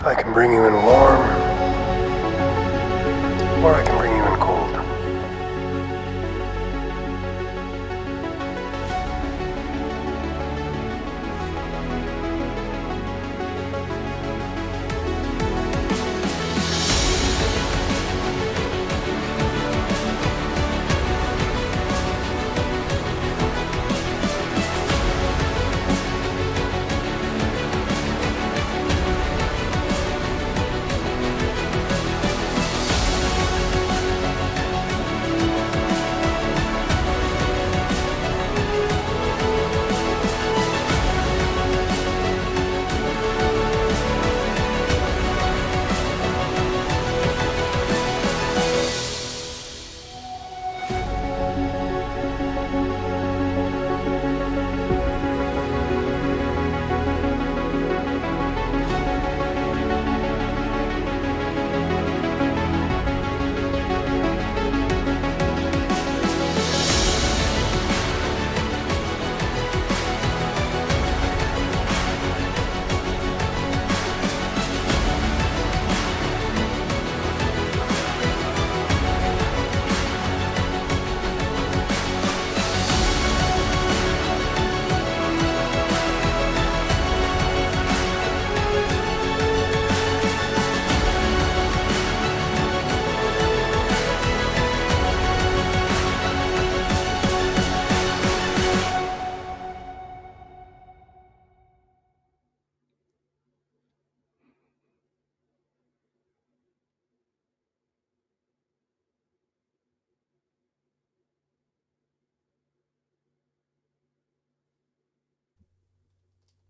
I can bring you in warm, or I can bring you in cold.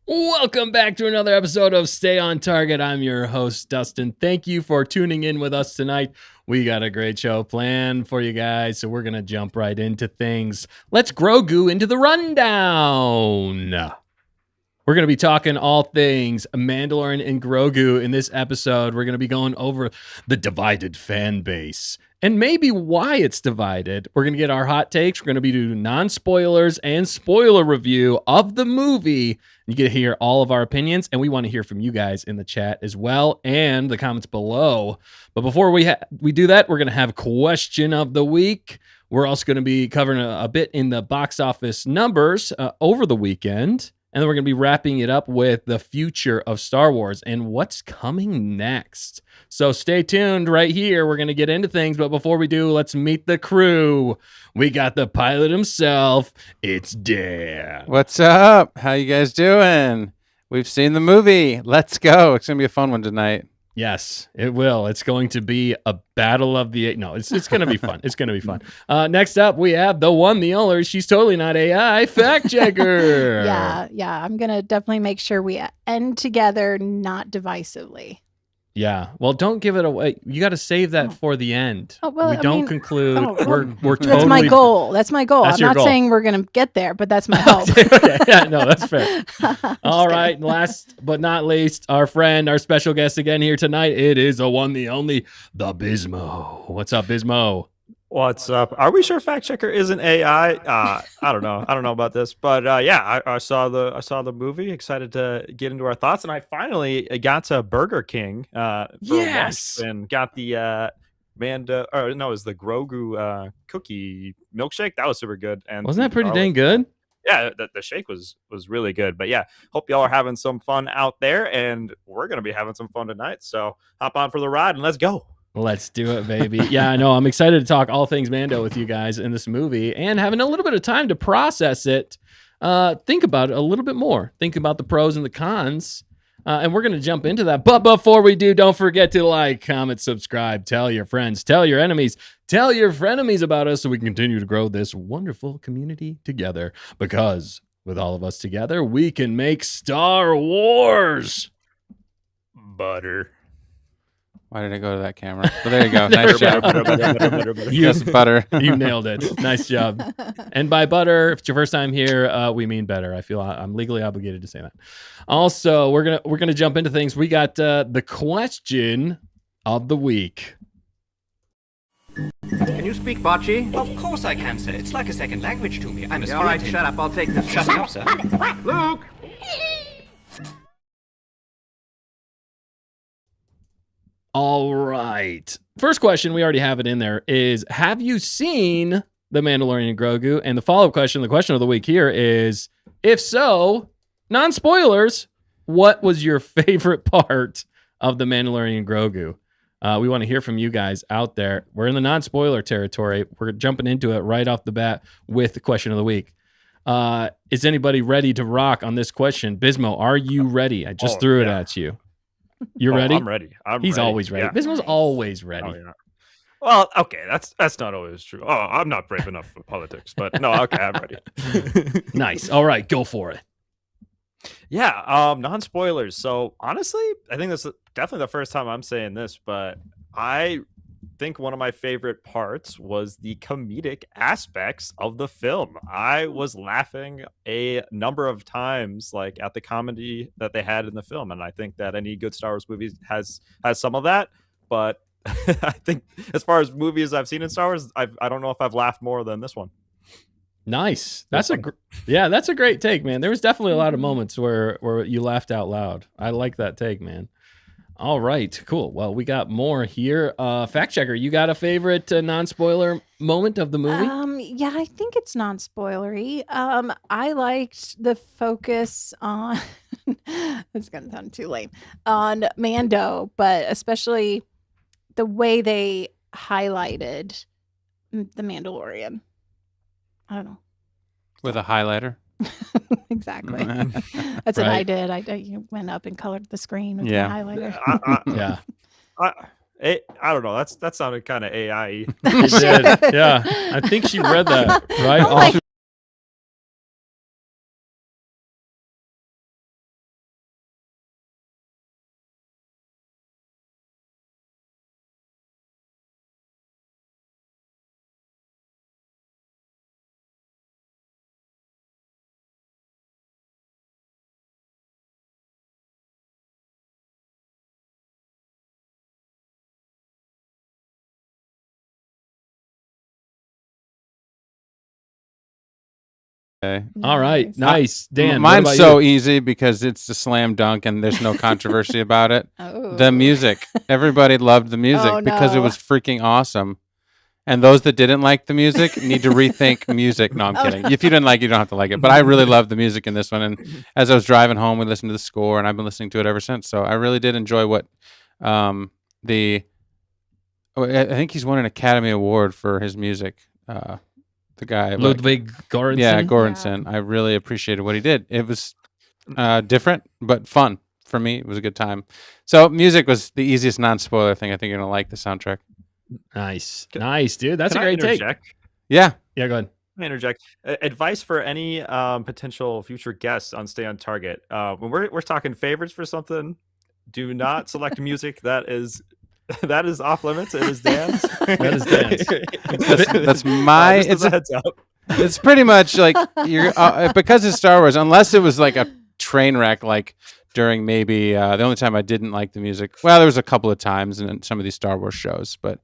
Welcome back to another episode of Stay on Target. I'm your host, Dustin. Thank you for tuning in with us tonight. We got a great show planned for you guys, so we're going to jump right into things. Let's Grogu into the rundown. We're going to be talking all things Mandalorian and Grogu in this episode. We're going to be going over the divided fan base and maybe why it's divided. We're going to get our hot takes. We're going to be doing non-spoilers and spoiler review of the movie. You get to hear all of our opinions, and we want to hear from you guys in the chat as well and the comments below. But before we do that, we're going to have question of the week. We're also going to be covering a bit in the box office numbers over the weekend. And then we're going to be wrapping it up with the future of Star Wars and what's coming next. So stay tuned right here. We're going to get into things. But before we do, let's meet the crew. We got the pilot himself. It's Dan. What's up? How you guys doing? We've seen the movie. Let's go. It's going to be a fun one tonight. Yes, it will. It's going to be a battle of the... No, it's going to be fun. It's going to be fun. Next up, we have the one, the only. She's totally not AI. Fact checker. Yeah. I'm going to definitely make sure we end together, not divisively. Yeah. Well, don't give it away. You got to save that for the end. Oh, well, we don't conclude. We're totally... That's my goal. That's my goal. That's I'm not goal. saying we're going to get there, but that's my hope. Okay. Yeah, no, that's fair. All right. And last but not least, our friend, our special guest again here tonight. It is the one, the only, the Bismo. What's up, Bismo? What's up? Are we sure fact checker isn't AI? I don't know. I don't know about this, but yeah, I saw the movie. Excited to get into our thoughts, and I finally got to Burger King. For Yes, lunch and got the it was the Grogu cookie milkshake. That was super good. And wasn't that pretty dang good? Yeah, the shake was really good. But yeah, hope y'all are having some fun out there, and we're gonna be having some fun tonight. So hop on for the ride and let's go. Let's do it, baby. Yeah, I know. I'm excited to talk all things Mando with you guys in this movie and having a little bit of time to process it. Think about it a little bit more. Think about the pros and the cons. And we're going to jump into that. But before we do, don't forget to like, comment, subscribe, tell your friends, tell your enemies, tell your frenemies about us so we can continue to grow this wonderful community together. Because with all of us together, we can make Star Wars. Butter. Why did I go to that camera? But there you go. Nice job. Yes, butter. You nailed it. Nice job. And by butter, if it's your first time here, we mean better. I feel I'm legally obligated to say that. Also, we're gonna jump into things. We got the question of the week. Can you speak Bocce? Of course I can, sir. It's like a second language to me. I'm a All right, shut up. I'll take this. Shut up, sir. Luke! All right. First question, we already have it in there, is have you seen The Mandalorian Grogu? And the follow-up question, the question of the week here is, if so, non-spoilers, what was your favorite part of The Mandalorian Grogu? We want to hear from you guys out there. We're in the non-spoiler territory. We're jumping into it right off the bat with the question of the week. Is anybody ready to rock on this question? Bismo, are you ready? I just threw it at you. You ready? I'm ready. He's ready. always ready. Yeah. Bismo's always ready. Oh, yeah. Well, okay, that's not always true. Oh, I'm not brave enough for politics, but no, okay, I'm ready. Nice. All right, go for it. Yeah, non-spoilers. So honestly, I think that's definitely the first time I'm saying this, but I think one of my favorite parts was the comedic aspects of the film. I was laughing a number of times, like at the comedy that they had in the film, and I think that any good Star Wars movie has some of that. But I think as far as movies I've seen in Star Wars, I don't know if I've laughed more than this one. Nice. That's a great take, man. There was definitely a lot of moments where you laughed out loud. I like that take, man. All right, cool. Well, we got more here. Fact checker, you got a favorite non-spoiler moment of the movie? Yeah, I think it's non-spoilery. I liked the focus on it's gonna sound too lame on Mando, but especially the way they highlighted the Mandalorian. I don't know. With a highlighter. Exactly. That's what I did. I went up and colored the screen with Yeah. my highlighter. Yeah. I don't know. That sounded kind of AI. It did. Yeah. I think she read that right off. Okay. All right. Nice. Dan, what Mine's about so you? easy because it's a slam dunk and there's no controversy about it. Oh. The music. Everybody loved the music Oh, because it no. was freaking awesome. And those that didn't like the music need to rethink music. No, I'm kidding. If you didn't like it, you don't have to like it. But I really loved the music in this one. And as I was driving home, we listened to the score, and I've been listening to it ever since. So I really did enjoy what I think he's won an Academy Award for his music. The guy. Ludwig Göransson? Yeah, Göransson. I really appreciated what he did. It was different, but fun. For me, it was a good time. So music was the easiest non-spoiler thing. I think you're going to like the soundtrack. Nice. Nice, dude. That's a Can great I take. interject? Yeah. Yeah, go ahead. Can I interject? Advice for any potential future guests on Stay on Target. When we're talking favorites for something, do not select music that is off limits. It is Dan's. That is Dan's. That's my. Just as a heads up. It's pretty much like you're because it's Star Wars. Unless it was like a train wreck, like during maybe the only time I didn't like the music. Well, there was a couple of times in some of these Star Wars shows, but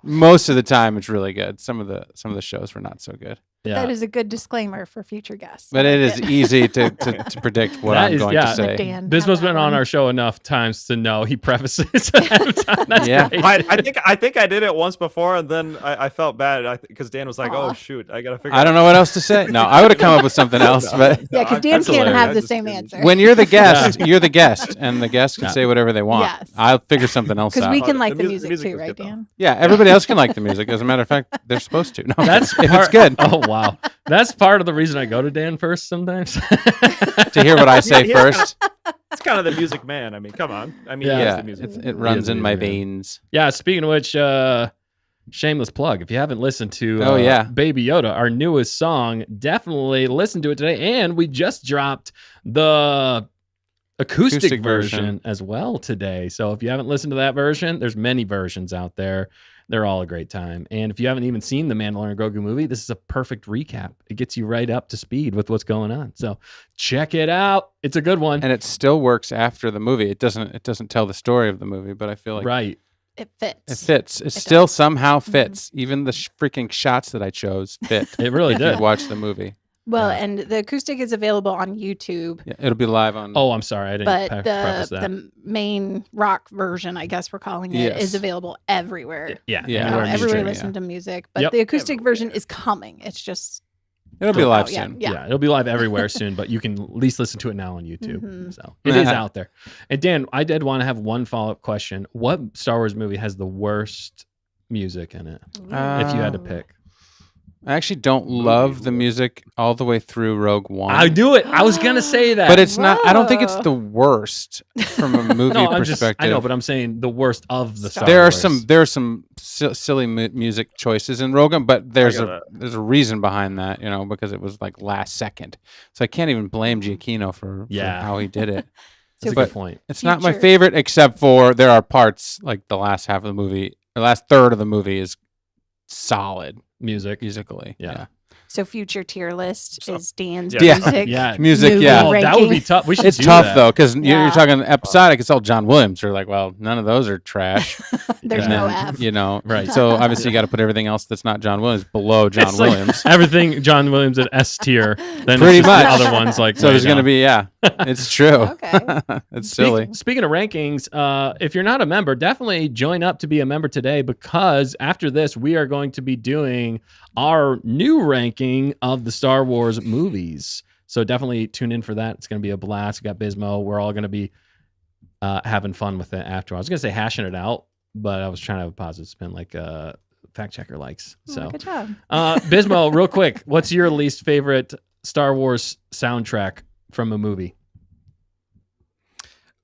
most of the time it's really good. Some of the shows were not so good. Yeah. That is a good disclaimer for future guests. But I it like is easy to predict what That I'm is- going yeah. to say. Dan, Bismo's have that been on one. our show enough times to know he prefaces ahead of time. That's Yeah. great. I think I did it once before, and then I felt bad because Dan was like, Aw. "Oh shoot, I gotta figure." I don't know what else to say. No, I would have come up with something else, but Yeah, because Dan That's can't hilarious. have I the just same didn't- answer. when you're the guest, you're the guest, and the guest can Yeah. say whatever they want. Yes. I'll figure something else Because out. we can The like the music music too, was right, good, though. Dan? Yeah, everybody else can like the music. As a matter of fact, they're supposed to. No, That's if it's part- good Oh wow, that's part of the reason I go to Dan first sometimes. to hear what I say Yeah. first. It's kind of the music man. I mean, come on. I mean, Yeah. he is Yeah, the music. it runs in my music man. veins. Yeah, speaking of which, shameless plug. If you haven't listened to Oh, yeah. Baby Yoda, our newest song, definitely listen to it today. And we just dropped the acoustic Acoustic version version. as well today. So if you haven't listened to that version, there's many versions out there. They're all a great time. And if you haven't even seen the Mandalorian Grogu movie, this is a perfect recap. It gets you right up to speed with what's going on. So check it out. It's a good one. And it still works after the movie. It doesn't tell the story of the movie, but I feel like Right. It fits. it fits. It It still does. somehow fits. Even the freaking shots that I chose fit. It really if you did. watch the movie. Well, Yeah. and the acoustic is available on YouTube, Yeah, it'll be live on. Oh, I'm sorry, I didn't but preface that. the main rock version, I guess we're calling it, is Yes. available everywhere. Yeah, Yeah, anywhere music Everywhere streaming. listen to music, but Yep. the acoustic version is coming. It's just it'll be still live out yet. soon. Yeah. It'll be live everywhere soon, but you can at least listen to it now on YouTube. Mhm. So it is out there. And Dan, I did want to have one follow-up question. What Star Wars movie has the worst music in it? If you had to pick. I actually don't love the music all the way through Rogue One. I do it. I was gonna say that. But it's not. I don't think it's Whoa. the worst from a movie no, I'm perspective. just, I know, but I'm saying the worst of the Star there are Wars. some silly music choices in Rogue One, but there's get a reason behind that, because it was like last second. So I can't even blame Giacchino for how he did it. That's a but good point. It's not my Future. favorite, except for there are parts like the last half of the movie, the last third of the movie is solid Music. musically. Yeah. So future tier list is Dan's Yeah. music. Yeah. Music, movie yeah. Oh, that would be ranking. tough. We should It's do tough that. though, because you're Yeah. talking episodic. It's all John Williams. You're like, well, none of those are trash. There's And no then, F. Right. So obviously you got to put everything else that's not John Williams below John It's like Williams. everything John Williams at S tier. Then Pretty it's just much. the other ones like So way there's going to down. be, it's true. Okay. It's silly. Speaking of rankings, if you're not a member, definitely join up to be a member today, because after this, we are going to be doing our new ranking of the Star Wars movies. So definitely tune in for that. It's going to be a blast. We got Bismo. We're all going to be having fun with it after. I was going to say hashing it out, but I was trying to have a positive spin like fact checker likes. So Good job. Bismo, real quick, what's your least favorite Star Wars soundtrack from a movie?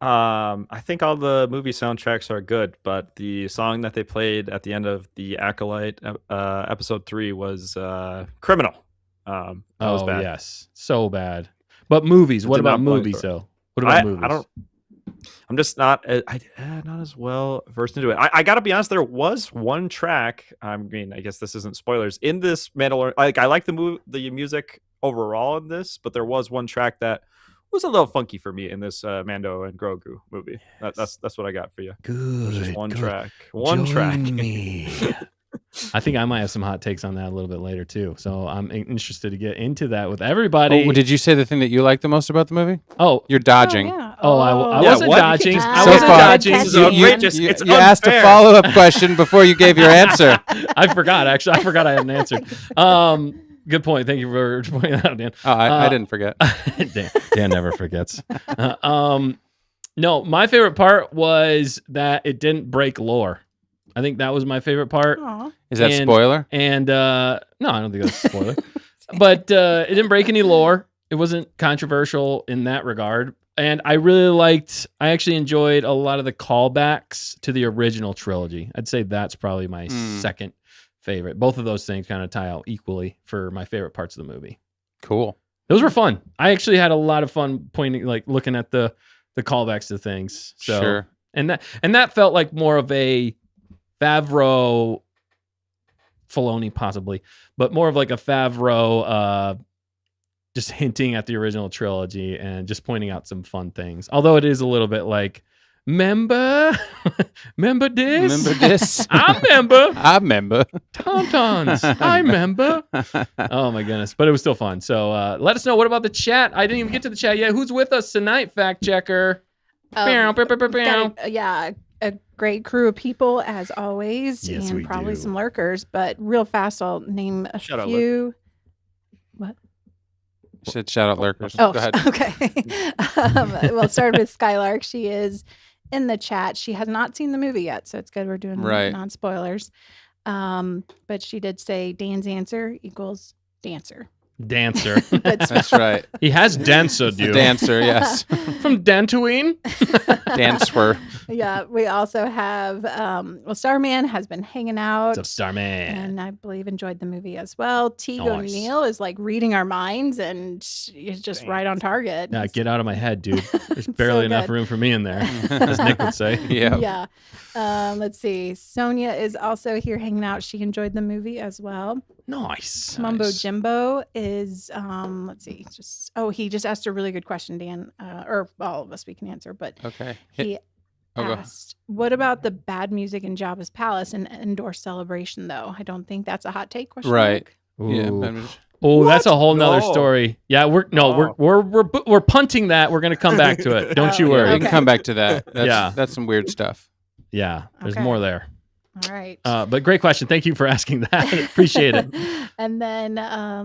I think all the movie soundtracks are good, but the song that they played at the end of the Acolyte episode 3 was Criminal. That was bad. Yes, so bad. But movies. It What did about not play movies for it. though? What about movies? I don't. I'm just not. Not as well versed into it. I gotta be honest. There was one track. I mean, I guess this isn't spoilers in this Mandalorian. Like, I like the music overall in this, but there was one track that was a little funky for me in this Mando and Grogu movie. That's what I got for you. Good. There's just one good. track. One track. Join me. I think I might have some hot takes on that a little bit later too. So I'm interested to get into that with everybody. Oh, did you say the thing that you liked the most about the movie? Oh, You're dodging. Oh, yeah. Oh, I Yeah, wasn't what? dodging. So I So wasn't far, dodging. This is You- outrageous. It's you asked a unfair. follow-up question before you gave your answer. I forgot. Actually, I forgot I hadn't answered. Good point. Thank you for pointing that out, Dan. Oh, I didn't forget. Dan never forgets. No, my favorite part was that it didn't break lore. I think that was my favorite part. Aw. Is that And- spoiler? And no, I don't think that's a spoiler. But it didn't break any lore. It wasn't controversial in that regard. And I actually enjoyed a lot of the callbacks to the original trilogy. I'd say that's probably my second favorite. Both of those things kind of tie out equally for my favorite parts of the movie. Cool. Those were fun. I actually had a lot of fun looking at the callbacks to things. So, Sure. And that felt like more of a Favreau, Filoni possibly, but more of like a Favreau, just hinting at the original trilogy and just pointing out some fun things. Although it is a little bit like, remember this? Remember this? I remember. I remember. Tauntauns. I remember. Oh my goodness. But it was still fun. So let us know. What about the chat? I didn't even get to the chat yet. Who's with us tonight, fact checker? Got a great crew of people as always, Yes, we and probably do. some lurkers. But real fast, I'll name a Shout out, few. What? Should shout out lurkers. Oh, Go ahead. okay. We'll start with Skylark. She is in the chat. She has not seen the movie yet, so it's good we're doing Right. non-spoilers. But she did say Dan's answer equals dancer. Dancer. That's right. He has dancer, dude. Dancer, yes. From Dantooine. Dancer. Yeah, we also have Starman has been hanging out. What's up, Starman? And I believe enjoyed the movie as well. Teague Nice. O'Neill is like reading our minds and is just right on target. Nah, get out of my head, dude. There's So barely enough good. room for me in there, as Nick would say. Yeah. Yeah. Let's see. Sonia is also here hanging out. She enjoyed the movie as well. Nice. Mumbo Nice. Jimbo is let's see. He just asked a really good question, Dan. Or all of us we can answer, but Okay. he Oh, go. asked, what about the bad music in Jabba's palace and Endor celebration though? I don't think that's a hot take question. Right. mark. Yeah. Ooh. I'm just- Oh, that's What? a whole nother No. story. Yeah, we're punting that. We're gonna come back to it. Don't you Oh, worry. We can Okay. come back to that. Yeah. That's some weird stuff. Yeah, there's Okay. more there. All right. But great question. Thank you for asking that. Appreciate it. And then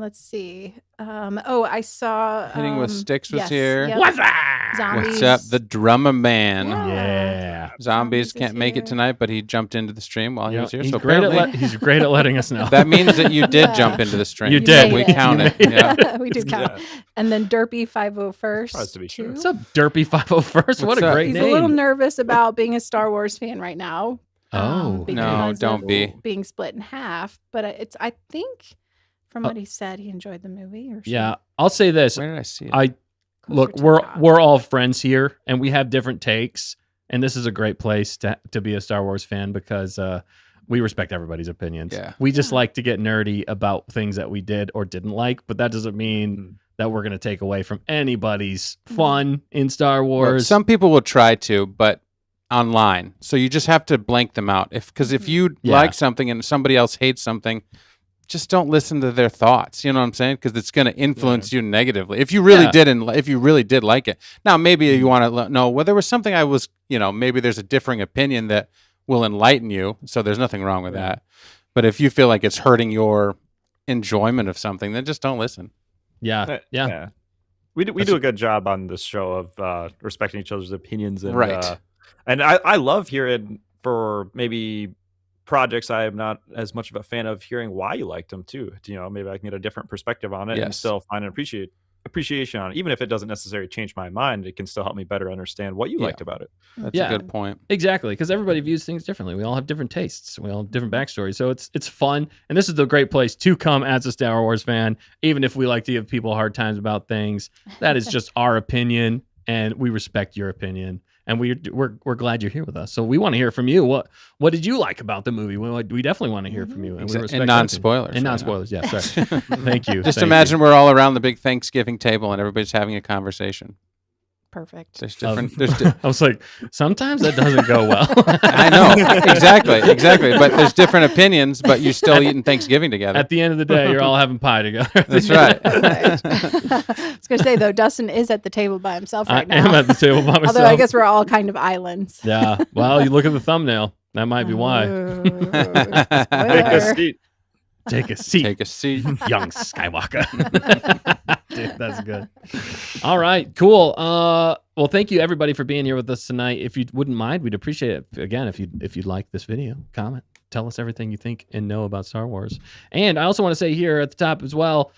let's see. I saw Hitting with Sticks was yes, here. yep. What's that? Zombies. What's up, the drummer man? Yeah. Zombies Zombies can't is make here. it tonight, but he jumped into the stream while he was here. He's So great apparently, he's great at letting us know. that means that you did Yeah. jump into the stream. You did. We made it. count it. You made Yeah. We do count. Yeah. And then Derpy 501st. Surprised to be sure. What's up, Derpy 501st? What What's a up? great He's name. a little nervous about being a Star Wars fan right now. Oh. because No, don't of be. being split in half. But I think from what he said, he enjoyed the movie. Or Yeah, I'll say this. Where did I see it? I closer look, to the we're top. we're all friends here, and we have different takes, and this is a great place to be a Star Wars fan because we respect everybody's opinions. Yeah. We just Yeah. like to get nerdy about things that we did or didn't like, but that doesn't mean that we're going to take away from anybody's fun in Star Look, Wars. some people will try to, but online. So you just have to blank them out. Because if you Yeah. like something and somebody else hates something, just don't listen to their thoughts. You know what I'm saying? Because it's going to influence you negatively. If you really Yeah. if you really did like it. Now maybe you want to know, well, there was something I was, maybe there's a differing opinion that will enlighten you. So there's nothing wrong with that. But if you feel like it's hurting your enjoyment of something, then just don't listen. yeah. We do a good job on this show of respecting each other's opinions, and Right. and I love hearing for maybe projects I am not as much of a fan of, hearing why you liked them too. Maybe I can get a different perspective on it and Yes. still find an appreciation on it, even if it doesn't necessarily change my mind. It can still help me better understand what you Yeah. liked about it. That's Yeah. a good point. Exactly, because everybody views things differently. We all have different tastes. We all have different backstories. So it's fun, and this is the great place to come as a Star Wars fan. Even if we like to give people hard times about things, that is just our opinion, and we respect your opinion. And we're glad you're here with us. So we want to hear from you. What did you like about the movie? We definitely want to hear from you. And, we respect And that non-spoilers. opinion. And non-spoilers, yeah. Sorry. Thank you. Just Thank imagine we're all around the big Thanksgiving table and everybody's having a conversation. Perfect. There's you. different. There's di- I was like, sometimes that doesn't go well. I know exactly. But there's different opinions. But you're still eating Thanksgiving together. At the end of the day, you're all having pie together. That's right. Right. I was going to say, though, Dustin is at the table by himself I right now. am at the table by myself. Although I guess we're all kind of islands. Yeah. Well, you look at the thumbnail. That might be why. Ooh, Take a spoiler. seat. Take a seat, Take a seat. young Skywalker. Dude, that's good. All right, cool. Well, thank you everybody for being here with us tonight. If you wouldn't mind, we'd appreciate it. Again, if you like this video, comment, tell us everything you think and know about Star Wars. And I also want to say here at the top as well,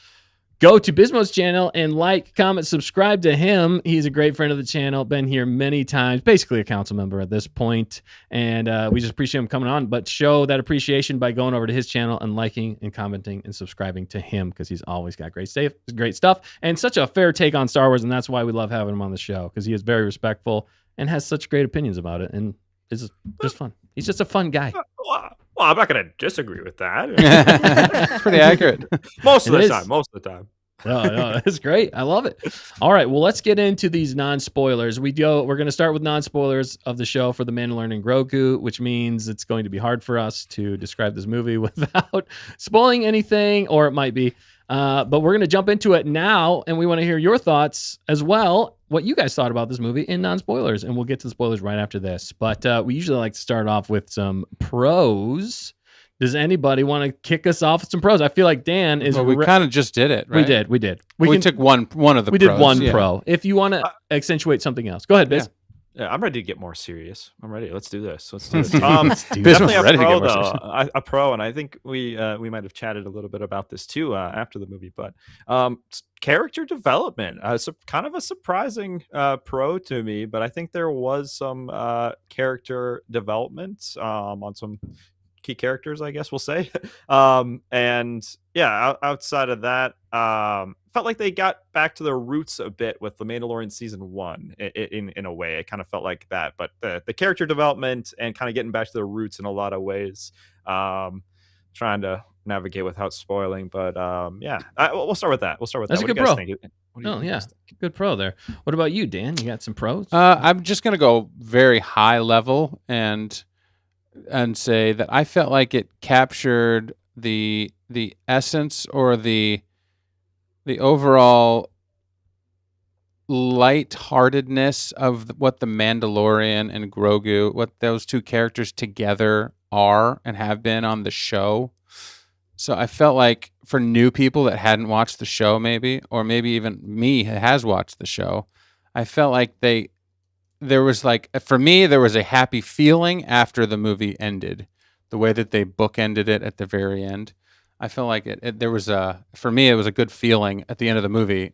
go to Bismo's channel and like, comment, subscribe to him. He's a great friend of the channel, been here many times, basically a council member at this point. And we just appreciate him coming on, but show that appreciation by going over to his channel and liking and commenting and subscribing to him, because he's always got great stuff and such a fair take on Star Wars. And that's why we love having him on the show, because he is very respectful and has such great opinions about it. And is just fun. He's just a fun guy. Well, I'm not going to disagree with that. It's pretty accurate. Most of It the is. time. Most of the time. No, it's great. I love it. All right, well, let's get into these non-spoilers. We're going to start with non-spoilers of the show for The Mandalorian Grogu, which means it's going to be hard for us to describe this movie without spoiling anything, or it might be. But we're going to jump into it now, and we want to hear your thoughts as well, what you guys thought about this movie in non-spoilers, and we'll get to the spoilers right after this. But we usually like to start off with some pros. Does anybody want to kick us off with some pros? I feel like Dan is. Well, we kind of just did it, right? We did. We took one of the We pros. did one yeah. pro. If you want to accentuate something else, go ahead, Biz. Yeah, I'm ready to get more serious. I'm ready. Let's do this. Let's do this. Bismarck's Definitely a ready to pro, get more though. serious. A pro, and I think we might have chatted a little bit about this too after the movie. But character development, kind of a surprising pro to me. But I think there was some character development on some key characters, I guess we'll say. And yeah, outside of that, felt like they got back to their roots a bit with The Mandalorian season 1 in a way. It kind of felt like that, but the character development and kind of getting back to their roots in a lot of ways, trying to navigate without spoiling. But yeah, we'll start with that. That's What a do good you guys pro. think? What do Oh, you yeah. guys think? Good pro there. What about you, Dan? You got some pros? I'm just gonna go very high level and say that I felt like it captured the essence or the the overall lightheartedness of what the Mandalorian and Grogu, what those two characters together are and have been on the show. So I felt like for new people that hadn't watched the show, maybe, or maybe even me who has watched the show, I felt like there was like, for me, there was a happy feeling after the movie ended, the way that they bookended it at the very end. I felt like there was for me, it was a good feeling at the end of the movie,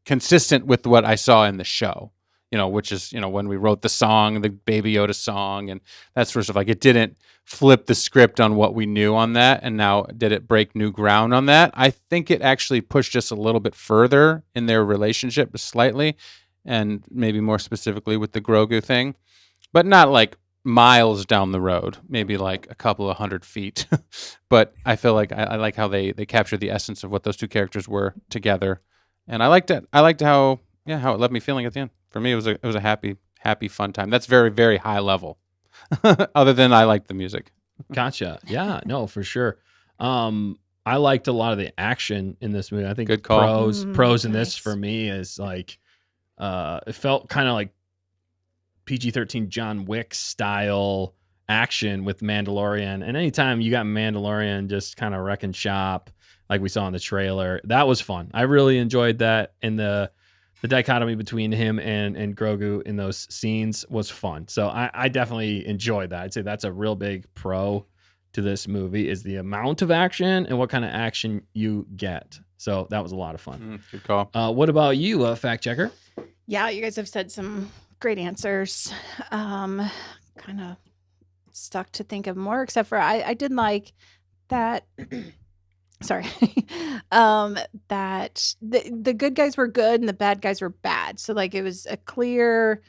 consistent with what I saw in the show, which is, when we wrote the song, the Baby Yoda song, and that sort of stuff. Like, it didn't flip the script on what we knew on that, and now did it break new ground on that? I think it actually pushed us a little bit further in their relationship, slightly, and maybe more specifically with the Grogu thing, but not like miles down the road, maybe like a couple of 100 feet. But I feel like I like how they captured the essence of what those two characters were together. And I liked it. I liked how it left me feeling at the end. For me, it was a happy, fun time. That's very, very high level. Other than I liked the music. Gotcha. Yeah, no, for sure. I liked a lot of the action in this movie. I think Good call. pros in this Nice. for me is like, it felt kind of like PG-13 John Wick style action with Mandalorian. And anytime you got Mandalorian just kind of wrecking shop, like we saw in the trailer, that was fun. I really enjoyed that. And the dichotomy between him and Grogu in those scenes was fun. So I definitely enjoyed that. I'd say that's a real big pro to this movie, is the amount of action and what kind of action you get. So that was a lot of fun. Good call. What about you, fact checker? Yeah, you guys have said some great answers. Kind of stuck to think of more, except for I did like that. Sorry. That the good guys were good and the bad guys were bad. So like it was a clear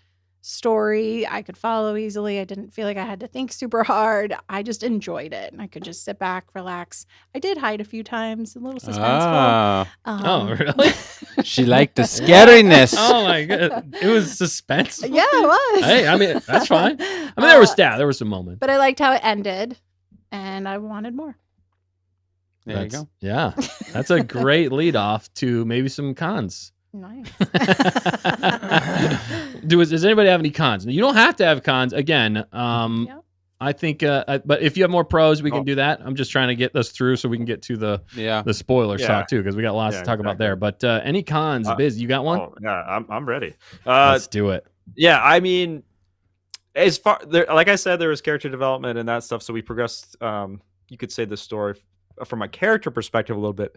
story I could follow easily. I didn't feel like I had to think super hard. I just enjoyed it and I could just sit back, relax. I did hide a few times, a little suspenseful. Oh, really? She liked the scariness. Oh my god, it was suspenseful. Yeah, it was. Hey, I mean, that's fine. I mean, there was some moments. But I liked how it ended and I wanted more. There you go. Yeah, that's a great lead off to maybe some cons. Nice. Does anybody have any cons? You don't have to have cons. Again, Yeah. I think, but if you have more pros, we can do that. I'm just trying to get us through so we can get to the spoiler Yeah. talk too, because we got lots to talk about there. But any cons, Biz, you got one? Oh, yeah, I'm ready. Let's do it. Yeah, I mean, as far there, like I said, there was character development and that stuff, so we progressed. You could say the story from a character perspective a little bit,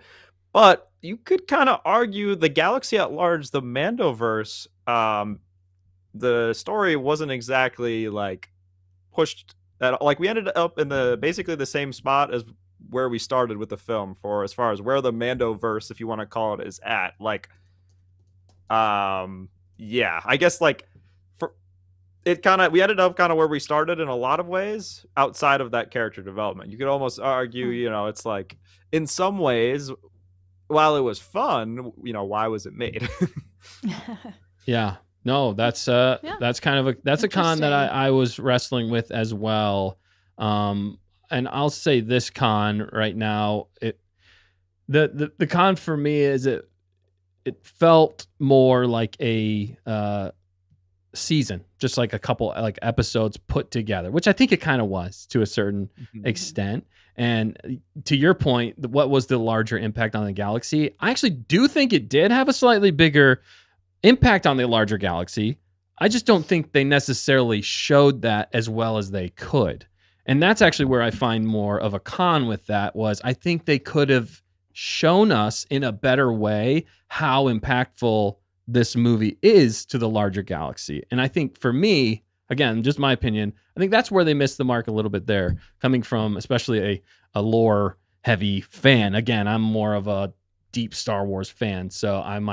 but you could kind of argue the galaxy at large, the Mandoverse, the story wasn't exactly like pushed at, like, we ended up in basically the same spot as where we started with the film, for as far as where the Mandoverse, if you want to call it, is at. Like, yeah, I guess like we ended up kind of where we started in a lot of ways outside of that character development. You could almost argue, it's like, in some ways, while it was fun, why was it made? Yeah. No, that's kind of that's a con that I was wrestling with as well. And I'll say this con right now, the con for me is it felt more like a season, just like a couple like episodes put together, which I think it kind of was to a certain extent. And to your point, what was the larger impact on the galaxy? I actually do think it did have a slightly bigger impact on the larger galaxy. I just don't think they necessarily showed that as well as they could. And that's actually where I find more of a con with that, was I think they could have shown us in a better way how impactful this movie is to the larger galaxy. And I think for me, again, just my opinion, I think that's where they missed the mark a little bit there, coming from especially a lore heavy fan. Again, I'm more of a deep Star Wars fan, so I'm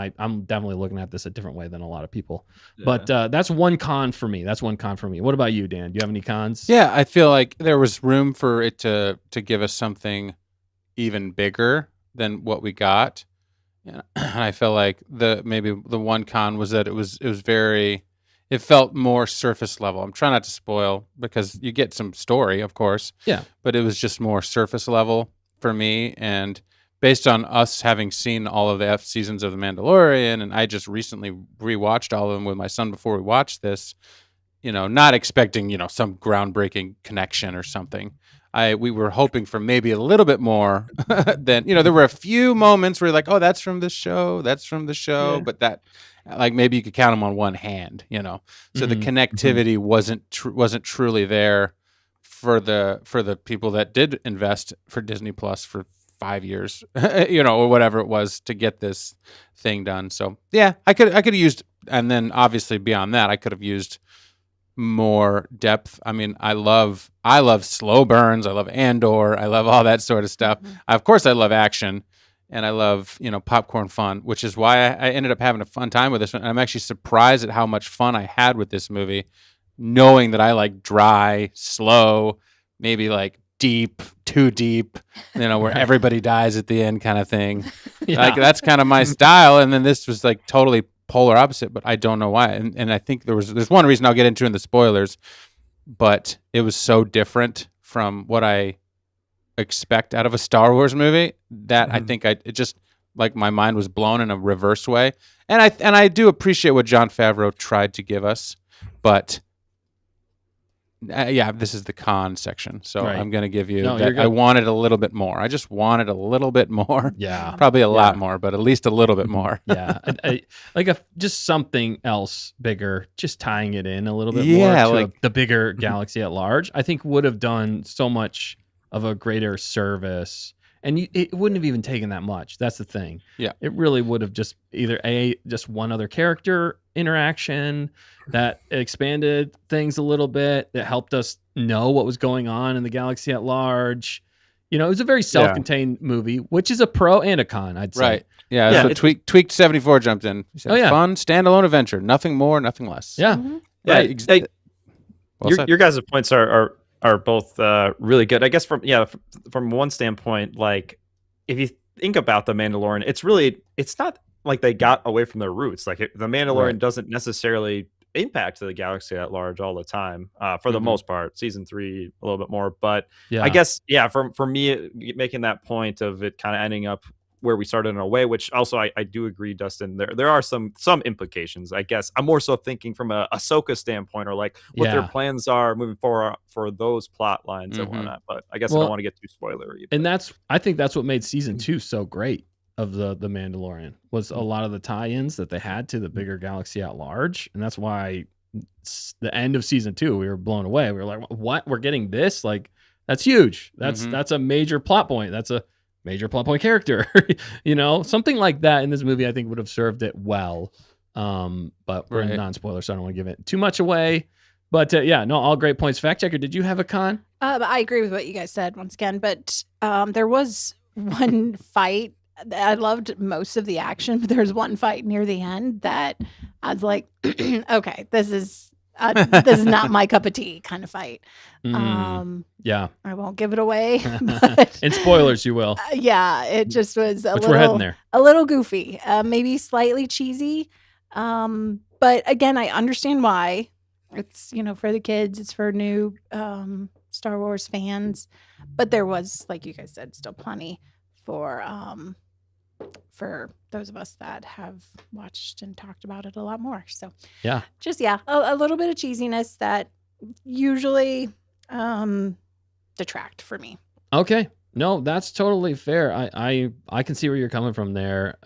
definitely looking at this a different way than a lot of people. Yeah. But that's one con for me. What about you, Dan? Do you have any cons? Yeah, I feel like there was room for it to give us something even bigger than what we got. Yeah, and I feel like maybe the one con was that it felt more surface level. I'm trying not to spoil because you get some story, of course. Yeah. But it was just more surface level for me, and based on us having seen all of the F seasons of The Mandalorian, and I just recently rewatched all of them with my son before we watched this, not expecting, some groundbreaking connection or something. We were hoping for maybe a little bit more than, there were a few moments where you're like, oh, that's from the show, Yeah. but that, like, maybe you could count them on one hand, so the connectivity wasn't truly there for the people that did invest for Disney Plus for 5 years, or whatever it was to get this thing done. So yeah, I could have used, and then obviously beyond that, I could have used more depth. I mean, I love slow burns. I love Andor. I love all that sort of stuff. Of course, I love action, and I love popcorn fun, which is why I ended up having a fun time with this one. And I'm actually surprised at how much fun I had with this movie, knowing that I like dry, slow, maybe like deep, too deep, where everybody dies at the end kind of thing. Yeah. Like that's kind of my style. And then this was like totally polar opposite, but I don't know why. And I think there's one reason I'll get into in the spoilers, but it was so different from what I expect out of a Star Wars movie that I think it just like my mind was blown in a reverse way. And I do appreciate what Jon Favreau tried to give us, but this is the con section. So Right. I'm going to give you No, you're that good. I wanted a little bit more. I just wanted a little bit more. Yeah. Probably a lot more, but at least a little bit more. Yeah. Just something else bigger, just tying it in a little bit Yeah, more to like- the bigger galaxy at large, I think would have done so much of a greater service. And it wouldn't have even taken that much. That's the thing. Yeah. It really would have just either just one other character interaction that expanded things a little bit, that helped us know what was going on in the galaxy at large. It was a very self-contained movie, which is a pro and a con, I'd say. Right. Yeah. Yeah, So it's- Tweaked 74 jumped in. He said, Oh, yeah. Fun standalone adventure. Nothing more, nothing less. Yeah. Yeah, Right. Well said. your guys' points are both really good. I guess from one standpoint, like if you think about the Mandalorian, it's not like they got away from their roots. Like the Mandalorian Right. doesn't necessarily impact the galaxy at large all the time. For the most part, season 3 a little bit more, but Yeah. I guess for me making that point of it kind of ending up where we started in a way, which also I do agree, Dustin, there are some implications. I guess I'm more so thinking from a Ahsoka standpoint, or like what their Yeah. plans are moving forward for those plot lines and Mhm. whatnot. But I guess I Well, don't want to get too spoilery. And I think that's what made season 2 so great of the Mandalorian, was a lot of the tie-ins that they had to the bigger galaxy at large. And that's why the end of season 2, we were blown away. We were like, what? We're getting this? Like, that's huge. That's a major plot point. That's a major plot point character. Something like that in this movie, I think would have served it well. But we're in Right. non-spoiler, so I don't want to give it too much away. But all great points. Fact checker, did you have a con? I agree with what you guys said once again, but there was one fight. I loved most of the action, but there was one fight near the end that I was like, okay, this is not my cup of tea kind of fight. Yeah. I won't give it away, but In spoilers, you will. yeah, it just was Which we're heading there. a little goofy, maybe slightly cheesy. But again, I understand why. It's for the kids, it's for new Star Wars fans, but there was, like you guys said, still plenty for those of us that have watched and talked about it a lot more. So Yeah. just a little bit of cheesiness that usually detract for me. Okay. No, that's totally fair. I can see where you're coming from there.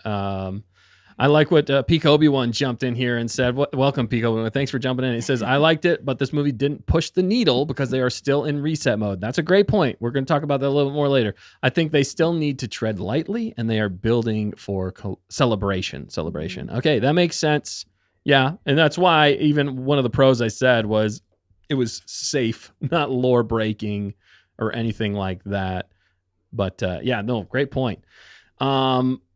I like what Peak Obi-Wan jumped in here and said, welcome, Peak Obi-Wan. Thanks for jumping in. He says, I liked it, but this movie didn't push the needle because they are still in reset mode. That's a great point. We're going to talk about that a little bit more later. I think they still need to tread lightly, and they are building for celebration. Okay, that makes sense. Yeah, and that's why even one of the pros I said was it was safe, not lore breaking or anything like that. But great point.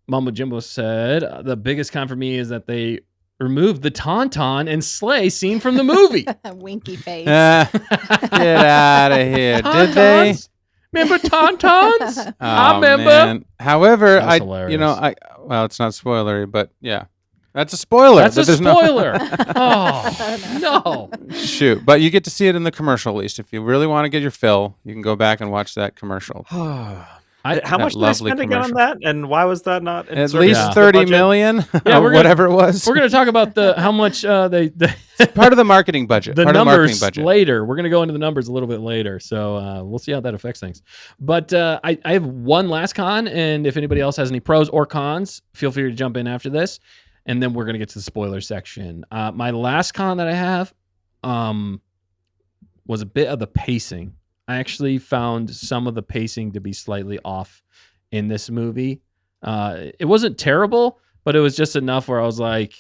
Mama Jimbo said, the biggest con for me is that they removed the Tauntaun and Slay scene from the movie. Winky face. Get out of here. Did they? Tauntauns? Remember Tauntauns? I Oh, remember. man. However, That's hilarious. well, it's not spoilery, but yeah. That's a spoiler. That's a There's no- spoiler. Oh, no. Shoot. But you get to see it in the commercial, at least. If you really want to get your fill, you can go back and watch that commercial. How much did they lovely spend again on commercial. that? And why was that not At inserted least into the 30 budget? million, Yeah, or whatever it was. We're going to talk about how much they Part of the marketing budget. the Part of the marketing numbers budget. later. We're going to go into the numbers a little bit later, so we'll see how that affects things. But I have one last con, and if anybody else has any pros or cons, feel free to jump in after this, and then we're going to get to the spoiler section. My last con that I have was a bit of the pacing. I actually found some of the pacing to be slightly off in this movie. It wasn't terrible, but it was just enough where I was like,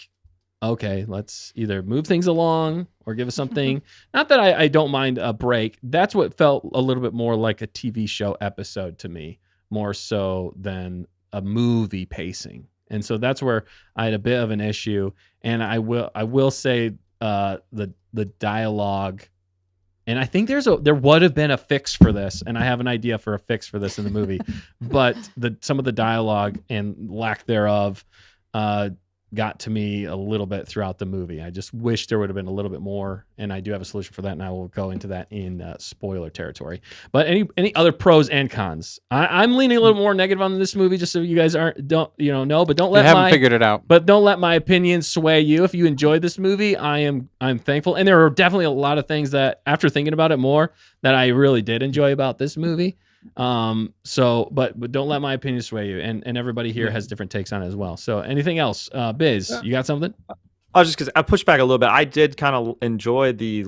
okay, let's either move things along or give us something. Not that I don't mind a break. That's what felt a little bit more like a TV show episode to me, more so than a movie pacing. And so that's where I had a bit of an issue. And I will say the dialogue. And I think there would have been a fix for this, and I have an idea for a fix for this in the movie, but some of the dialogue and lack thereof got to me a little bit throughout the movie. I just wish there would have been a little bit more, and I do have a solution for that, and I will go into that in spoiler territory. But any other pros and cons? I'm leaning a little more negative on this movie, just so you guys don't know, but don't I let haven't figured it out. But don't let my opinion sway you. If you enjoyed this movie, I'm thankful. And there are definitely a lot of things that, after thinking about it more, that I really did enjoy about this movie. But don't let my opinion sway you. And everybody here has different takes on it as well. So anything else? Biz, you got something? I was just because I pushed back a little bit. I did kind of enjoy the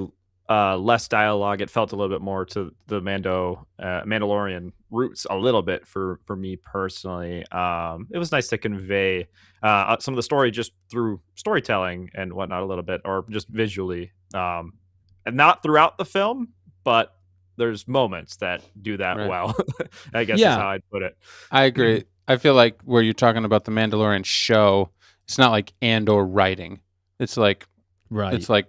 less dialogue. It felt a little bit more to the Mandalorian roots a little bit for me personally. It was nice to convey some of the story just through storytelling and whatnot a little bit, or just visually, and not throughout the film, but there's moments that do that Right. well. I guess Yeah. is how I'd put it. I agree. I feel like where you're talking about the Mandalorian show, it's not like Andor writing. It's like Right. it's like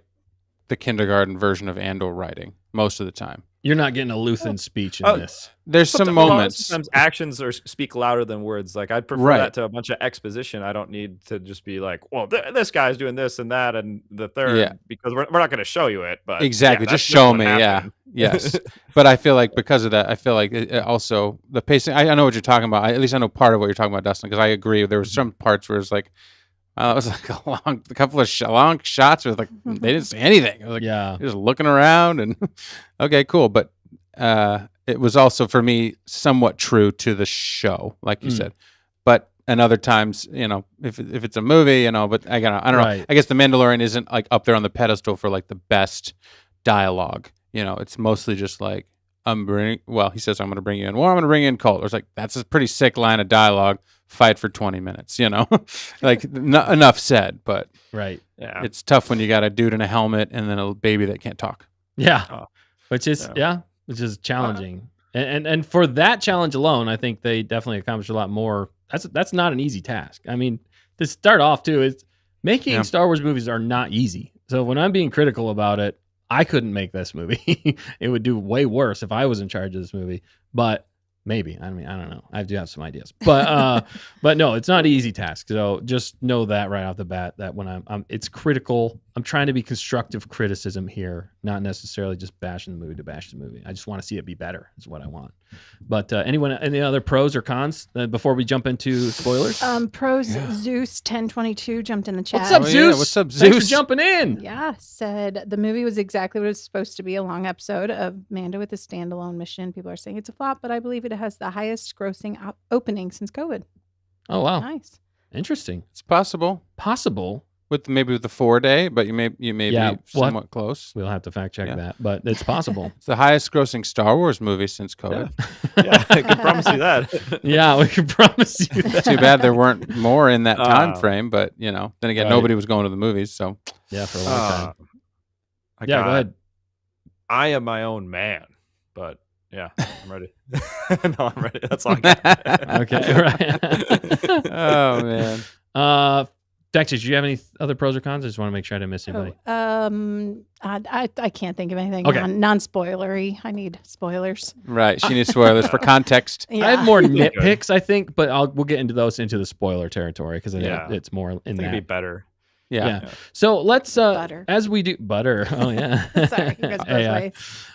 the kindergarten version of Andor writing most of the time. You're not getting a Luthen speech in Oh, this. There's some moments. Sometimes actions speak louder than words. Like I'd prefer Right. that to a bunch of exposition. I don't need to just be like, well, this guy's doing this and that and the third, Yeah. because we're not going to show you it. But Exactly. yeah, Just that's show what me. happened. Yeah. Yes. But I feel like because of that, I feel like it also the pacing. I know what you're talking about. At least I know part of what you're talking about, Dustin. Because I agree. There were some parts where it's like, it was like a couple of long shots where like they didn't say anything. I was like, Yeah. just looking around and okay, cool. But it was also for me somewhat true to the show, like you said. But and other times, if it's a movie, but I don't know. Right. I guess The Mandalorian isn't like up there on the pedestal for like the best dialogue. It's mostly just like he says I'm going to bring you in. Well, I'm going to bring you in cold. It's like that's a pretty sick line of dialogue. Fight for 20 minutes. Like enough said. But Right. Yeah. it's tough when you got a dude in a helmet and then a baby that can't talk. Yeah. Oh. Which is challenging. And for that challenge alone, I think they definitely accomplished a lot more. That's not an easy task. I mean, to start off too, is making Star Wars movies are not easy. So when I'm being critical about it, I couldn't make this movie. It would do way worse if I was in charge of this movie. But maybe. I mean, I don't know. I do have some ideas. But no, it's not an easy task. So just know that right off the bat, that when it's critical. I'm trying to be constructive criticism here, not necessarily just bashing the movie to bash the movie. I just want to see it be better is what I want. But any other pros or cons before we jump into spoilers? Pros, Zeus 1022 jumped in the chat. What's up, Oh, yeah. Zeus? What's up, Thanks for Zeus? jumping in. Yeah, said the movie was exactly what it was supposed to be, a long episode of Mando with a standalone mission. People are saying it's a flop, but I believe it has the highest grossing opening since COVID. Oh, wow. Nice. Interesting. It's possible Possible. with the 4-day, but you may Yeah, be somewhat close. We'll have to fact check Yeah. that, but it's possible. It's the highest grossing Star Wars movie since COVID. Yeah, I can promise you that. Yeah, we can promise you that. Too bad there weren't more in that time Oh. frame, but then again, Right. nobody was going to the movies, so Yeah, for a long time. I Yeah, got- go ahead. I am my own man, but yeah, I'm ready. No, I'm ready. That's all I got. Okay, right. Oh man. Dexter, do you have any other pros or cons? I just want to make sure I didn't miss anybody. I can't think of anything Okay. non-spoilery. I need spoilers. Right. She needs spoilers for context. Yeah. I have more Good. nitpicks, I think, but we'll get into those into the spoiler territory because Yeah. it's more I in think it'd be that. better. Yeah. Yeah. So let's Butter. as we do butter. Oh yeah. Sorry, you guys both AI.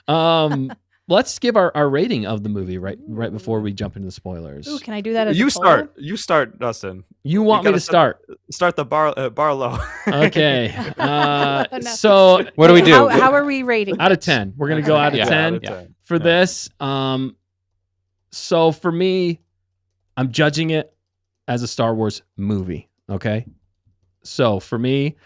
ways. let's give our rating of the movie right before we jump into the spoilers. Ooh, can I do that as You a poll? start, Dustin. You want me gotta to start? Start the bar low. Okay. No. So What do we do? How are we rating? out of it? 10, we're gonna go out of Yeah. 10 for this. So for me, I'm judging it as a Star Wars movie. Okay. So for me,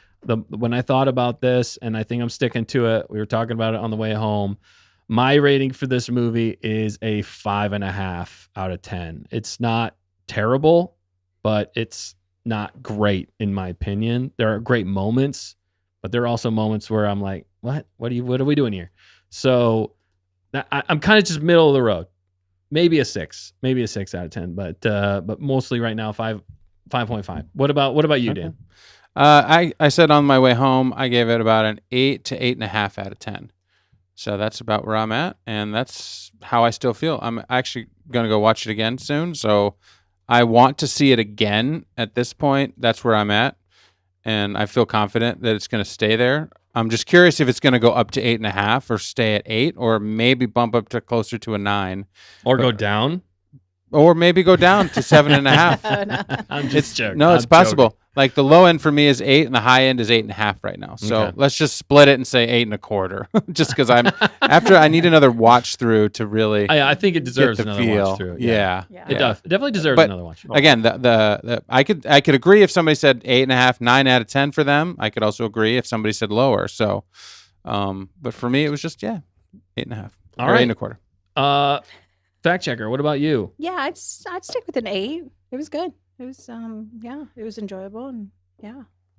when I thought about this, and I think I'm sticking to it, we were talking about it on the way home. My rating for this movie is a 5.5 out of 10. It's not terrible, but it's not great in my opinion. There are great moments, but there are also moments where I'm like, what are we doing here? So I'm kind of just middle of the road. Maybe a 6 out of 10, but mostly right now 5.5. What about you, Dan? I said on my way home, I gave it about an 8 to 8.5 out of 10. So that's about where I'm at, and that's how I still feel. I'm actually going to go watch it again soon, so I want to see it again at this point. That's where I'm at, and I feel confident that it's going to stay there. I'm just curious if it's going to go up to 8.5 or stay at 8 or maybe bump up to closer to a 9. Or go down? Or maybe go down to 7.5. Oh, no. I'm just joking. No, it's I'm possible. joking. Like the low end for me is 8 and the high end is 8.5 right now. So Okay. let's just split it and say 8.25. Just because I need another watch through to really I think it get deserves the another feel. watch through. Yeah. It does. It definitely deserves But another watch. Again, the I could agree if somebody said 8.5, 9 out of 10 for them. I could also agree if somebody said lower. So, but for me, it was just 8.5. All or right. 8.25. Fact checker, what about you? Yeah, I'd stick with an 8. It was good. It was it was enjoyable, and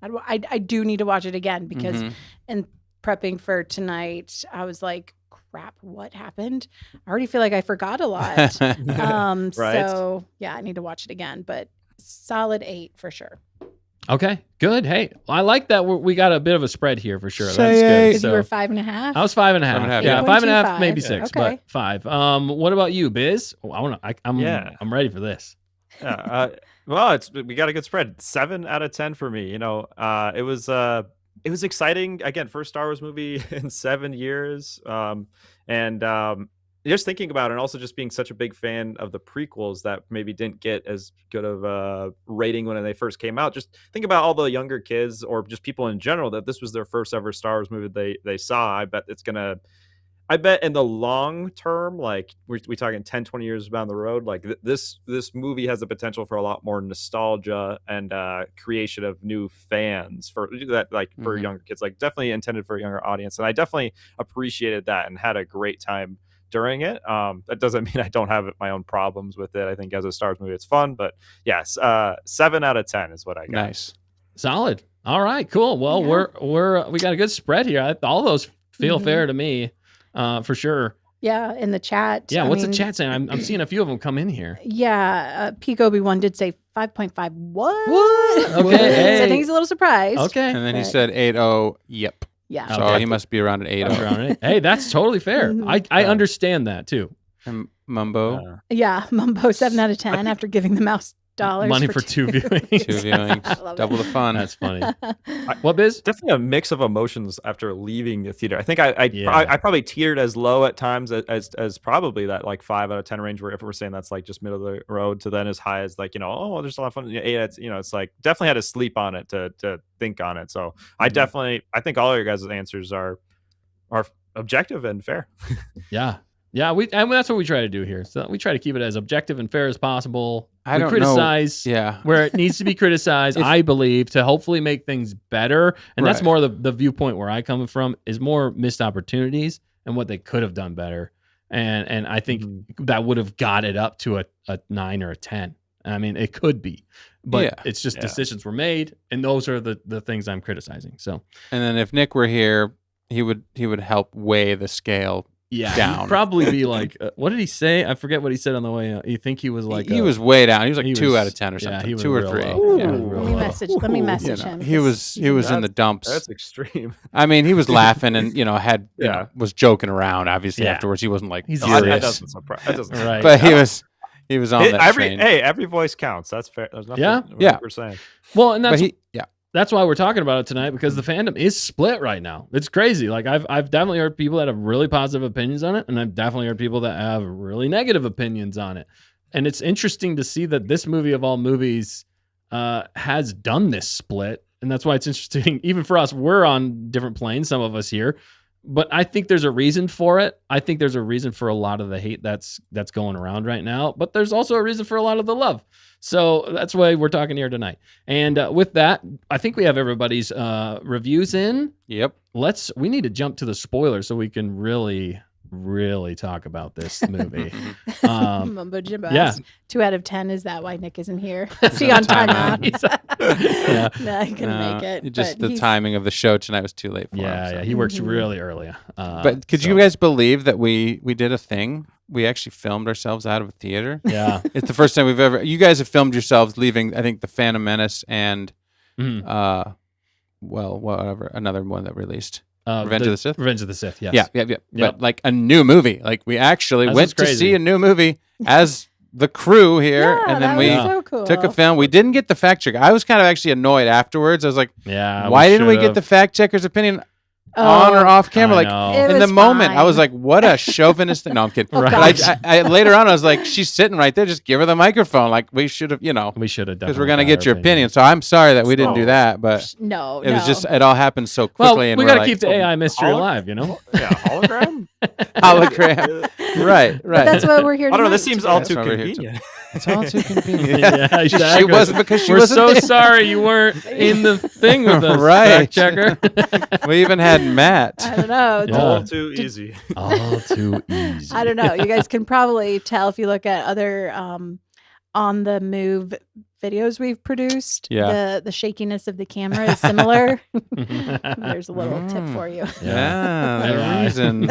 I do need to watch it again because Mhm. in prepping for tonight, I was like, crap, what happened? I already feel like I forgot a lot. Right. So yeah, I need to watch it again, but solid 8 for sure. Okay, good. Hey, I like that we got a bit of a spread here for sure. Say That's good. eight. Because you were So 5.5. I was 5.5. 5.5, Yeah, yeah. 5.5, maybe 8.25. 6, Okay. but 5. What about you, Biz? I'm ready for this. Well, we got a good spread. 7 out of 10 for me. It was exciting. Again, first Star Wars movie in 7 years. And just thinking about it, and also just being such a big fan of the prequels that maybe didn't get as good of a rating when they first came out. Just think about all the younger kids or just people in general that this was their first ever Star Wars movie they saw. I bet in the long term, like we talking 10, 20 years down the road, like this movie has the potential for a lot more nostalgia and creation of new fans for that, like for Mhm. younger kids, like definitely intended for a younger audience. And I definitely appreciated that and had a great time during it. That doesn't mean I don't have my own problems with it. I think as a Star Wars movie, it's fun, but yes, 7 out of 10 is what I got. Nice. Solid. All right, cool. Well, Yeah. we got a good spread here. All those feel Mhm. fair to me, for sure. Yeah, in the chat. Yeah, I what's mean, the chat saying? I'm seeing a few of them come in here. Yeah, Peak Obi-Wan did say 5.5. What? What? Okay, So I hey. think he's a little surprised. Okay. And then he But- said 8.0. Yep. Yeah. So Okay. he must be around an 8.0. Around it. Hey, that's totally fair. Mhm. I understand that too. And Mumbo. Yeah, Mumbo 7 out of 10 after giving the mouse dollars Money for two viewings. 2 viewings. I love Double it. the fun. That's funny. What, Biz? Definitely a mix of emotions after leaving the theater. I think Yeah. I probably teetered as low at times as probably that like 5 out of 10 range, where if we're saying that's like just middle of the road, to then as high as like, oh, there's a lot of fun. 8, it's like definitely had to sleep on it to think on it. So I think all of your guys' answers are objective and fair. Yeah. Yeah, that's what we try to do here. So we try to keep it as objective and fair as possible. I We don't criticize Yeah. where it needs to be criticized, If- I believe, to hopefully make things better. And that's Right. more the viewpoint where I come from, is more missed opportunities and what they could have done better. And I think that would have got it up to a 9 or a 10. I mean, it could be, but Yeah. it's just Yeah. decisions were made, and those are the things I'm criticizing. So And then if Nick were here, he would help weigh the scale. yeah, Down. he'd probably be like, what did he say? I forget what he said on the way out. You think he was like, he was way down. He was like he 2 was- out of 10 or yeah, something. he was 2 or real 3. low. Yeah. Yeah, Let real me low. message You him. know, he was in the dumps. That's extreme. I mean, he was laughing and was joking around. Obviously, Yeah. afterwards, he wasn't like He's serious. That doesn't surprise. That doesn't Right. But he was on that train. every voice counts. That's fair. There's nothing Yeah. we're saying. Well, and But that's he that's why we're talking about it tonight, because the fandom is split right now. It's crazy. Like I've definitely heard people that have really positive opinions on it, and I've definitely heard people that have really negative opinions on it. And it's interesting to see that this movie of all movies has done this split, and that's why it's interesting. Even for us, we're on different planes, some of us here, but I think there's a reason for it. I think there's a reason for a lot of the hate that's going around right now, but there's also a reason for a lot of the love. So that's why we're talking here tonight. And with that, I think we have everybody's reviews in. Yep. We need to jump to the spoilers so we can really talk about this movie. Mumbo Jimbo. Yeah. 2 out of 10. Is that why Nick isn't here? Is he on timeout? Yeah. No, he couldn't make it. Just but the timing of the show tonight was too late for him. Yeah, so. yeah. He works really early. But could you guys believe that we did a thing? We actually filmed ourselves out of a theater. Yeah. It's the first time we've ever. You guys have filmed yourselves leaving. I think the Phantom Menace and, whatever, another one that released. Revenge of the Sith. Revenge of the Sith. Yes. Yeah. Yep. But like a new movie. Like we actually That's went to crazy. see a new movie as the crew here, Yeah, and then that we was so cool. took a film. We didn't get the fact check. I was kind of actually annoyed afterwards. I was like, Yeah. why didn't we get the fact checker's opinion Oh, on or off camera? Like It in the was moment, I was fine. like, what a chauvinist thing. No, I'm kidding. Oh, But gosh. I later on, I was like, she's sitting right there. Just give her the microphone. Like we should have, We should have done because we're gonna get your opinion. So I'm sorry that we didn't do that, but No, it was just it all happened so Well, quickly. And we we're got to like, keep the AI mystery alive, you know? Yeah, hologram. hologram. Right. But that's what we're here I don't know. tonight This seems to all do. too That's why we're here convenient. It's all too convenient. Yeah, She exactly. wasn't because she We're wasn't so there. sorry you weren't in the thing with us, Right. fact checker. We even had Matt. I don't know. Yeah. All too easy. All too easy. I don't know. You guys can probably tell if you look at other on the move videos we've produced. Yeah. The shakiness of the camera is similar. There's a little tip for you. Yeah, the Yeah. reason.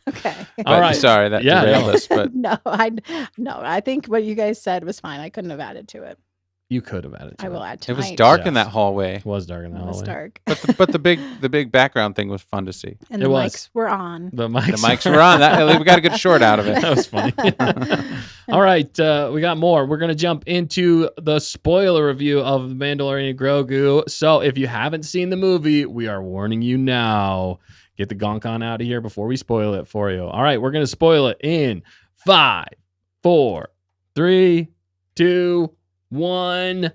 Okay. All right. Sorry, that Yeah, derailed no. us, but I think what you guys said was fine. I couldn't have added to it. You could have added to I will add it tonight. was dark in Yes. that hallway. It was dark in the It was hallway. dark. But the big background thing was fun to see. And It the was. mics were on. The mics, The mics were on. That we got a good short out of it. That was funny. All right, we got more. We're gonna jump into the spoiler review of the Mandalorian Grogu. So if you haven't seen the movie, we are warning you now. Get the gonk on out of here before we spoil it for you. All right, we're gonna spoil it in 5, 4, 3, 2, 1.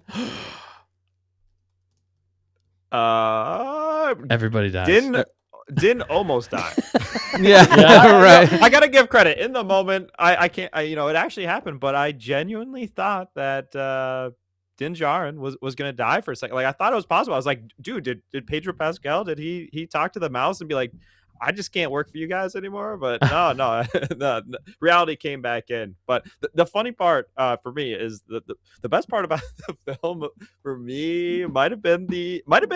Everybody dies. Didn't almost die. Yeah, Yeah. right. I gotta give credit. In the moment, I can't. It actually happened, but I genuinely thought that Din Djarin was gonna die for a second. Like I thought it was possible. I was like, dude, did Pedro Pascal? Did he talk to the mouse and be like, I just can't work for you guys anymore? But no, reality came back in. But the funny part for me is the best part about the film for me might have been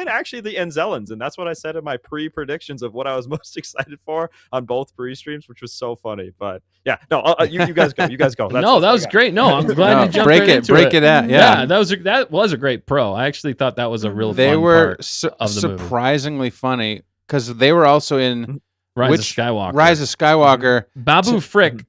actually the Anzellans, and that's what I said in my pre-predictions of what I was most excited for on both pre-streams, which was so funny. But yeah, no, you guys go, you guys go. No, that was great. No, I'm glad No, you jumped break right it, into break it out. Yeah, that was a great pro. I actually thought that was a real they fun were part of the movie. surprisingly funny because they were also in Rise of Skywalker. Rise of Skywalker. Babu Frick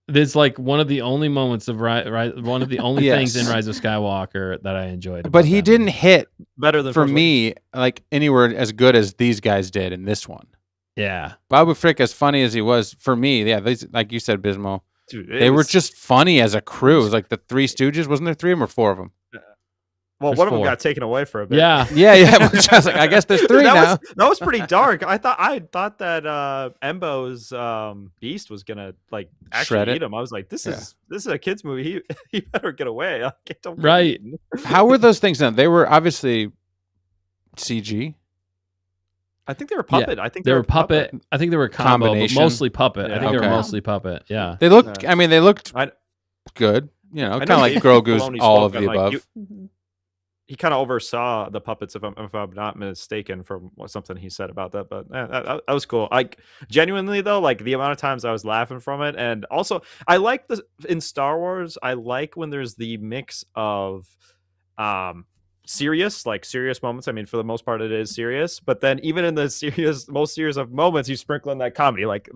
is like one of the only moments of one of the only Yes. things in Rise of Skywalker that I enjoyed. But about he that didn't movie. hit better than for Force me like anywhere as good as these guys did in this one. Yeah. Babu Frick, as funny as he was for me, yeah, these, like you said, Bismo, Dude, they were just funny as a crew. It was like the Three Stooges. Wasn't there 3 of them or 4 of them? well, There's one of them 4. got taken away for a bit. Yeah. Yeah. Which I was like, I guess there's 3 now. That was pretty dark. I thought that Embo's beast was gonna like Shred actually it. eat him. I was like, this is a kids movie. He better get away. Like, don't get Right. eaten. How were those things done? They were obviously CG. I think they were puppet. I think They were puppet. I think they were combo, but Combination. mostly puppet. I Yeah. think they were Okay. mostly puppet. Yeah. They looked. I mean, they looked I- good. You know, I kind know of like Dave Grogu's Filoni all spoke of on, the like, above. Mhm. he kind of oversaw the puppets if I'm not mistaken from something he said about that. But that was cool. Like genuinely though, like the amount of times I was laughing from it, and also I like the in Star Wars. I like when there's the mix of serious moments. I mean, for the most part, it is serious. But then even in the most serious of moments, you sprinkle in that comedy. Like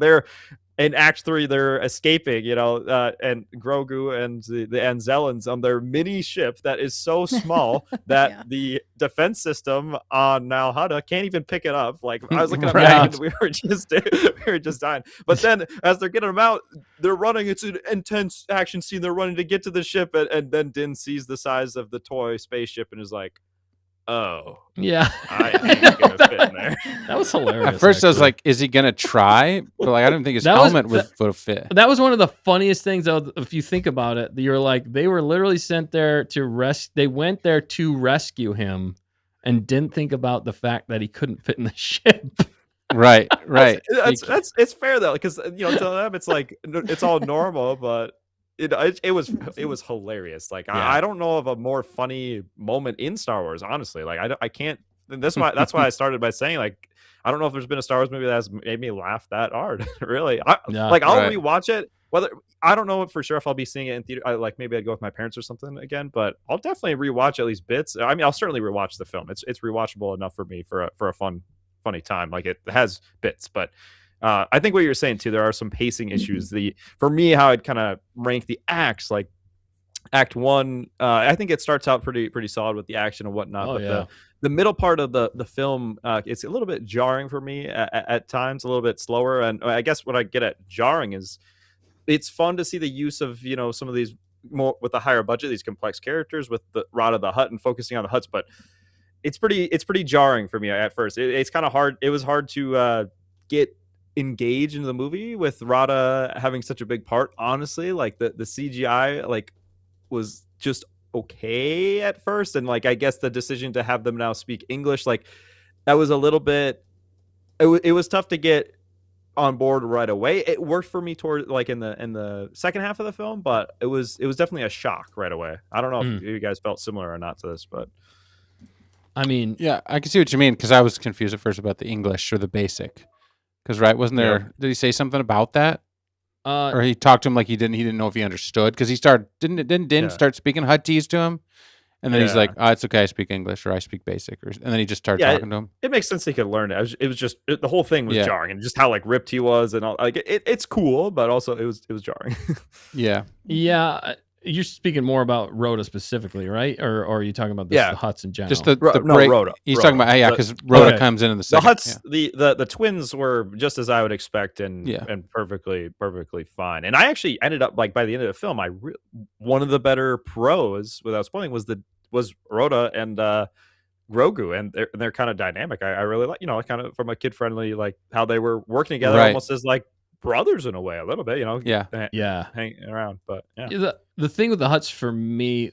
in Act 3 they're escaping, and Grogu and the Anzellans on their mini ship that is so small that Yeah. the defense system on Nal Hutta can't even pick it up. Like I was looking at Right. Meg and we were just dying. But then as they're getting them out, they're running. It's an intense action scene. They're running to get to the ship, and then Din sees the size of the toy spaceship and is like, "Oh, Yeah. I ain't gonna fit in there." That was hilarious. At first, I was actually. like, "Is he gonna try?" But like, I didn't think his That was- helmet would fit. That was one of the funniest things, though, if you think about it. You're like, they were literally sent there to They went there to rescue him, and didn't think about the fact that he couldn't fit in the ship. Right. It's fair though, because to them it's like it's all normal, but it was hilarious. Like Yeah. I don't know of a more funny moment in Star Wars, honestly. Like I can't. That's why I started by saying, like, I don't know if there's been a Star Wars movie that has made me laugh that hard. Really, I'll right. rewatch it. Whether I don't know for sure if I'll be seeing it in theater. Like maybe I'd go with my parents or something again, but I'll definitely rewatch at least bits. I mean, I'll certainly rewatch the film. It's rewatchable enough for me for a funny time. Like it has bits, but I think what you're saying too, there are some pacing issues. For me, how I'd kind of rank the acts, like Act 1, I think it starts out pretty solid with the action and whatnot. Oh, but yeah. the middle part of the film, it's a little bit jarring for me at times, a little bit slower. And I guess what I get at jarring is it's fun to see the use of some of these more with the higher budget, these complex characters with the Rada the Hutt and focusing on the Hutts, but it's pretty jarring for me at first. It's kind of hard. It was hard to get engaged into the movie with Rada having such a big part. Honestly, like the CGI was just okay at first, and like I guess the decision to have them now speak English, like that was a little bit. It was tough to get on board right away. It worked for me toward like in the second half of the film, but it was definitely a shock right away. I don't know if you guys felt similar or not to this, but. I mean, Yeah, I can see what you mean because I was confused at first about the English or the basic. Because wasn't there? Yeah. Did he say something about that, uh, or he talked to him like he didn't know if he understood? Because he started didn't Din Yeah. start speaking Huttese to him, and then he's Yeah. like, "Oh, it's okay, I speak English or I speak basic," and then he just started Yeah, talking to him. It makes sense he could learn it. It was just the whole thing was Yeah. jarring, and just how like ripped he was, and all like it's cool, but also it was jarring. Yeah, yeah. You're speaking more about Rhoda specifically, right? Or are you talking about Yeah. the Hutts in general? just the No, break. Rhoda. He's Rhoda. talking about The- because Rhoda Okay. comes in the The second. Hutts, the twins were just as I would expect, and Yeah. and perfectly fine. And I actually ended up like by the end of the film, one of the better pros without spoiling was Rhoda and Grogu, and they're kind of dynamic. I really like kind of from a kid friendly, like how they were working together Right. almost as like brothers in a way, a little bit. Yeah. yeah. hanging around, but yeah. The thing with the Hutts for me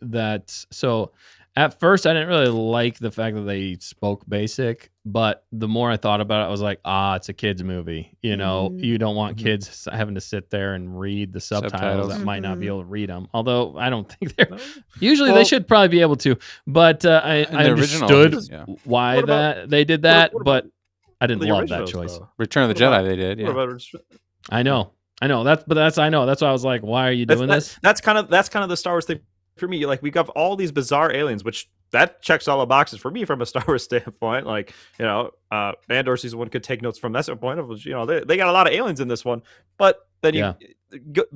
so at first I didn't really like the fact that they spoke basic, but the more I thought about it, I was like, it's a kids movie. You don't want kids having to sit there and read the subtitles that might not be able to read them. Although I don't think they're usually they should probably be able to, but I In the original, understood yeah. why What about- that they did that, what but I didn't the love that originals, choice. though? Return of the What Jedi, about- they did. Yeah, What about I know. That's why I was like, why are you doing this? That's kind of the Star Wars thing for me. Like we got all these bizarre aliens, which that checks all the boxes for me from a Star Wars standpoint. Like Andor season 1 could take notes from that standpoint of they got a lot of aliens in this one, but then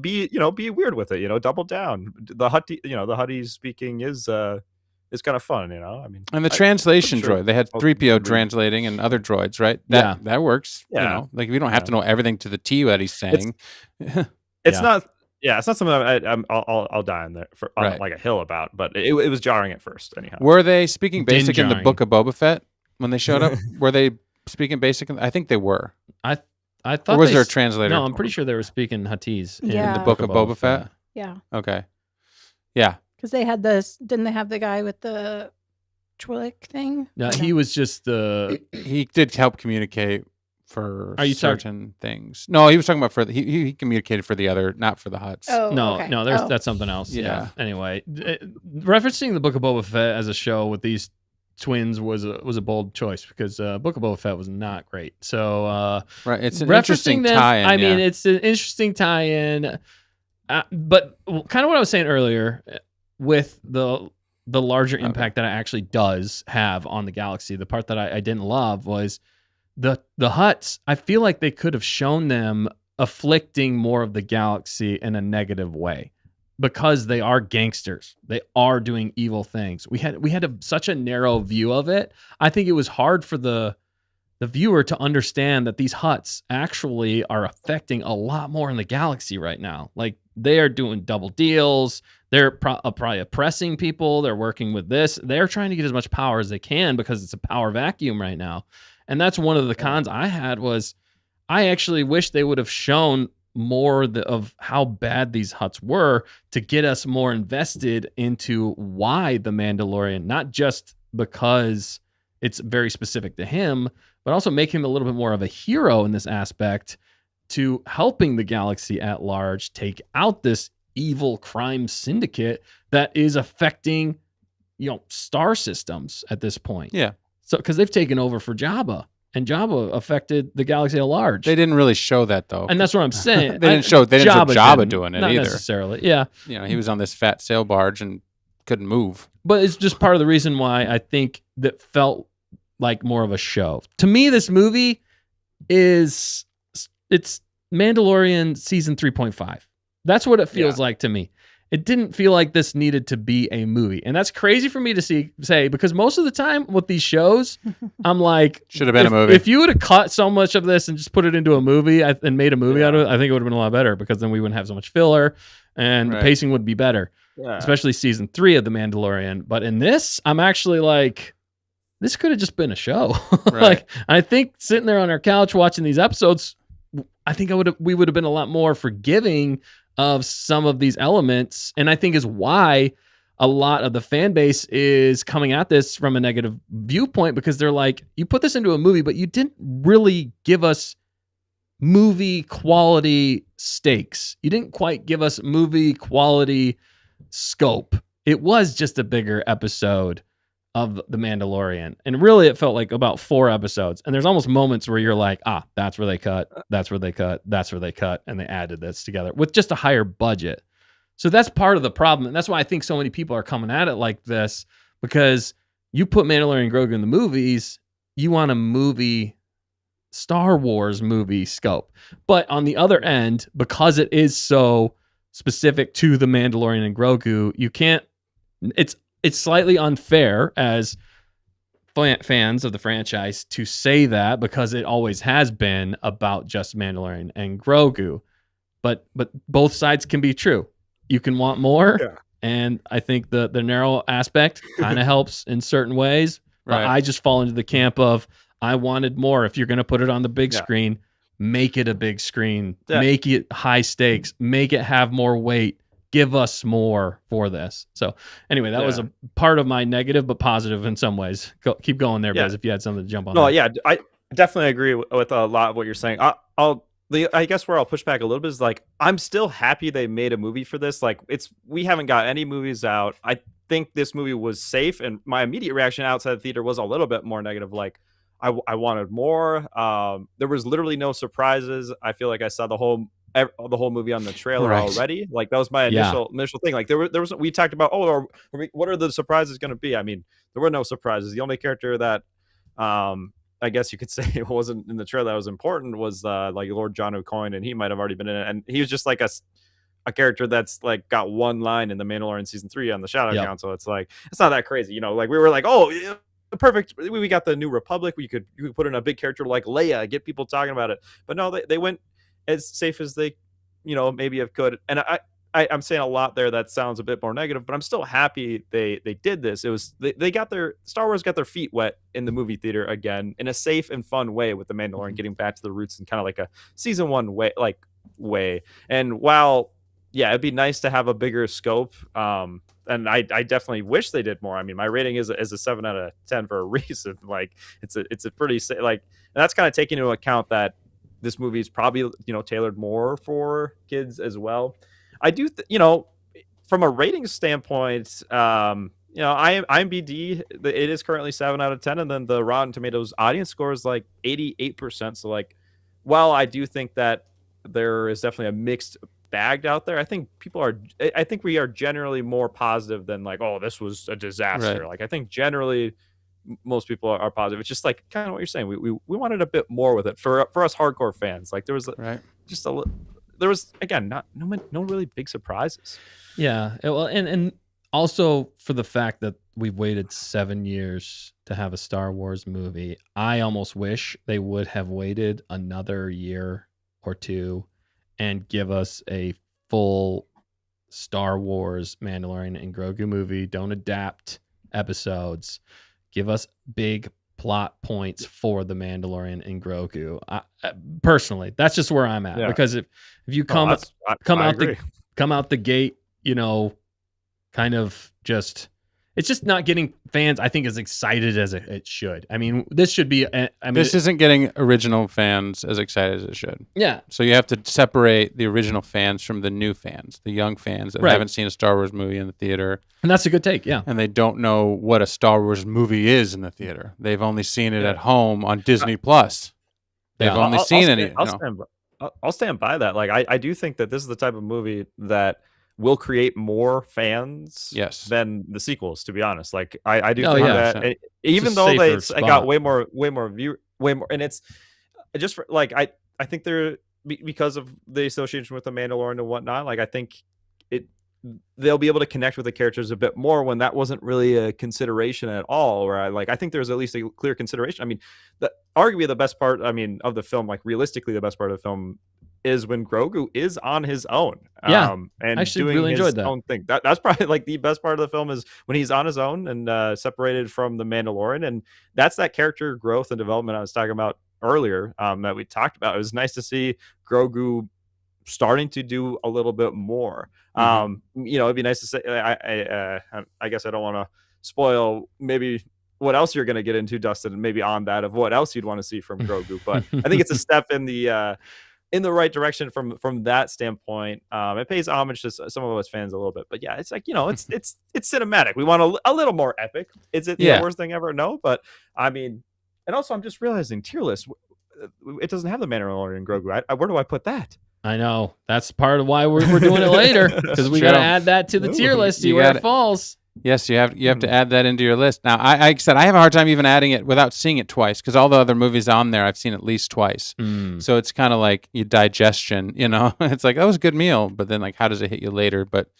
be weird with it. Double down. The Hutties speaking is kind of fun. I mean, and the translation sure. droid, they had I'll 3PO agree. translating and other droids, right? Yeah. That works. Yeah. Like we don't have to know everything to the T that he's saying. It's Yeah. not. Yeah, it's not something I'll die on there on Right. like a hill about, but it was jarring at first. Anyhow, Were they speaking basic in the jarring. Book of Boba Fett when they showed up? Were they speaking basic? I think they were. I thought Or was they there a s- translator? No, I'm pretty sure they were speaking Huttese in Yeah. the Book of Boba Fett? Yeah. Okay. Yeah. Because they had didn't they have the guy with the Twi'lek thing? No, Or he was just the. He did help communicate for Are you talking- certain things. No, he was talking about he communicated for the other, not for the Hutts. Oh, No, okay. no, that's something else. Yeah. Yeah. Anyway, referencing the Book of Boba Fett as a show with these twins was a bold choice because Book of Boba Fett was not great. So Right. It's an referencing interesting them, tie-in. I mean, yeah. it's an interesting tie-in, but kind of what I was saying earlier with the larger impact that it actually does have on the galaxy. The part that I didn't love was the Hutts. I feel like they could have shown them afflicting more of the galaxy in a negative way because they are gangsters. They are doing evil things. We had such a narrow view of it. I think it was hard for the viewer to understand that these Hutts actually are affecting a lot more in the galaxy right now. Like, they are doing double deals. They're probably oppressing people. They're working with this. They're trying to get as much power as they can because it's a power vacuum right now. And that's one of the cons I had was I actually wish they would have shown more of how bad these Hutts were to get us more invested into why the Mandalorian, not just because it's very specific to him, but also make him a little bit more of a hero in this aspect to helping the galaxy at large take out this evil crime syndicate that is affecting, star systems at this point. Yeah. So, because they've taken over for Jabba, and Jabba affected the galaxy at large. They didn't really show that though. And that's what I'm saying. They didn't show Jabba didn't, doing it not either. necessarily. Yeah. He was on this fat sail barge and couldn't move. But it's just part of the reason why I think that felt like more of a show. To me, this movie it's Mandalorian season 3.5. That's what it feels like to me. It didn't feel like this needed to be a movie. And that's crazy for me to say because most of the time with these shows, I'm like, should have been a movie. If you would have cut so much of this and just put it into a movie and made a movie out of it, I think it would have been a lot better because then we wouldn't have so much filler and the pacing would be better, especially season 3 of The Mandalorian. But in this, I'm actually like, this could have just been a show. Like, I think sitting there on our couch watching these episodes, I think we would have been a lot more forgiving of some of these elements, and I think is why a lot of the fan base is coming at this from a negative viewpoint because they're like, you put this into a movie, but you didn't really give us movie quality stakes. You didn't quite give us movie quality scope. It was just a bigger episode of The Mandalorian. And really it felt like about 4 episodes. And there's almost moments where you're like, that's where they cut, that's where they cut, that's where they cut. And they added this together with just a higher budget. So that's part of the problem. And that's why I think so many people are coming at it like this, because you put Mandalorian Grogu in the movies, you want a movie, Star Wars movie scope. But on the other end, because it is so specific to the Mandalorian and Grogu, you can't, it's slightly unfair as fans of the franchise to say that because it always has been about just Mandalorian and Grogu. But both sides can be true. You can want more, and I think the narrow aspect kind of helps in certain ways. But I just fall into the camp of I wanted more. If you're going to put it on the big screen, make it a big screen. Make it high stakes. Make it have more weight. Give us more for this. So anyway, that was a part of my negative, but positive in some ways. Keep going there, Bez, if you had something to jump on. No, I definitely agree with a lot of what you're saying. I guess where I'll push back a little bit is like, I'm still happy they made a movie for this. Like, we haven't got any movies out. I think this movie was safe, and my immediate reaction outside the theater was a little bit more negative. Like, I wanted more. There was literally no surprises. I feel like I saw the whole movie on the trailer already. Like, that was my initial thing. Like, there was we talked about, what are the surprises going to be? I mean, there were no surprises. The only character that I guess you could say it wasn't in the trailer that was important was like Lord John O'Coin, and he might have already been in it, and he was just like a character that's like got one line in the Mandalorian season 3 on the Shadow Council. It's like, it's not that crazy, like we were like, perfect, we got the New Republic, you could put in a big character like Leia, get people talking about it. But no, they went as safe as they maybe have could. And I'm saying a lot there that sounds a bit more negative, but I'm still happy they did this. It was they got Star Wars got their feet wet in the movie theater again in a safe and fun way with the Mandalorian getting back to the roots in kind of like a season 1 way. And while it'd be nice to have a bigger scope, and I definitely wish they did more. I mean, my rating is a 7 out of 10 for a reason. Like, it's a pretty and that's kind of taking into account that this movie is probably tailored more for kids as well. I do from a rating standpoint, IMDb, it is currently 7 out of 10, and then the Rotten Tomatoes audience score is like 88%. So like, while I do think that there is definitely a mixed bag out there, I think we are generally more positive than like, this was a disaster. Right. Like, I think generally most people are positive. It's just like kind of what you're saying. We wanted a bit more with it for us hardcore fans. Like, there was just there was again no really big surprises. Yeah. Well, and also for the fact that we've waited 7 years to have a Star Wars movie, I almost wish they would have waited another year or two and give us a full Star Wars Mandalorian and Grogu movie. Don't adapt episodes. Give us big plot points for the Mandalorian and Grogu. Personally, that's just where I'm at. Yeah. Because if you come out the gate, kind of just, it's just not getting fans, I think, as excited as it should. I mean, this should be. This isn't getting original fans as excited as it should. Yeah. So you have to separate the original fans from the new fans, the young fans that haven't seen a Star Wars movie in the theater. And that's a good take, yeah. And they don't know what a Star Wars movie is in the theater. They've only seen it at home on Disney Plus. They've only seen it. I'll stand by that. Like, I do think that this is the type of movie that will create more fans than the sequels, to be honest. Like, I do think that even though they got way more and it's just for, like, I think they're because of the association with the Mandalorian and whatnot, like, I think they'll be able to connect with the characters a bit more when that wasn't really a consideration at all. Or I think there's at least a clear consideration. I mean, arguably the best part, of the film, like realistically the best part of the film, is when Grogu is on his own. And actually doing really enjoyed his that. own thing. That's probably like the best part of the film, is when he's on his own and separated from the Mandalorian. And that's that character growth and development I was talking about earlier, that we talked about. It was nice to see Grogu starting to do a little bit more. It'd be nice to say, I guess I don't want to spoil maybe what else you're going to get into, Dustin, and maybe on that of what else you'd want to see from Grogu. But I think it's a step in the right direction from that standpoint. It pays homage to some of us fans a little bit, but yeah, it's like, it's cinematic. We want a little more epic. Is it the worst thing ever? No, but I mean, and also I'm just realizing tier list, it doesn't have the Mandalorian and Grogu. Where do I put that? I know. That's part of why we're doing it later, because we got to add that to the tier list, see where it falls. Yes, you have to add that into your list. Now, I said I have a hard time even adding it without seeing it twice, because all the other movies on there I've seen at least twice. So it's kind of like your digestion, It's like, that was a good meal, but then like, how does it hit you later? But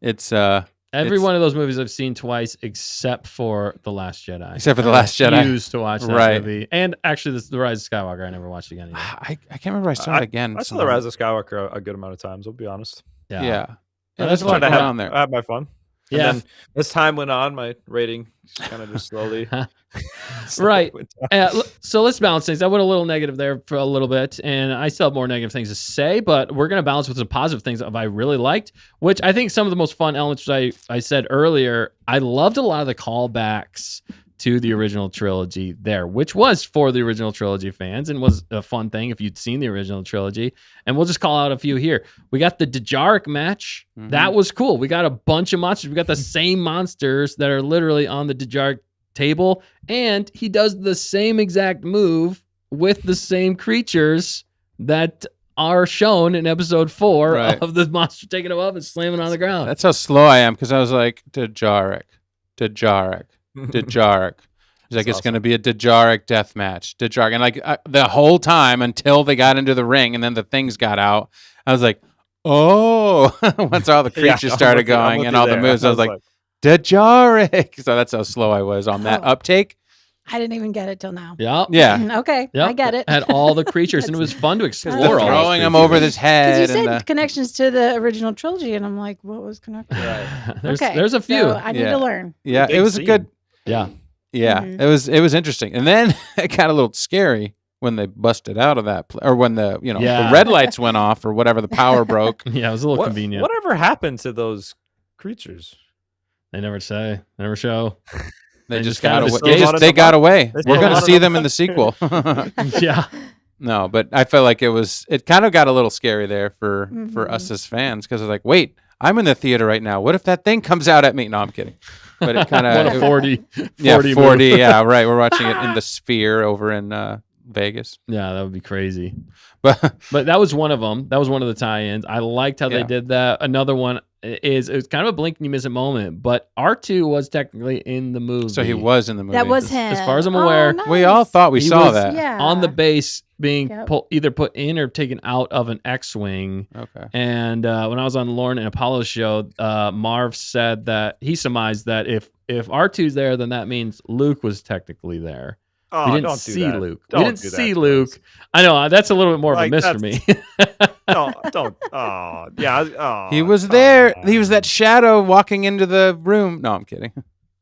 it's one of those movies I've seen twice, except for The Last Jedi. Except for The Last Jedi. I used to watch that movie, and actually, The Rise of Skywalker I never watched again either. I can't remember I saw it again. I saw The Rise of Skywalker a good amount of times, I'll be honest. Yeah. There's a lot going on there. I had my fun. And then as time went on, my rating kind of just slowly. Right. So let's balance things. I went a little negative there for a little bit, and I still have more negative things to say, but we're going to balance with some positive things that I really liked, which I think some of the most fun elements, which I said earlier, I loved a lot of the callbacks to the original trilogy there, which was for the original trilogy fans and was a fun thing if you'd seen the original trilogy. And we'll just call out a few here. We got the Djarik match. That was cool. We got a bunch of monsters. We got the same monsters that are literally on the Djarik table, and he does the same exact move with the same creatures that are shown in episode 4 of the monster taking him up and slamming on the ground. That's how slow I am, because I was like, Djarik. He's like, it's going to be a Djarik death match. Djarik. And like the whole time until they got into the ring and then the things got out, I was like, oh, once all the creatures started going and all the moves, I was like, Djarik. So that's how slow I was on that uptake. I didn't even get it till now. Yeah. Okay. I get it. Had all the creatures, and it was fun to explore. Throwing them over his head. Because you said connections to the original trilogy, and I'm like, what was connected? There's a few. So I need to learn. Yeah, it was a good. Yeah. It was interesting, and then it got a little scary when they busted out of that, or when the red lights went off, or whatever, the power broke. Yeah, it was a little convenient. Whatever happened to those creatures? They never say. They never show. They just got away. They got away. We're going to see them in the sequel. Yeah. No, but I felt like it kind of got a little scary there for us as fans, because I was like, wait, I'm in the theater right now. What if that thing comes out at me? No, I'm kidding. But it kind of 40. Yeah, 40. Yeah, right. We're watching it in the Sphere over in Vegas. Yeah, that would be crazy. But But that was one of them. That was one of the tie-ins. I liked how they Yeah. did that. Another one is it was kind of a blink and you miss a moment, but R2 was technically in the movie. so he was in the movie. That was As- him. as far as I'm Oh, aware, We all nice. thought we He saw was- that. Yeah. on the base being Yep. either put in or taken out of an X-wing. Okay. And when I was on Lauren and Apollo's show, Marv said that he surmised that if R2's there, then that means Luke was technically there. Oh, We didn't don't do see that. Luke. Don't We didn't do that see to Luke. us. I know that's a little bit more of a Like, miss for that's- me. Don't. Oh, yeah. Oh, He was come there. on. He was that shadow walking into the room. No, I'm kidding.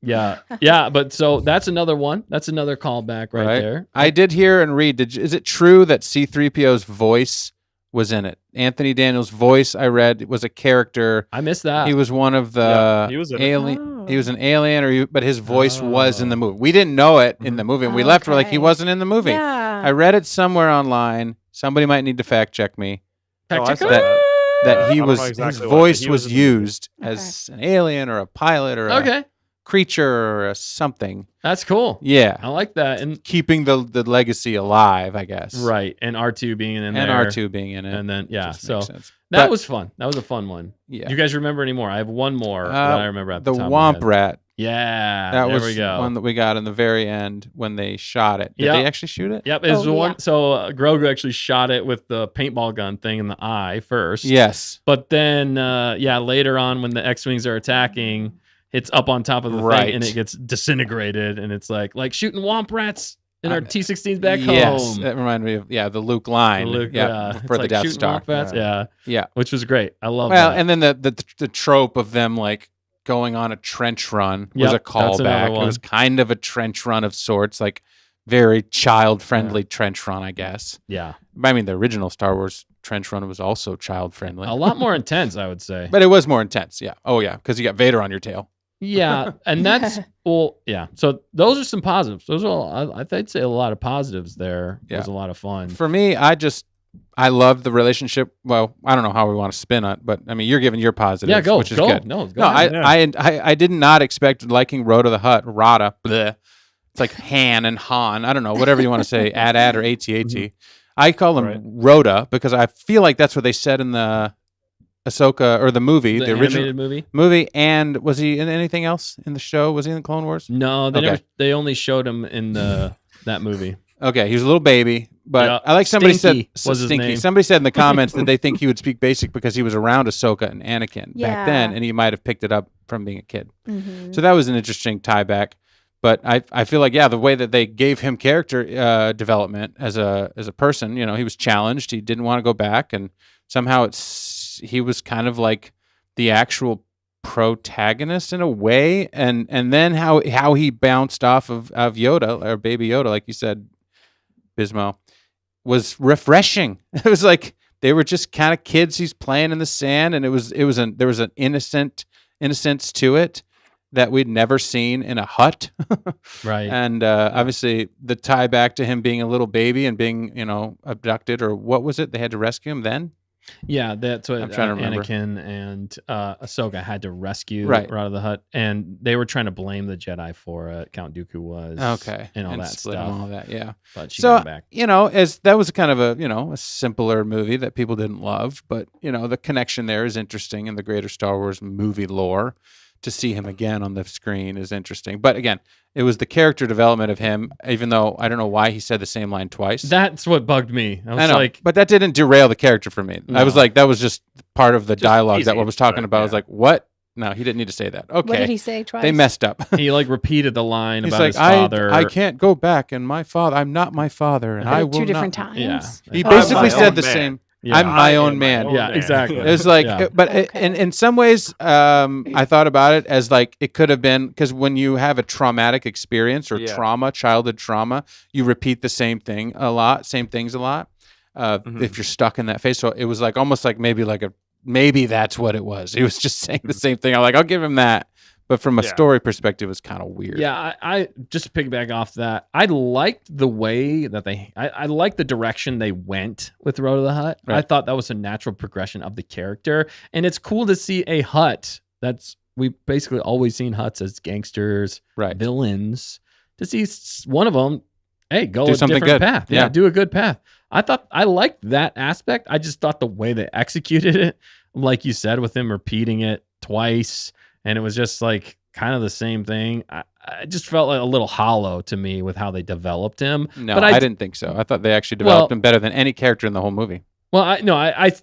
Yeah, yeah, but so that's another one. That's another callback right there. I did hear and read. Is it true that C-3PO's voice was in it? Anthony Daniels' voice, I read, was a character. I missed that. He was one of the Yeah, he was in it. alien. Oh. He was an alien, but his voice was in the Oh. movie. We didn't know it in the movie, and we left. We're like, he Okay. wasn't in the movie. Yeah. I read it somewhere online. Somebody might need to fact check me. Fact Oh, I checker? saw that. That I he don't was know his exactly what, voice but he was was in the movie. used as an alien or a pilot or a Okay, creature or a something. that's cool. Yeah, I like that. And keeping the legacy alive, I guess. right, and R2 being in And there, R2 being in it. and then yeah, Just so makes sense. that But- was fun. That was a fun one. Yeah. You guys remember any more? I have one more that I remember at the, The top of my Womp head. Rat. Yeah, That there was we go. one that we got in the very end when they shot it. Did Yep. they actually shoot it? Yep, it's Oh, the one. yeah. So Grogu actually shot it with the paintball gun thing in the eye first. Yes. But then, later on when the X-wings are attacking, it's up on top of the Right. thing and it gets disintegrated, and it's like shooting womp rats in our Um, T-16s back Yes. home. That reminded me of the Luke line. Luke, yeah. it's For the like Death shooting Star. womp rats. Yeah, Yeah. which was great. I love Well, that. and then the trope of them like going on a trench run was a Yep, that's another callback. It one. was kind of a trench run of sorts, like very child-friendly trench run, I guess. Yeah, I mean, the original Star Wars trench run was also child-friendly. a lot more intense, I would say. But it was more intense, yeah. Oh, yeah, because you got Vader on your tail. Yeah, and that's yeah. So those are some positives. Those are I'd say a lot of positives there. It Yeah. was a lot of fun. For me, I love the relationship. Well, I don't know how we want to spin it, but I mean, you're giving your positives, Yeah, go, which is go. good. No, go No, ahead. I did not expect liking Rhoda the Hutt. Rhoda, bleh. It's like Han and Han. I don't know, whatever you want to say, AT-AT or AT-AT. I call him Right. Rhoda because I feel like that's what they said in the Ahsoka or the movie, the original animated movie. And was he in anything else in the show? Was he in the Clone Wars? No, they Okay. never. They only showed him in that movie. Okay, he was a little baby, but Yeah, I like somebody Stinky said was his Stinky. name. Somebody said in the comments that they think he would speak basic because he was around Ahsoka and Anakin back then, Yeah. and he might have picked it up from being a kid. Mhm. So that was an interesting tie back. But I feel like the way that they gave him character development as a person, he was challenged. He didn't want to go back, and somehow he was kind of like the actual protagonist in a way. And then how he bounced off of Yoda or Baby Yoda, like you said, Bismo, was refreshing. It was like they were just kind of kids. He's playing in the sand, and there was an innocence to it that we'd never seen in a hut. Right. And obviously the tie back to him being a little baby and being, abducted, or what was it? They had to rescue him then? Yeah, that's what I'm trying to remember. Anakin and Ahsoka had to rescue Right. out of the hut, and they were trying to blame the Jedi for it. Count Dooku was Okay. and all that split stuff. and all that, yeah. But she So, got back. as that was kind of a simpler movie that people didn't love, but, the connection there is interesting in the greater Star Wars movie lore. To see him again on the screen is interesting. But again, it was the character development of him, even though I don't know why he said the same line twice. That's what bugged me. I was I know, like, but that didn't derail the character for me. I was No. like, that was just part of the dialogue that easy, I was talking but, about. I was yeah. like, what? No, he didn't need to say that. Okay. What did he say twice? They messed up. he repeated the line He's about like, his father. I can't go back, and my father, I'm not my father, and At I At will two different not. times. Yeah. He I'm basically my said own the man. same. Yeah. I'm my I own am man. my own Yeah, man. exactly. It was like, Yeah. but Okay. in some ways, I thought about it as like it could have been because when you have a traumatic experience or Yeah. childhood trauma, you repeat the same things a lot. If you're stuck in that phase, so it was like almost like maybe that's what it was. He was just saying the same thing. I'm like, I'll give him that, but from a Yeah. story perspective, it was kind of weird. Yeah, I just to piggyback off that, I liked the way that I liked the direction they went with Road to the Hut. I Right. thought that was a natural progression of the character, and it's cool to see a Hut we've basically always seen Huts as gangsters, Right. villains. To see one of them hey, go Do a something different good. path. Yeah. Do a good path. I liked that aspect. I just thought the way they executed it, like you said, with him repeating it twice, and it was just like kind of the same thing. I just felt like a little hollow to me with how they developed him. No, but I didn't think so. I thought they actually developed him better than any character in the whole movie. Well,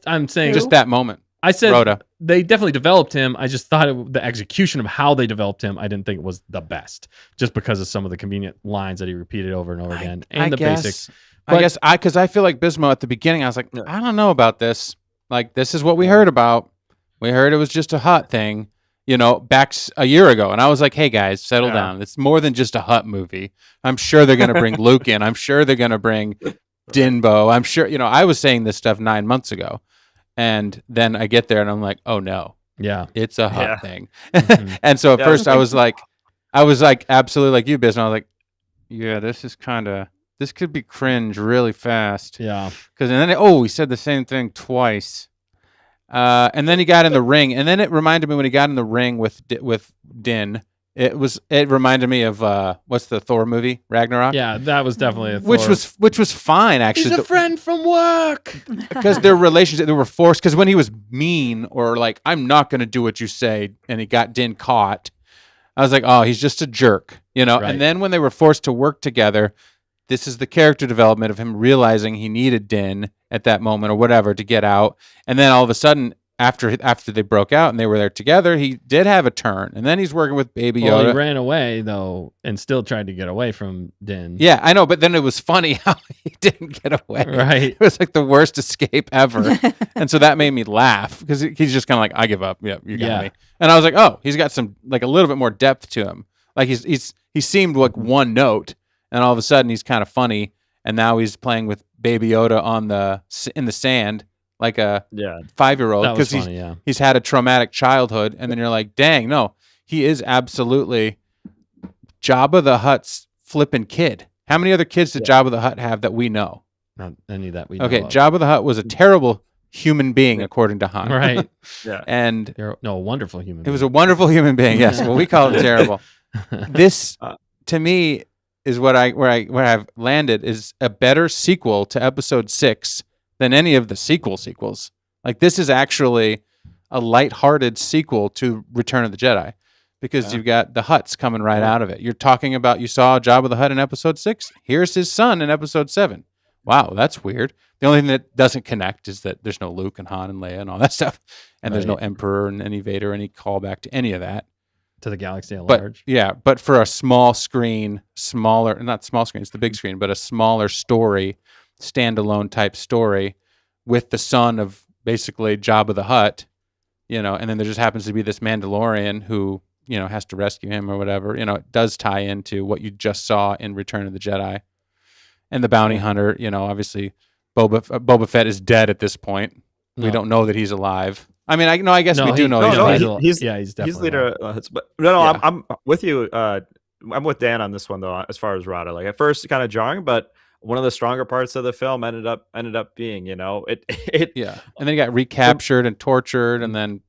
I'm saying Just that moment. I said Rhoda. they definitely developed him. I just thought the execution of how they developed him, I didn't think it was the best, just because of some of the convenient lines that he repeated over and over again, and the basics. I guess because I feel like Bismo at the beginning, I was like, I don't know about this. Like, this is what we heard about. We heard it was just a Hutt thing, back a year ago. And I was like, hey, guys, settle down. It's more than just a Hutt movie. I'm sure they're going to bring Luke in. I'm sure they're going to bring Dinbo. I'm sure, I was saying this stuff 9 months ago. And then I get there and I'm like, oh, no. Yeah. It's a Hutt thing. Mm-hmm. And so at first I was like, absolutely like you, Bismo. I was like, yeah, this could be cringe really fast. Yeah. Because he said the same thing twice. And then he got in the ring, and then it reminded me when he got in the ring with Din. It reminded me of what's the Thor movie, Ragnarok? Yeah, that was definitely a which was fine actually. He's a friend from work. Because their relationship, they were forced. Because when he was mean or like, I'm not going to do what you say, and he got Din caught, I was like, oh, he's just a jerk, Right. And then when they were forced to work together, this is the character development of him realizing he needed Din at that moment or whatever to get out. And then all of a sudden, after they broke out and they were there together, he did have a turn. And then he's working with Baby Yoda. Well, he ran away, though, and still tried to get away from Din. Yeah, I know. But then it was funny how he didn't get away. Right. It was like the worst escape ever. And so that made me laugh because he's just kind of like, I give up. Yeah, you got me. And I was like, oh, he's got some, like a little bit more depth to him. Like he seemed like one note. And all of a sudden, he's kind of funny, and now he's playing with Baby Yoda in the sand like a 5-year-old because he's had a traumatic childhood. And then you're like, dang, no, he is absolutely Jabba the Hutt's flippin' kid. How many other kids did Jabba the Hutt have that we know? Not any that we know. Okay, of. Jabba the Hutt was a terrible human being, according to Han. Right. And a wonderful human being. It was a wonderful human being. Yes. Well, we call him terrible. This, to me, is where I've landed is a better sequel to Episode 6 than any of the sequels. Like, this is actually a lighthearted sequel to Return of the Jedi because you've got the Hutts coming right out of it. You're talking about, you saw Jabba the Hutt in Episode 6. Here's his son in Episode 7. Wow, that's weird. The only thing that doesn't connect is that there's no Luke and Han and Leia and all that stuff. And there's no Emperor and any Vader, any callback to any of that. To the galaxy at large. But for a small screen, not small screen, it's the big screen, but a smaller story, standalone type story with the son of basically Jabba the Hutt, and then there just happens to be this Mandalorian who, has to rescue him or whatever. It does tie into what you just saw in Return of the Jedi. And the bounty hunter, obviously Boba Fett is dead at this point. No. We don't know that he's alive. I mean, I guess we do know he's alive. He's definitely he's leader. I'm with you. I'm with Dan on this one though, as far as Rada. Like at first, kind of jarring, but one of the stronger parts of the film ended up being, it. Yeah, and then he got recaptured and tortured, and then,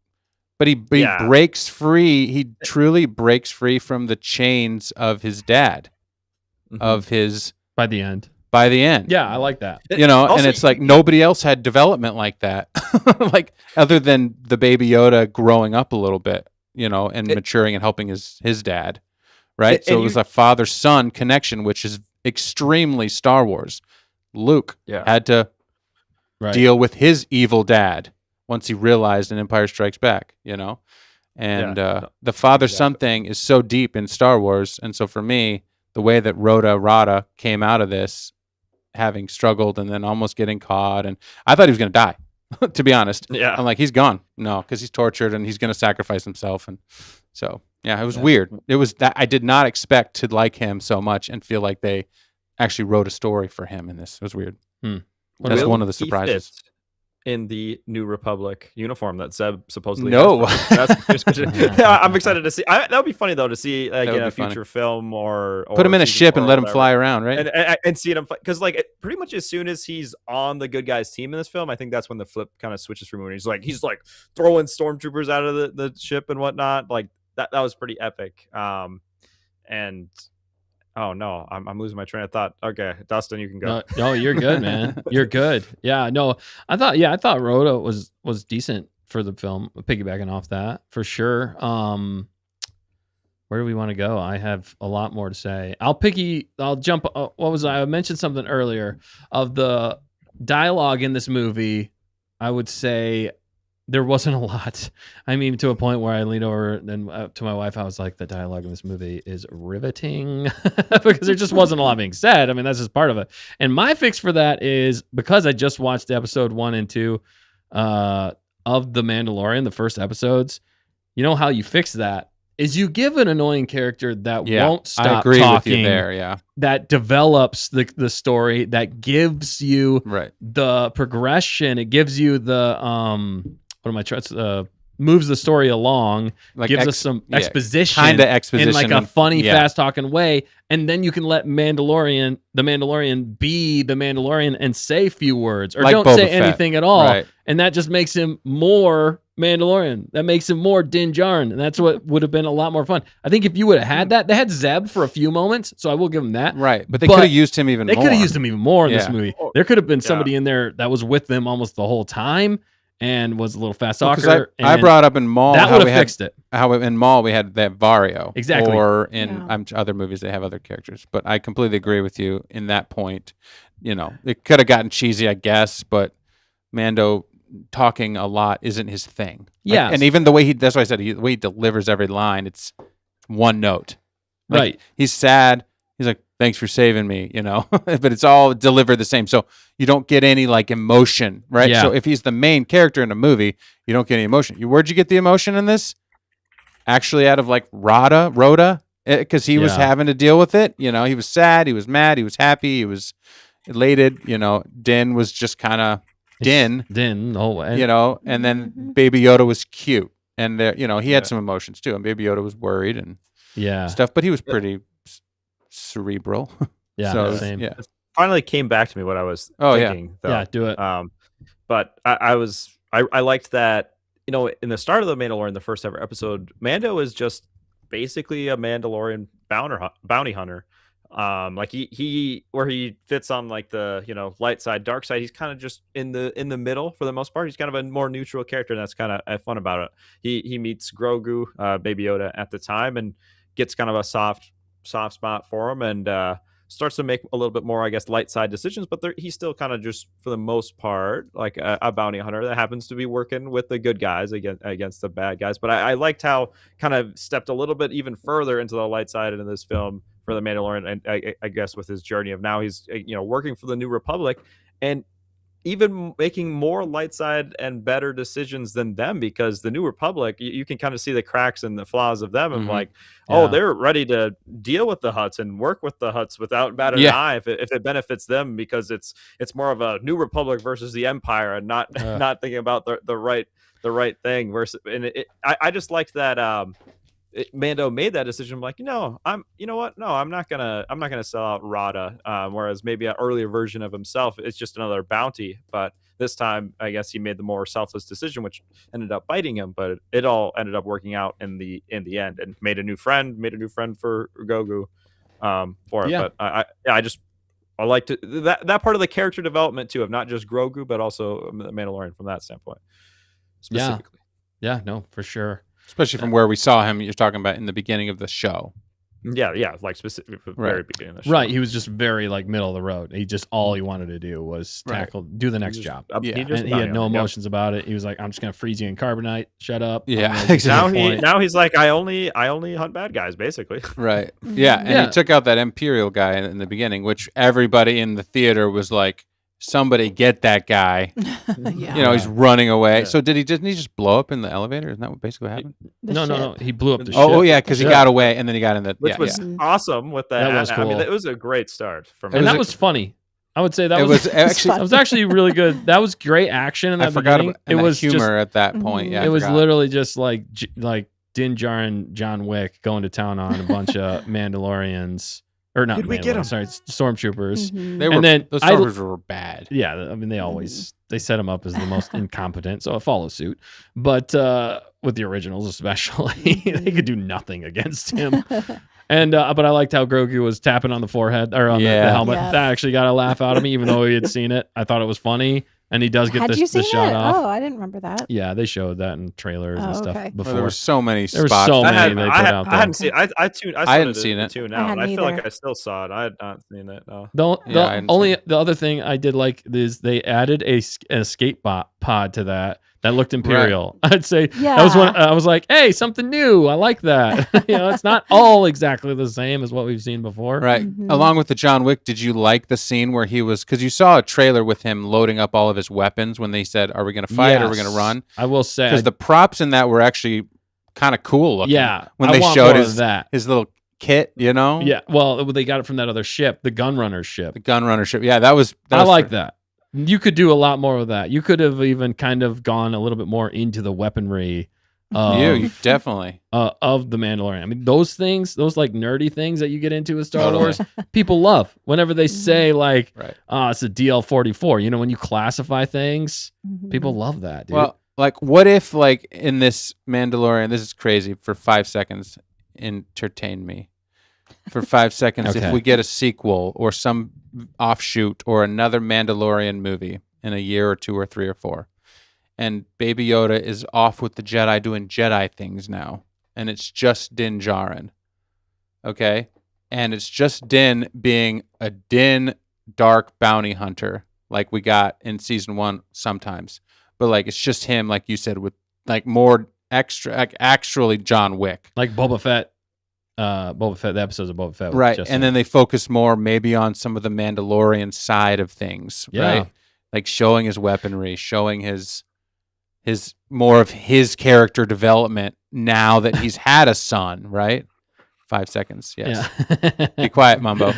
but he breaks free. He truly breaks free from the chains of his dad, of his by the end. Yeah, I like that. Also, and it's like nobody else had development like that, like other than the Baby Yoda growing up a little bit, and maturing and helping his dad, right? So it was a father-son connection, which is extremely Star Wars. Luke had to deal with his evil dad once he realized in Empire Strikes Back, and the father-son thing is so deep in Star Wars, and so for me, the way that Rada came out of this, having struggled and then almost getting caught, and I thought he was going to die, to be honest. Yeah, I'm like, he's gone. No, because he's tortured and he's going to sacrifice himself, and so it was weird. It was that I did not expect to like him so much and feel like they actually wrote a story for him in this. It was weird. That's one of the surprises. In the New Republic uniform that Zeb supposedly has. I'm excited to see. That would be funny though to see in a future film or put him in a ship and let him fly around, right? And see him because pretty much as soon as he's on the good guys team in this film, I think that's when the flip kind of switches for him. When he's like throwing stormtroopers out of the ship and whatnot. Like that was pretty epic. And Oh no, I'm losing my train of thought. Okay, Dustin, you can go. No, you're good, man. You're good. Yeah, no, I thought Rhoda was decent for the film. Piggybacking off that for sure. Where do we want to go? I have a lot more to say. I'll jump. What was I mentioned something earlier of the dialogue in this movie? I would say there wasn't a lot. I mean, to a point where I leaned over and to my wife, I was like, the dialogue in this movie is riveting because there just wasn't a lot being said. I mean, that's just part of it. And my fix for that is because I just watched episode 1 and 2 of The Mandalorian, the first episodes. You know how you fix that is you give an annoying character that won't stop I agree talking, with you there, yeah. that develops the story, that gives you Right. the progression. It gives you the moves the story along, Like gives us some exposition, kind of exposition in like a funny, yeah. fast talking way, and then you can let the Mandalorian be the Mandalorian and say few words or Like don't Boba say Fett. anything at all, Right. and that just makes him more Mandalorian. That makes him more Din Djarin, and that's what would have been a lot more fun. I think if you would have had that, they had Zeb for a few moments, so I will give him that. Right. But they could have used him even They more. could have used him even more in this Yeah. movie. There could have been somebody in there that was with them almost the whole time and was a little fast talker. I brought up in Maul that how would we have had fixed it. how in Maul we had that Vario. Exactly. Or in other movies they have other characters. But I completely agree with you in that point. You know, it could have gotten cheesy, I guess, but Mando talking a lot isn't his thing. Yeah. And even the way that's why I said the way he delivers every line, it's one note. Like, Right. He's sad. He's like, thanks for saving me, you know, but it's all delivered the same. So you don't get any like emotion, right? Yeah. So if he's the main character in a movie, you don't get any emotion. Where'd you get the emotion in this? Actually out of like Rhoda, because he was having to deal with it. You know, he was sad, he was mad, he was happy, he was elated. You know, Din was just kind of Din, and you know, and then Baby Yoda was cute. And, you know, he had some emotions too. And Baby Yoda was worried and stuff, but he was pretty cerebral. Yeah, so, same. Yeah. Finally came back to me what I was thinking. Though. Yeah, do it. But I liked that, you know, in the start of the Mandalorian, the first ever episode, Mando is just basically a Mandalorian bounty hunter. Like he where he fits on like the, you know, light side, dark side, he's kind of just in the middle for the most part. He's kind of a more neutral character, and that's kind of fun about it. He meets Grogu, Baby Yoda at the time, and gets kind of a soft spot for him, and starts to make a little bit more, I guess, light side decisions, but he's still kind of just, for the most part, like a bounty hunter that happens to be working with the good guys against the bad guys. But I liked how kind of stepped a little bit even further into the light side in this film for the Mandalorian, and I guess with his journey of now he's, you know, working for the New Republic, and even making more light side and better decisions than them, because the New Republic, you can kind of see the cracks and the flaws of them, and like, oh, they're ready to deal with the Hutts and work with the Hutts without batting an eye if it benefits them, because it's more of a New Republic versus the Empire, and not thinking about the right thing. Versus, and I just liked that. Mando made that decision. I'm like, you know what? No, I'm not gonna sell out Rada. Whereas maybe an earlier version of himself, it's just another bounty. But this time, I guess he made the more selfless decision, which ended up biting him. But it all ended up working out in the end, and made a new friend for Grogu for it. Yeah. But I liked it, that part of the character development too, of not just Grogu, but also the Mandalorian from that standpoint specifically. Yeah, no, for sure. Especially from where we saw him, you're talking about in the beginning of the show. Yeah, like specifically from the very beginning of the show. Right, he was just very like middle of the road. All he wanted to do was do the next job. He had no emotions about it. He was like, I'm just gonna freeze you in carbonite. Shut up. Yeah, exactly. Now he's like, I only hunt bad guys, basically. Right. Yeah, and he took out that Imperial guy in the beginning, which everybody in the theater was like, somebody get that guy. You know, he's running away. So didn't he just blow up in the elevator? Isn't that what basically happened? No. He blew up the ship. Oh yeah, because he got away and then he got in the which was awesome with that. That was cool. I mean, it was a great start from and that was funny. I would say that was actually really good. That was great action in that beginning. It was humor just, at that point. Yeah, it was literally just like Din Djarin, John Wick going to town on a bunch of Mandalorians. Or not, did we get them? Sorry, stormtroopers. They were, those stormtroopers were bad. Yeah, I mean they always they set them up as the most incompetent, so it follows suit. But with the originals especially, they could do nothing against him. And but I liked how Grogu was tapping on the forehead or on the Yeah. helmet. Yeah. That actually got a laugh out of me, even though he had seen it. I thought it was funny, and he does get Had the, you seen shot it? off. Oh, I didn't remember that. Yeah, they showed that in trailers and Oh, stuff okay. before. Well, there were so many There were spots. so that many had- they I, put had, out I there. hadn't seen. I tuned. I hadn't seen it. Tune I out, and hadn't I feel like either. I still saw it. I had not seen it. No. The Yeah, I hadn't only seen the other thing I did like is they added a escape pod to that looked Imperial. I'd say that was one. I was like, hey, something new. I like that. It's not all exactly the same as what we've seen before. Right. Mhm. Along with the John Wick, did you like the scene where he was, because you saw a trailer with him loading up all of his weapons when they said, are we going to fight or are we going to Yes. run? I will say, Because the props in that were actually kind of cool looking. yeah, When I they want showed more of his that. his little kit, Yeah, well, they got it from that other ship, the Gunrunner ship. the gun runner ship. Yeah, that was I like that. You could do a lot more with that. You could have even kind of gone a little bit more into the weaponry You definitely. of the Mandalorian. I mean, those things, those like nerdy things that you get into with Star Totally. Wars, people love. Whenever they say like, Right. it's a DL-44, when you classify things, Mhm. people love that, dude. Well, like, what if, like, in this Mandalorian, this is crazy, for 5 seconds, entertain me. For 5 seconds, Okay. if we get a sequel or some offshoot or another Mandalorian movie in a year or 2 or 3 or 4, and Baby Yoda is off with the Jedi doing Jedi things now, and it's just Din Djarin, okay? And it's just Din being a Din dark bounty hunter like we got in season 1 sometimes. But, like, it's just him, like you said, with, like, more extra, like, actually John Wick. like Boba Fett, the episodes of Boba Fett. with Right. just And him. then they focus more maybe on some of the Mandalorian side of things, Yeah. right? Like showing his weaponry, showing his more of his character development now that he's had a son, right? 5 seconds. Yes. Yeah. Be quiet, Mumbo.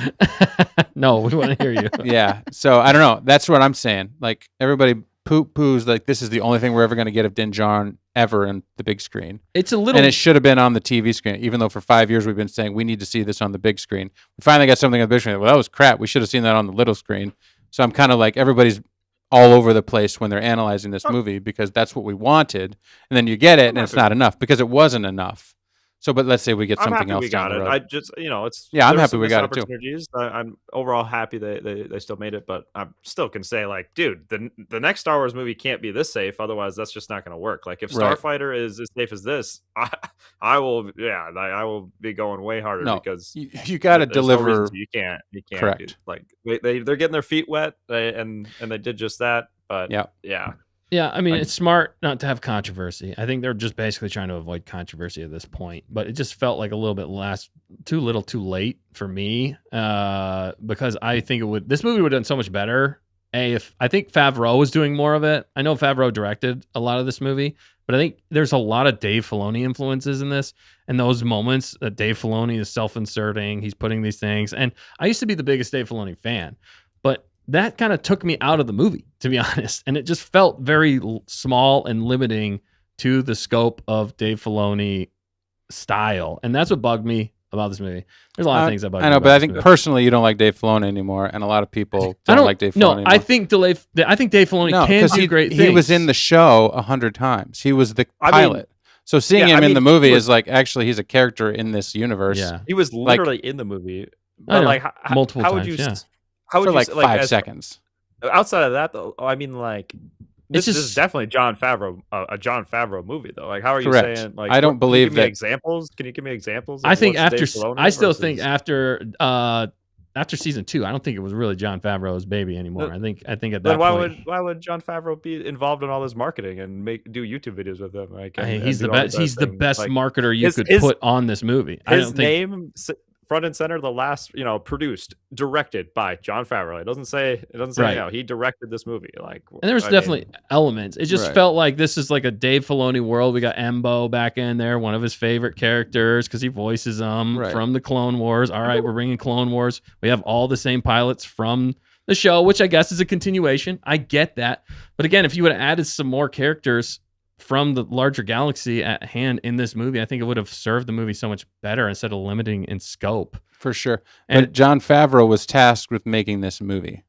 No, we want to hear you. Yeah. So I don't know. That's what I'm saying. Like everybody poo-poos like this is the only thing we're ever going to get of Din Djarin ever in the big screen. It's a little And it should have been on the TV screen, even though for 5 years we've been saying we need to see this on the big screen. We finally got something on the big screen. Well, that was crap. We should have seen that on the little screen. So I'm kind of like everybody's all over the place when they're analyzing this movie because that's what we wanted. And then you get it and it's not enough because it wasn't enough. So, but let's say we get I'm something happy else we down got the it. road. I just, it's Yeah, I'm there were happy some we got it, too. opportunities. I'm overall happy they still made it, but I still can say like, dude, the next Star Wars movie can't be this safe. Otherwise, that's just not going to work. Like if Right. Starfighter is as safe as this, I will be going way harder No, because you got to there's no deliver. reason you can't. Correct. Dude. Like they're getting their feet wet, and they did just that. But Yeah. Yeah, I mean, Like- it's smart not to have controversy. I think they're just basically trying to avoid controversy at this point. But it just felt like a little bit too little, too late for me. Because I think this movie would have done so much better. If I think Favreau was doing more of it. I know Favreau directed a lot of this movie, but I think there's a lot of Dave Filoni influences in this. And those moments that Dave Filoni is self-inserting, he's putting these things. And I used to be the biggest Dave Filoni fan, but that kind of took me out of the movie, to be honest. And it just felt very small and limiting to the scope of Dave Filoni style. And that's what bugged me about this movie. There's a lot of things that bug me. I know, about but I this think movie. personally you don't like Dave Filoni anymore, and a lot of people I don't like Dave Filoni No, anymore. I think Dave Filoni No, can 'cause do he, great he things. was in the show 100 times. He was the I mean, pilot. So seeing yeah, him I in the mean, movie he was- is like actually he's a character in this universe. Yeah. he was Like- literally in the movie. I But know, like multiple how would times, you? yeah. How would for you like say, 5 as- seconds. Outside of that, though, I mean, like this just- is definitely John Favreau, a John Favreau movie, though. Like, how are you Correct. saying? Like, I don't can you believe give me that- examples. Can you give me examples? I of think what's after Dave Filoni I still think versus- after season 2, I don't think it was really John Favreau's baby anymore. I think at that Then point why would John Favreau be involved in all this marketing and do YouTube videos with them? Like, and he's do the all best. these He's the things? best Like, marketer you his- could his- put on this movie. I His don't think name front and center. The last, produced, directed by John Favreau. It doesn't say. Right. He directed this movie. Like, and there was I definitely mean, elements. It just Right. felt like this is like a Dave Filoni world. We got Embo back in there, one of his favorite characters because he voices them Right. from the Clone Wars. All right, we're bringing Clone Wars. We have all the same pilots from the show, which I guess is a continuation. I get that. But again, if you would have added some more characters from the larger galaxy at hand in this movie, I think it would have served the movie so much better instead of limiting in scope. For sure. And- But John Favreau was tasked with making this movie.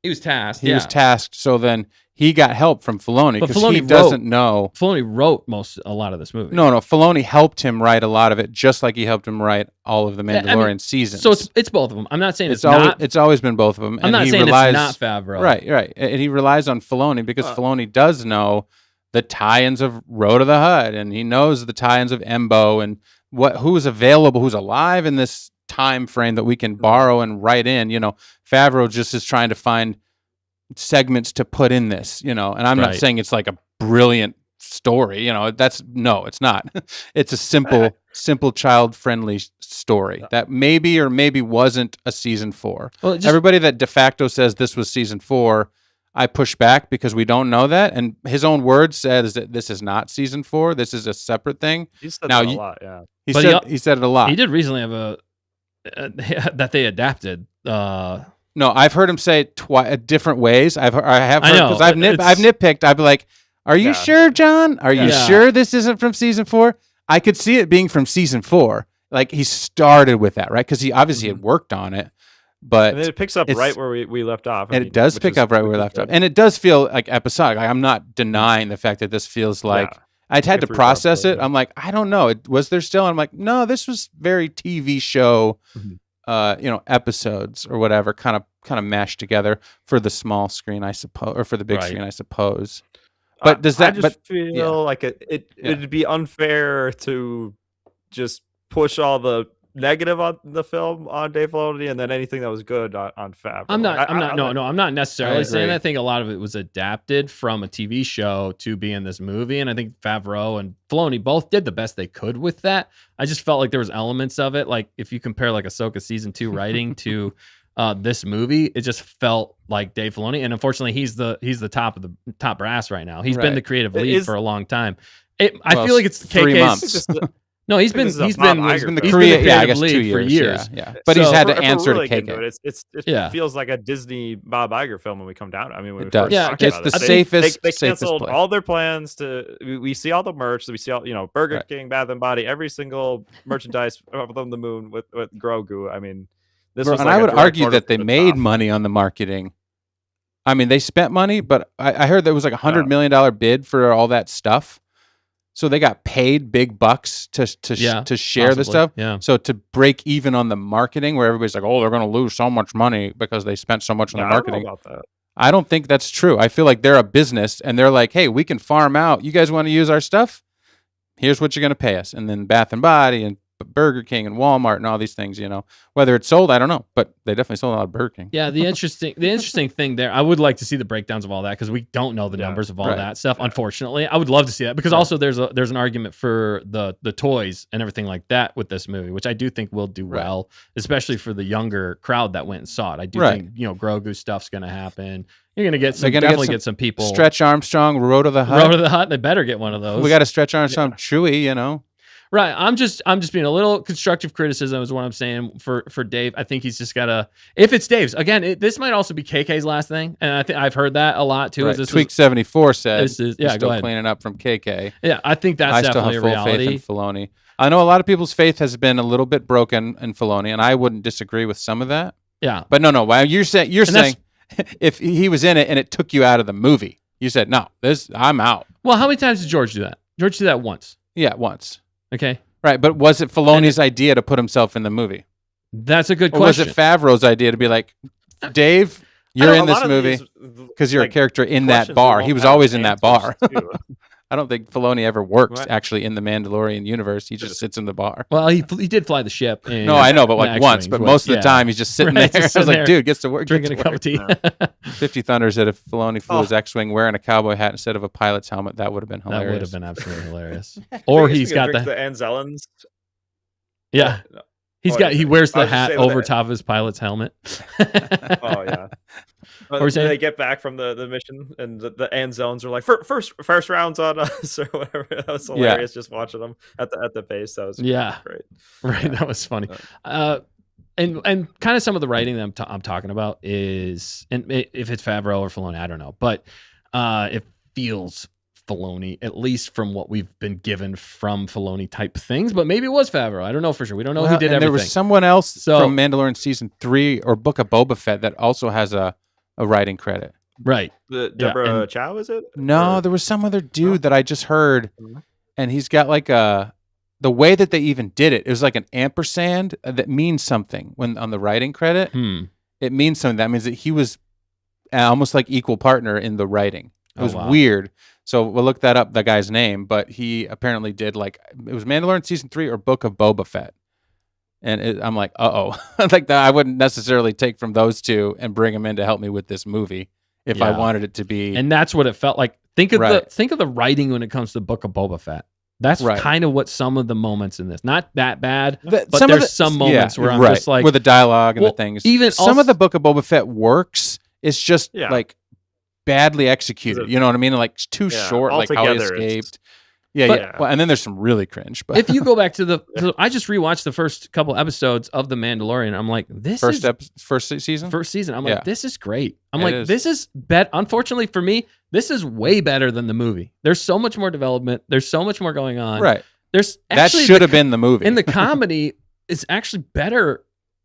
He was tasked. He was tasked. So then he got help from Filoni But because Filoni he doesn't know. Filoni wrote a lot of this movie. No, Filoni helped him write a lot of it, just like he helped him write all of the Mandalorian seasons. So it's both of them. I'm not saying it's not. It's always been both of them. I'm not saying it's not Favreau. Right. And he relies on Filoni because Filoni does know the tie-ins of Road to the Hutt, and he knows the tie-ins of Embo and who's available, who's alive in this time frame that we can borrow and write in. Favreau just is trying to find segments to put in this, and I'm not saying it's like a brilliant story, it's not. It's a simple child-friendly story that maybe or maybe wasn't a season 4. Well, everybody that de facto says this was season 4, I push back because we don't know that, and his own word says that this is not season 4. This is a separate thing. He said that a lot, yeah. He said it a lot. He did recently have that they adapted. No, I've heard him say it different ways. I have heard because I've nitpicked. I'd be like, "Are you sure, John? Are you sure this isn't from season 4?" I could see it being from season 4. Like he started with that, right? Because he obviously had worked on it, but and then it picks up right where we left off. It does pick up right where we left off, and it does feel like episodic. Like, I'm not denying the fact that this feels like I'd had to process it. I'm like, I don't know. Was there still? I'm like, no, this was very TV show. Episodes or whatever, kind of mashed together for the small screen, I suppose, or for the big screen, I suppose. But does that? I just feel like it'd be unfair to just push all the negative on the film on Dave Filoni and then anything that was good on Fab. I'm not necessarily saying that. I think a lot of it was adapted from a TV show to be in this movie, and I think Favreau and Filoni both did the best they could with that. I just felt like there was elements of it, like if you compare like Ahsoka season 2 writing to this movie, it just felt like Dave Filoni, and unfortunately, he's the top brass right now. He's been the creative lead for a long time. I feel like it's 3 months. No, he's been the creative lead 2 years. Yeah. But he's had to answer to KK. It feels like a Disney Bob Iger film when we come down. I mean, when it does. It's the safest. They canceled all their plans to. We see all the merch. We see all Burger King, Bath and Body, every single merchandise from the moon with Grogu. I mean, this was. And I would argue that they made money on the marketing. I mean, they spent money, but I heard there was like $100 million bid for all that stuff. So they got paid big bucks to share the stuff. Yeah. So to break even on the marketing, where everybody's like, "Oh, they're going to lose so much money because they spent so much on the marketing." I don't know about that. I don't think that's true. I feel like they're a business and they're like, "Hey, we can farm out. You guys want to use our stuff? Here's what you're going to pay us." And then Bath and Body and Burger King and Walmart and all these things, whether it's sold, I don't know, but they definitely sold a lot of Burger King. Yeah, the interesting thing there, I would like to see the breakdowns of all that because we don't know the numbers of all that stuff. Unfortunately, I would love to see that because also there's an argument for the toys and everything like that with this movie, which I do think will do well, especially for the younger crowd that went and saw it. I do think Grogu stuff's going to happen. You're going to get get some people. Stretch Armstrong, Road to the Hutt. Road to the Hutt. They better get one of those. We got to Stretch Armstrong, Chewie, Right. I'm just being a little constructive criticism is what I'm saying for Dave. I think he's just got to, if it's Dave's, again, this might also be KK's last thing. And I think I've heard that a lot too. Right. Tweak 74 said he's still cleaning up from KK. Yeah. I think that's definitely a reality. I still have full faith in Filoni. I know a lot of people's faith has been a little bit broken in Filoni, and I wouldn't disagree with some of that. Yeah. But no, you're saying if he was in it and it took you out of the movie, you said, no, I'm out. Well, how many times did George do that? George did that once. Yeah, once. Okay. Right, but was it Filoni's idea to put himself in the movie? That's a good question. Or was it Favreau's idea to be like, Dave, you're in this movie because you're a character in that bar? He was always in that bar. I don't think Filoni ever works actually in the Mandalorian universe. He just sits in the bar. Well, he did fly the ship. No, I know, but like once. But most of the time, he's just sitting there. I was like, dude, gets to work. Drinking a cup of tea. 50 Thunder said if Filoni flew his X-Wing wearing a cowboy hat instead of a pilot's helmet, that would have been hilarious. That would have been absolutely hilarious. Or he's got the Anzellans. Yeah. He wears the hat over top of his pilot's helmet. Oh yeah. Or they get back from the mission and the end zones are like first rounds on us or whatever. That was hilarious just watching them at the base. That was great. Right, that was funny. And kind of some of the writing that I'm talking about is, and if it's Favreau or Filoni, I don't know, but it feels Filoni, at least from what we've been given from Filoni type things, but maybe it was Favreau. I don't know for sure. We don't know who did everything. There was someone else from Mandalorian season 3 or Book of Boba Fett that also has a a writing credit. Right. Deborah and- Chow, is it? No, Or- there was some other dude that I just heard, Mhm. and he's got like the way that they even did it. It was like an ampersand that means something when on the writing credit. It means something. That means that he was almost like equal partner in the writing. It was weird. So we'll look that up, the guy's name, but he apparently did like, it was Mandalorian season 3 or Book of Boba Fett. And I'm like, like that. I wouldn't necessarily take from those two and bring them in to help me with this movie if I wanted it to be. And that's what it felt like. Think of Right. the writing when it comes to Book of Boba Fett. That's Right. kind of what some of the moments in this. Not that bad, But but some of there's the- some moments where I'm right. just like, with the dialogue and well, the things. even some also- of the Book of Boba Fett works. It's just like badly executed. You know what I mean? Like it's too short. Like how he altogether, it's- escaped. Yeah, But- yeah. Well, and then there's some really cringe. But if you go back to I just rewatched the first couple episodes of The Mandalorian. I'm like, this first is season. first season. I'm Yeah. like, this is great. I'm It like, is. this is unfortunately for me, this is way better than the movie. There's so much more development. There's so much more going on. Right. There's That actually should have been the movie. and the comedy is actually better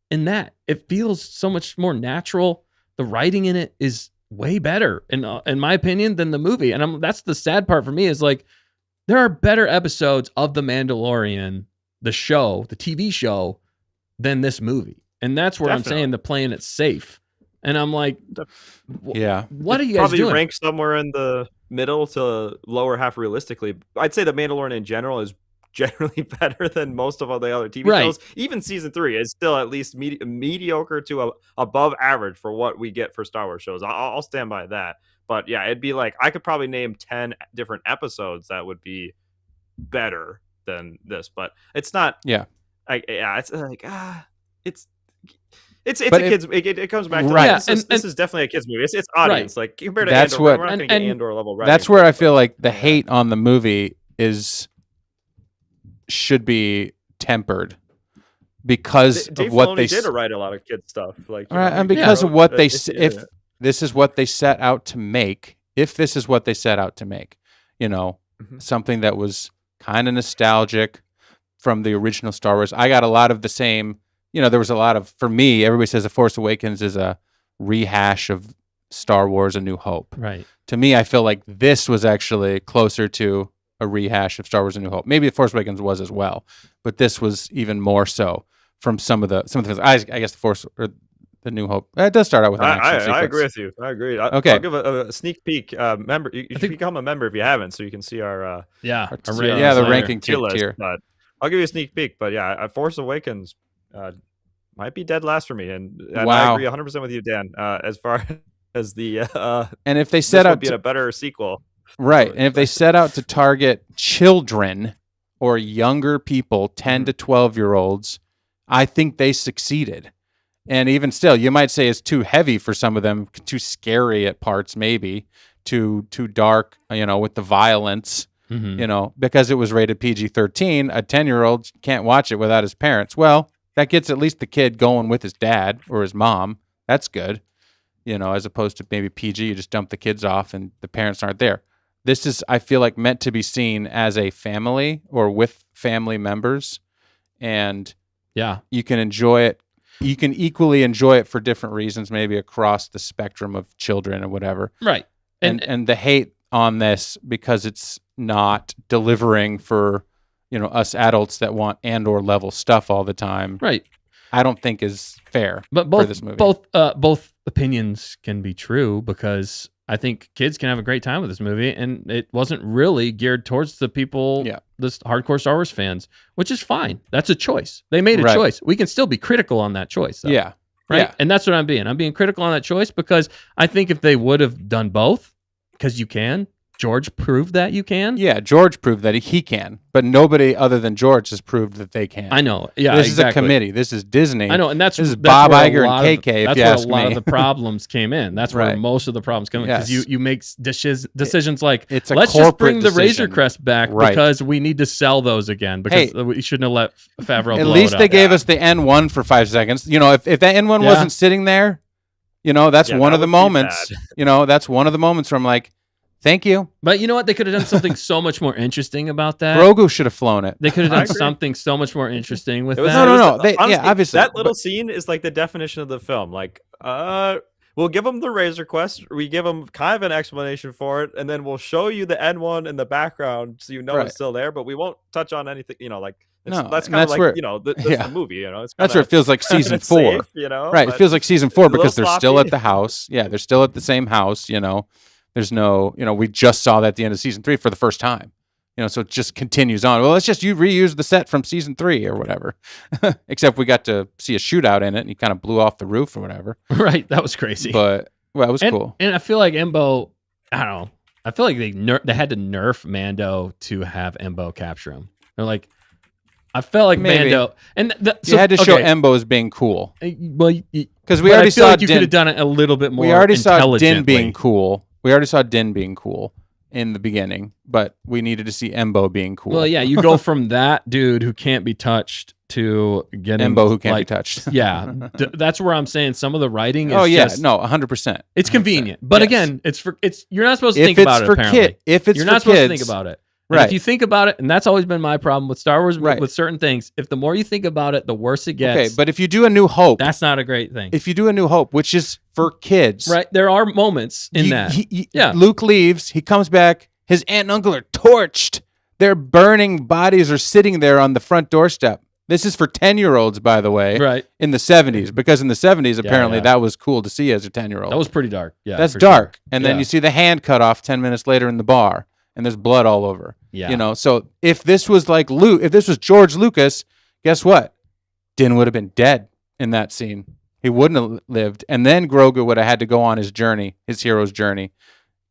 in that. It feels so much more natural. The writing in it is way better, in my opinion, than the movie. And that's the sad part for me is like, there are better episodes of The Mandalorian, the show, the TV show, than this movie. And that's where I'm saying the playing it safe. And I'm like, yeah. what are you guys Probably doing? rank somewhere in the middle to lower half realistically. I'd say The Mandalorian in general is generally better than most of all the other TV Right. shows. Even season 3 is still at least mediocre to above average for what we get for Star Wars shows. I'll stand by that. But yeah, it'd be like I could probably name 10 different episodes that would be better than this, but it's not. Yeah. It's like it's But a kids. It comes back to Right. like, this is definitely a kids movie. It's audience like compared to That's Andor, what- we're not going to get and Andor level. writing That's for where it, I feel but- like the hate on the movie should be tempered because Dave of what Filoni they did write a lot of kid stuff, like right, and he because of wrote what they if if this is what they set out to make, if this is what they set out to make, Mhm. something that was kind of nostalgic from the original Star Wars. I got a lot of the same, there was a lot of, for me, everybody says The Force Awakens is a rehash of Star Wars A New Hope. Right. To me, I feel like this was actually closer to a rehash of Star Wars A New Hope. Maybe The Force Awakens was as well, but this was even more so from some of the things. I guess The Force or The New Hope. It does start out with an action I sequence. agree with you. I agree. Okay. I'll give a sneak peek. Member, you should think- become a member if you haven't, so you can see our Yeah. Our a tier- rating yeah, the later. ranking tier list. tier. But I'll give you a sneak peek. But yeah, Force Awakens might be dead last for me, and I Wow. agree 100% with you, Dan. As far as the And if they this set would out be to, a better sequel. right, and if they set out to target children or younger people, 10 to 12-year-olds, I think they succeeded. And even still, you might say it's too heavy for some of them, too scary at parts, maybe too dark, with the violence, Mhm. because it was rated PG-13. A 10-year-old can't watch it without his parents. Well, that gets at least the kid going with his dad or his mom. That's good, as opposed to maybe PG. You just dump the kids off and the parents aren't there. This is, I feel like, meant to be seen as a family or with family members, and Yeah. you can enjoy it. You can equally enjoy it for different reasons, maybe across the spectrum of children or whatever. Right. And the hate on this because it's not delivering for us adults that want Andor level stuff all the time. Right. I don't think is fair. But for both this movie. both opinions can be true because I think kids can have a great time with this movie, and it wasn't really geared towards the people, this hardcore Star Wars fans, which is fine. That's a choice. They made a Right. choice. We can still be critical on that choice. Though, Yeah. right. Yeah. And that's what I'm being. I'm being critical on that choice because I think if they would have done both, because you can, George proved that you can. Yeah, George proved that he can, but nobody other than George has proved that they can. I know. Yeah, this exactly. is a committee. This is Disney. I know, and that's This is that's Bob where a Iger and lot of- KK, if That's you where ask a lot me. of the problems came in. That's where Right. most of the problems come in because Yes. you make decisions like It's a let's just bring corporate the Razor decision. Crest back Right. because we need to sell those again because we shouldn't have let Favreau. At blow least it they up. gave us the N1 for 5 seconds. If that N1 Yeah. wasn't sitting there, that's Yeah, one that of the would be moments. That's one of the moments where I'm like, thank you. But you know what? They could have done something so much more interesting about that. Grogu should have flown it. They could have I done agree. something so much more interesting with It was, that. No, it was no. the- Yeah, honestly, obviously, that little but- scene is like the definition of the film. Like, we'll give them the Razor Quest. We give them kind of an explanation for it, and then we'll show you the N1 in the background so you know Right. it's still there. But we won't touch on anything. Like No, that's and kind of that's like where- that's yeah. the movie. It's That's where it feels like season it's 4. safe, Right. It but feels like season 4 a little because they're still sloppy. at the house. Yeah, they're still at the same house. There's no, we just saw that at the end of season 3 for the first time. So it just continues on. Well, let's just reuse the set from season 3 or whatever. Except we got to see a shootout in it, and he kind of blew off the roof or whatever. Right, that was crazy. But it was and, cool. And I feel like Embo, I don't know. I feel like they had to nerf Mando to have Embo capture him. They're like, I felt like Maybe. Mando, and You had to show Embo as being cool Well, because we but already I feel saw like you could Din. have done it a little bit more. We already saw Din being intelligently. cool. We already saw Din being cool in the beginning, but we needed to see Embo being cool. Well, yeah, you go from that dude who can't be touched to getting Embo who can't like, be touched. Yeah, that's where I'm saying some of the writing is Oh yeah, just, no, 100%. it's convenient. But Yes. again, it's you're not supposed to If think it's about it for apparently. if it's You're for not supposed to kids, think about it. And right? if you think about it, and that's always been my problem with Star Wars Right. with certain things, if the more you think about it, the worse it gets. Okay, but if you do A New Hope, that's not a great thing. if you do A New Hope, which is for kids, Right. There are moments in that. Yeah. Luke leaves. He comes back. His aunt and uncle are torched. Their burning bodies are sitting there on the front doorstep. This is for 10-year-olds, by the way, Right. in the 70s, because in the 70s, apparently yeah. that was cool to see as a 10-year-old. That was pretty dark. Yeah. That's for dark. sure. And then Yeah. you see the hand cut off 10 minutes later in the bar, and there's blood all over. Yeah. So if this was like if this was George Lucas, guess what? Din would have been dead in that scene. He wouldn't have lived, and then Grogu would have had to go on his journey, his hero's journey,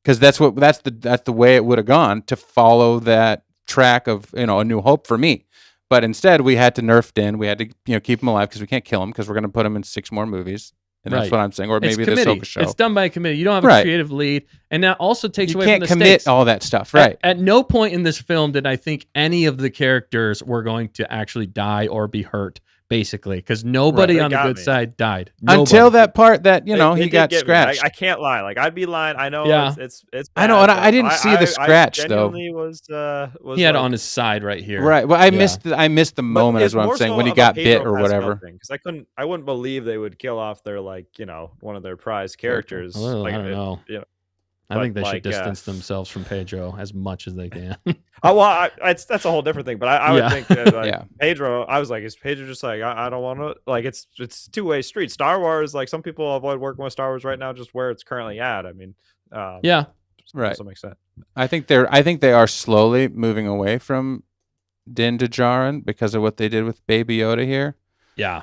because that's the way it would have gone to follow that track of A New Hope for me. But instead, we had to nerf Din. We had to keep him alive because we can't kill him because we're going to put him in 6 more movies, and that's Right. what I'm saying. Or It's maybe the committee. Ahsoka show. It's done by a committee. You don't have Right. a creative lead, and that also takes You away can't from the commit stakes. all that stuff, right? At no point in this film did I think any of the characters were going to actually die or be hurt, basically, because nobody They on the got good me. side died. Until Nobody. that part that They he did got get me. scratched. I can't lie. Like I'd be lying. I know. Yeah. It's I know, bad, and I but didn't see the scratch, though. genuinely was He had like, on his side right here. Right. Well, I Yeah. missed the but moment, it's is what I'm more saying, so when he of a got bit Pedro or Pascal whatever. thing, 'cause I wouldn't believe they would kill off their one of their prized characters. Well, like, I don't know. I but think they should like, distance themselves from Pedro as much as they can. Oh well, that's a whole different thing. But I would Yeah. think that Yeah. Pedro. I was like, is Pedro just like I don't want to like it's two-way street. Star Wars, like some people avoid working with Star Wars right now, just where it's currently at. I mean, Yeah. Right. to some extent. I think they are slowly moving away from Din Djarin because of what they did with Baby Yoda here. Yeah.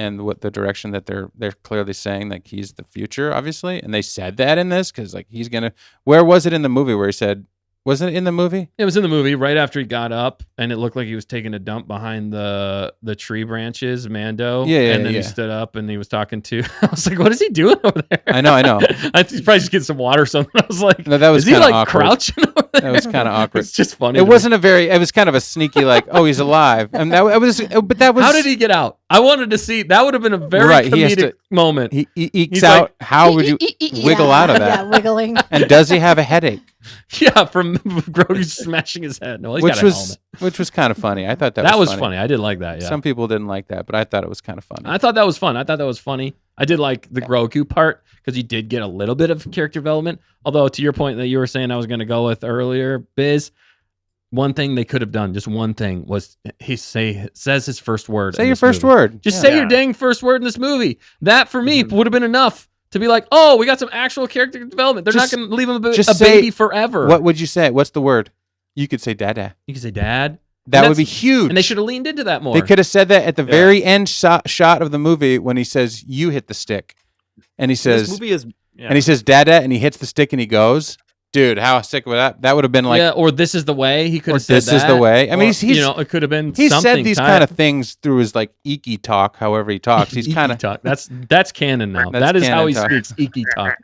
And what the direction that they're clearly saying, like, he's the future, obviously, and they said that in this because like he's gonna. Where was it in the movie where he said? Wasn't it in the movie? It was in the movie right after he got up, and it looked like he was taking a dump behind the tree branches, Mando. Yeah, and then yeah. he stood up and he was talking to. I was like, "What is he doing over there?" I know. I think he's probably just getting some water or something. I was like, No, that was "Is he kinda like awkward. crouching over there?" That was kinda awkward. It's just funny. It to me. wasn't it was kind of a sneaky like, oh, he's alive, and that was. But that was. How did he get out? I wanted to see. That would have been a very Right, he has comedic to- moment. He ekes He's out. like, How would you wiggle out of that? Yeah, wiggling. And does he have a headache? Yeah, from Grogu smashing his head. No, he's got a helmet. Which was kind of funny. I thought that was funny. funny. I did like that. Yeah. Some people didn't like that, but I thought it was kind of funny. I thought that was fun. I thought that was funny. I did like the Grogu part because you did get a little bit of character development. Although, to your point that you were saying I was going to go with earlier, Biz, one thing they could have done, just one thing, was he says his first word. Say in your this first movie. word. Just Yeah. say your dang first word in this movie. That, for me, would have been enough to be like, oh, we got some actual character development. They're Just- not going to leave him just a say- baby forever. What would you say? What's the word? You could say dada. You could say dad. That And would be that's- huge. And they should have leaned into that more. They could have said that at the very end shot of the movie when he says, "You hit the stick," and he This says, movie is and he says, "Dada," and he hits the stick and he goes. Dude, how sick would that? That would have been like, yeah, or this is the way. He could or have said this is that. the way. I mean, Or, he's it could have been he's something. said these tied- kind of things through his like iki talk, however he talks. He's Iki kind of talk. That's canon now. That's That is how canon he talk. speaks iki talk.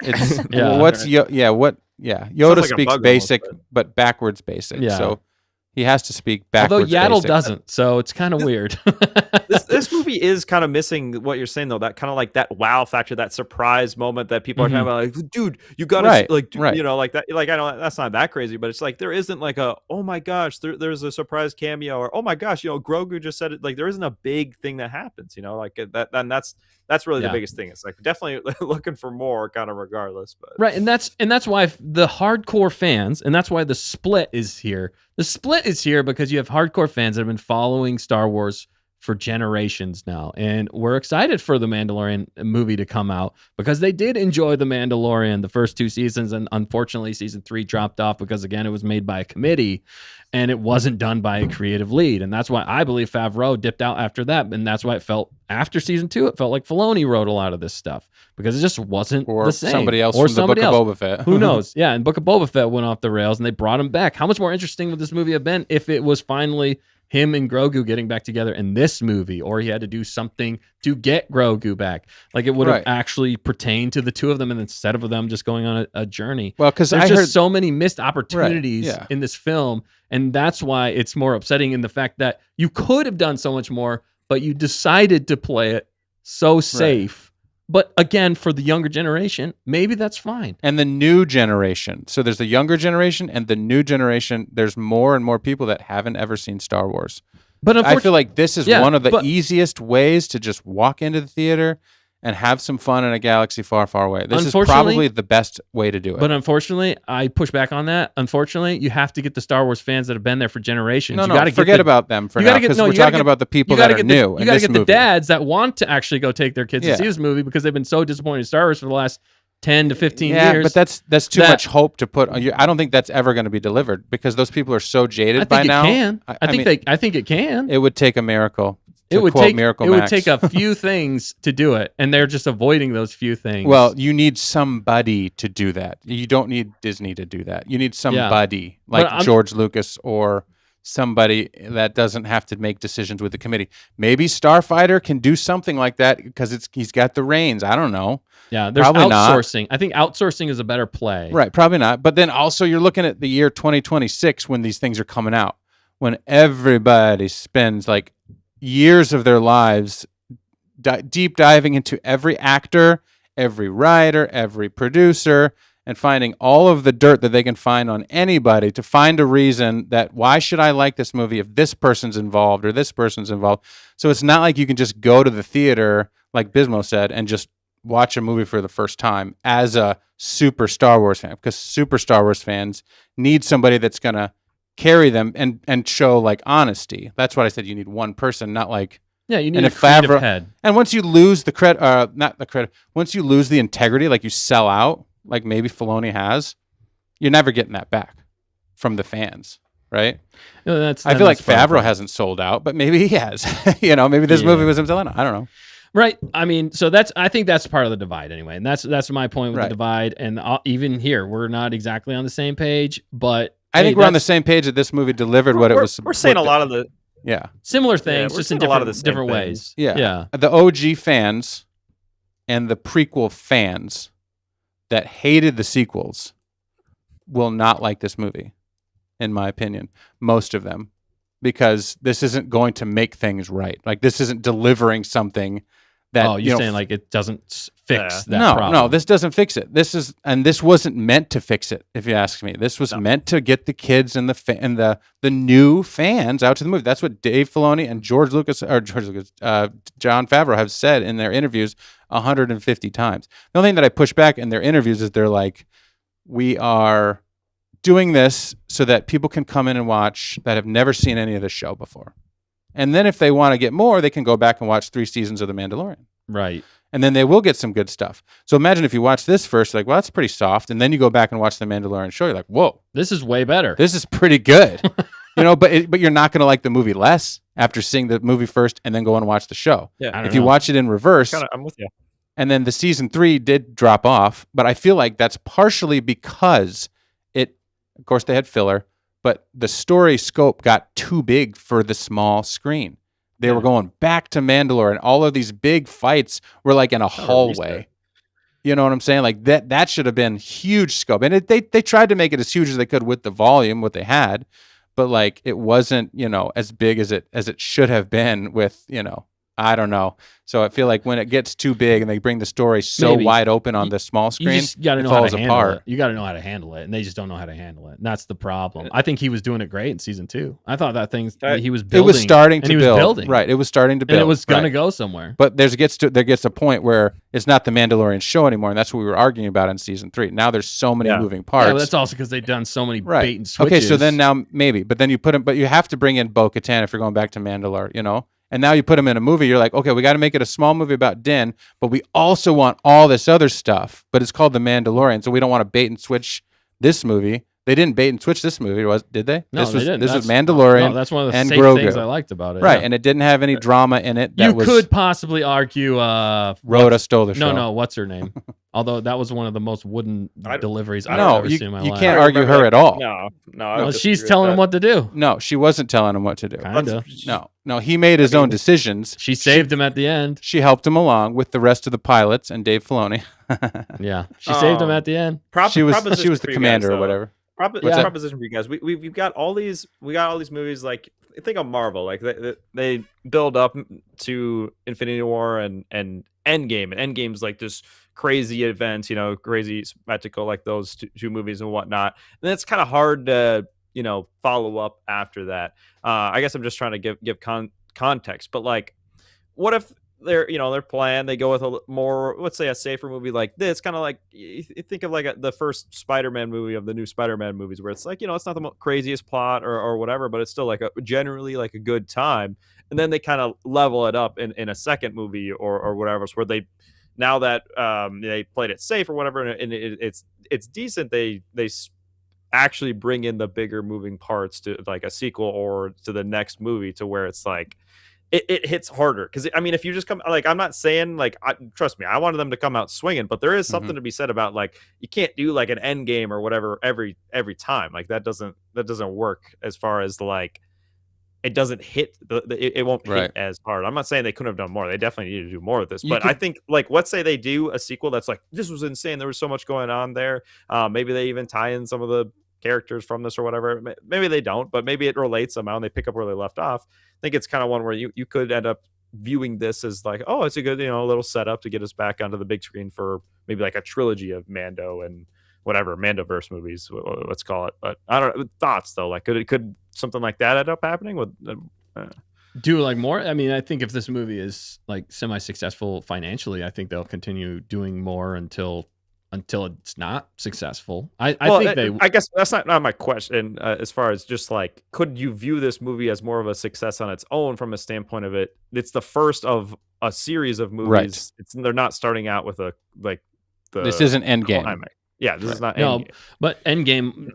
it's Yeah. what's Yoda like a speaks bug basic, almost, but backwards basic. Yeah. So he has to speak Although backwards. Yaddle basic. doesn't, so it's kind of weird. this movie is kind of missing what you're saying though. That kind of like that wow factor, that surprise moment that people are talking about. Like, dude, you gotta Right, like, right. like that. Like I know that's not that crazy, but it's like there isn't like a oh my gosh, there's a surprise cameo or oh my gosh, Grogu just said it. Like there isn't a big thing that happens, like that. And that's That's really the Yeah. biggest thing. It's like definitely looking for more, kind of regardless. But Right, and that's why the hardcore fans, and that's why the split is here. The split is here because you have hardcore fans that have been following Star Wars for generations now, and we're excited for the Mandalorian movie to come out because they did enjoy the Mandalorian the first 2 seasons, and unfortunately season 3 dropped off because again it was made by a committee and it wasn't done by a creative lead, and that's why I believe Favreau dipped out after that, and that's why it felt after season 2 it felt like Filoni wrote a lot of this stuff because it just wasn't Or the same. somebody else or from the Book of Boba Fett. Who knows? Yeah, and Book of Boba Fett went off the rails and they brought him back. How much more interesting would this movie have been if it was finally him and Grogu getting back together in this movie, or he had to do something to get Grogu back? Like it would have Right. actually pertained to the two of them, and instead of them just going on a journey. Well, because There's I just heard so many missed opportunities yeah. in this film, and that's why it's more upsetting in the fact that you could have done so much more, but you decided to play it so safe. But again, for the younger generation, maybe that's fine. and the new generation. So there's the younger generation and the new generation. There's more and more people that haven't ever seen Star Wars. But I unfortunately, feel like this is Yeah, one of the but- easiest ways to just walk into the theater and have some fun in a galaxy far, far away. This is Unfortunately- probably the best way to do it. But unfortunately, I push back on that. Unfortunately, you have to get the Star Wars fans that have been there for generations. no, You no, gotta forget get the, about them for you now gotta get- because no, we're you gotta talking get- about the people you gotta that are get the, new You in gotta this get the movie. dads that want to actually go take their kids Yeah. to see this movie because they've been so disappointed in Star Wars for the last 10 to 15 Yeah, years. but that's too that- much hope to put. I don't think that's ever going to be delivered because those people are so jaded I by think it now. can. I think mean, I think it can. it would take a miracle. It to would quote take Miracle it would Max. take a few things to do it, and they're just avoiding those few things. Well, you need somebody to do that. You don't need Disney to do that. You need somebody But like I'm- George Lucas or somebody that doesn't have to make decisions with the committee. Maybe Starfighter can do something like that because he's got the reins. I don't know. yeah, there's probably not. outsourcing. I think outsourcing is a better play. Right, probably not. But then also you're looking at the year 2026 when these things are coming out, when everybody spends like years of their lives deep diving into every actor, every writer, every producer, and finding all of the dirt that they can find on anybody to find a reason that why should I like this movie if this person's involved or this person's involved. So it's not like you can just go to the theater, like Bismo said, and just watch a movie for the first time as a super Star Wars fan, because super Star Wars fans need somebody that's going to carry them and show like honesty. That's what I said. You need one person, not like, Yeah, you need And a if creative Favreau- head. and once you lose the credit, not the credit, once you lose the integrity, like you sell out, like maybe Filoni has, you're never getting that back from the fans, right? No, that's, I feel like that's part of Favreau it. hasn't sold out, but maybe he has. Maybe this Yeah. movie was him selling out. I don't know. Right. I mean, so I think that's part of the divide anyway. And that's my point with Right. the divide. And even here, we're not exactly on the same page, but I think we're on the that's same page that this movie delivered what it was. We're saying a what lot of the Yeah. similar things, we're just in seeing a lot different, of the same different things. ways. Yeah. Yeah. The OG fans and the prequel fans that hated the sequels will not like this movie, in my opinion. Most of them. Because this isn't going to make things right. Like, this isn't delivering something that. Oh, you're saying like it doesn't fix that no, problem. no, this doesn't fix it. This wasn't meant to fix it. If you ask me, this was meant to get the kids and the new fans out to the movie. That's what Dave Filoni and John Favreau have said in their interviews 150 times. The only thing that I push back in their interviews is they're like, we are doing this so that people can come in and watch that have never seen any of this show before. And then if they want to get more, they can go back and watch 3 seasons of The Mandalorian. Right. And then they will get some good stuff. So imagine if you watch this first, you're like, well, that's pretty soft. And then you go back and watch The Mandalorian show. You're like, whoa, This is way better. this is pretty good. But you're not going to like the movie less after seeing the movie first and then go and watch the show. I yeah. don't If you know. watch it in reverse, I'm with you. and then the season 3 did drop off, but I feel like that's partially because of course they had filler, but the story scope got too big for the small screen. They were going back to Mandalore, and all of these big fights were like in a hallway. You know what I'm saying? Like that should have been huge scope. And they tried to make it as huge as they could with the volume, what they had, but like it wasn't, as big as it should have been with, I don't know. So I feel like when it gets too big and they bring the story so Maybe. wide open on the small You screen, just got to it know how to falls handle apart. it. You got to know how to handle it, and they just don't know how to handle it. And that's the problem. I think he was doing it great in season 2. I thought that thing he was It building. was starting and to he was build. building. Right. It was starting to build. And it was going to right. go somewhere. But there gets a point where it's not the Mandalorian show anymore, and that's what we were arguing about in season 3. Now there's so many moving parts. Yeah, but that's also because they've done so many right. bait and switches. Okay, so then now maybe, but then but you have to bring in Bo-Katan if you're going back to Mandalore, And now you put him in a movie. You're like, okay, we got to make it a small movie about Din, but we also want all this other stuff. But it's called The Mandalorian, so we don't want to bait and switch this movie. They didn't bait and switch this movie, did they? No, this was, they didn't. This was Mandalorian. No, that's one of the and safe Grogu. things I liked about it. Right, yeah. and it didn't have any drama in it. You could possibly argue. Rhoda stole the show. No, what's her name? Although that was one of the most wooden deliveries I've No, ever seen in my you life. can't argue her at all. No. She's telling him what to do. No, she wasn't telling him what to do. Kinda. No, he made his own decisions. She saved him at the end. She helped him along with the rest of the pilots and Dave Filoni. Yeah, she saved him at the end. She was the commander or whatever. Proposition for you guys. We've got all these movies. Like, think of Marvel. Like they build up to Infinity War and Endgame, and Endgame's like this crazy event, crazy spectacle, like those two movies and whatnot. And it's kind of hard to follow up after that. I guess I'm just trying to give context. But like, what if their plan, they go with a more, let's say, a safer movie like this, kind of like, you think of like the first Spider-Man movie of the new Spider-Man movies, where it's like, it's not the craziest plot or whatever, but it's still like generally like a good time. And then they kind of level it up in a second movie or whatever, where they, now that they played it safe or whatever, and it's decent, they actually bring in the bigger moving parts to like a sequel or to the next movie, to where it's like, it hits harder. Because I mean, if you just come, like, I'm not saying like, trust me, I wanted them to come out swinging, but there is something to be said about, like, you can't do like an end game or whatever every time. Like, that doesn't work, as far as like, it doesn't hit it won't hit as hard. I'm not saying they couldn't have done more. They definitely need to do more of this. I think, like, let's say they do a sequel that's like, this was insane, there was so much going on there. Maybe they even tie in some of the characters from this or whatever. Maybe they don't, but maybe it relates somehow and they pick up where they left off. I think it's kind of one where you could end up viewing this as like, oh, it's a good, little setup to get us back onto the big screen for maybe like a trilogy of Mando and whatever Mandoverse movies, let's call it. But I don't know, thoughts though, like could something like that end up happening with do like more? I mean, I think if this movie is like semi-successful financially, I think they'll continue doing more until it's not successful. I guess that's not my question. As far as just like, could you view this movie as more of a success on its own, from a standpoint of it's the first of a series of movies. Right. They're not starting out with this isn't Endgame. Yeah, this is not Endgame. But Endgame,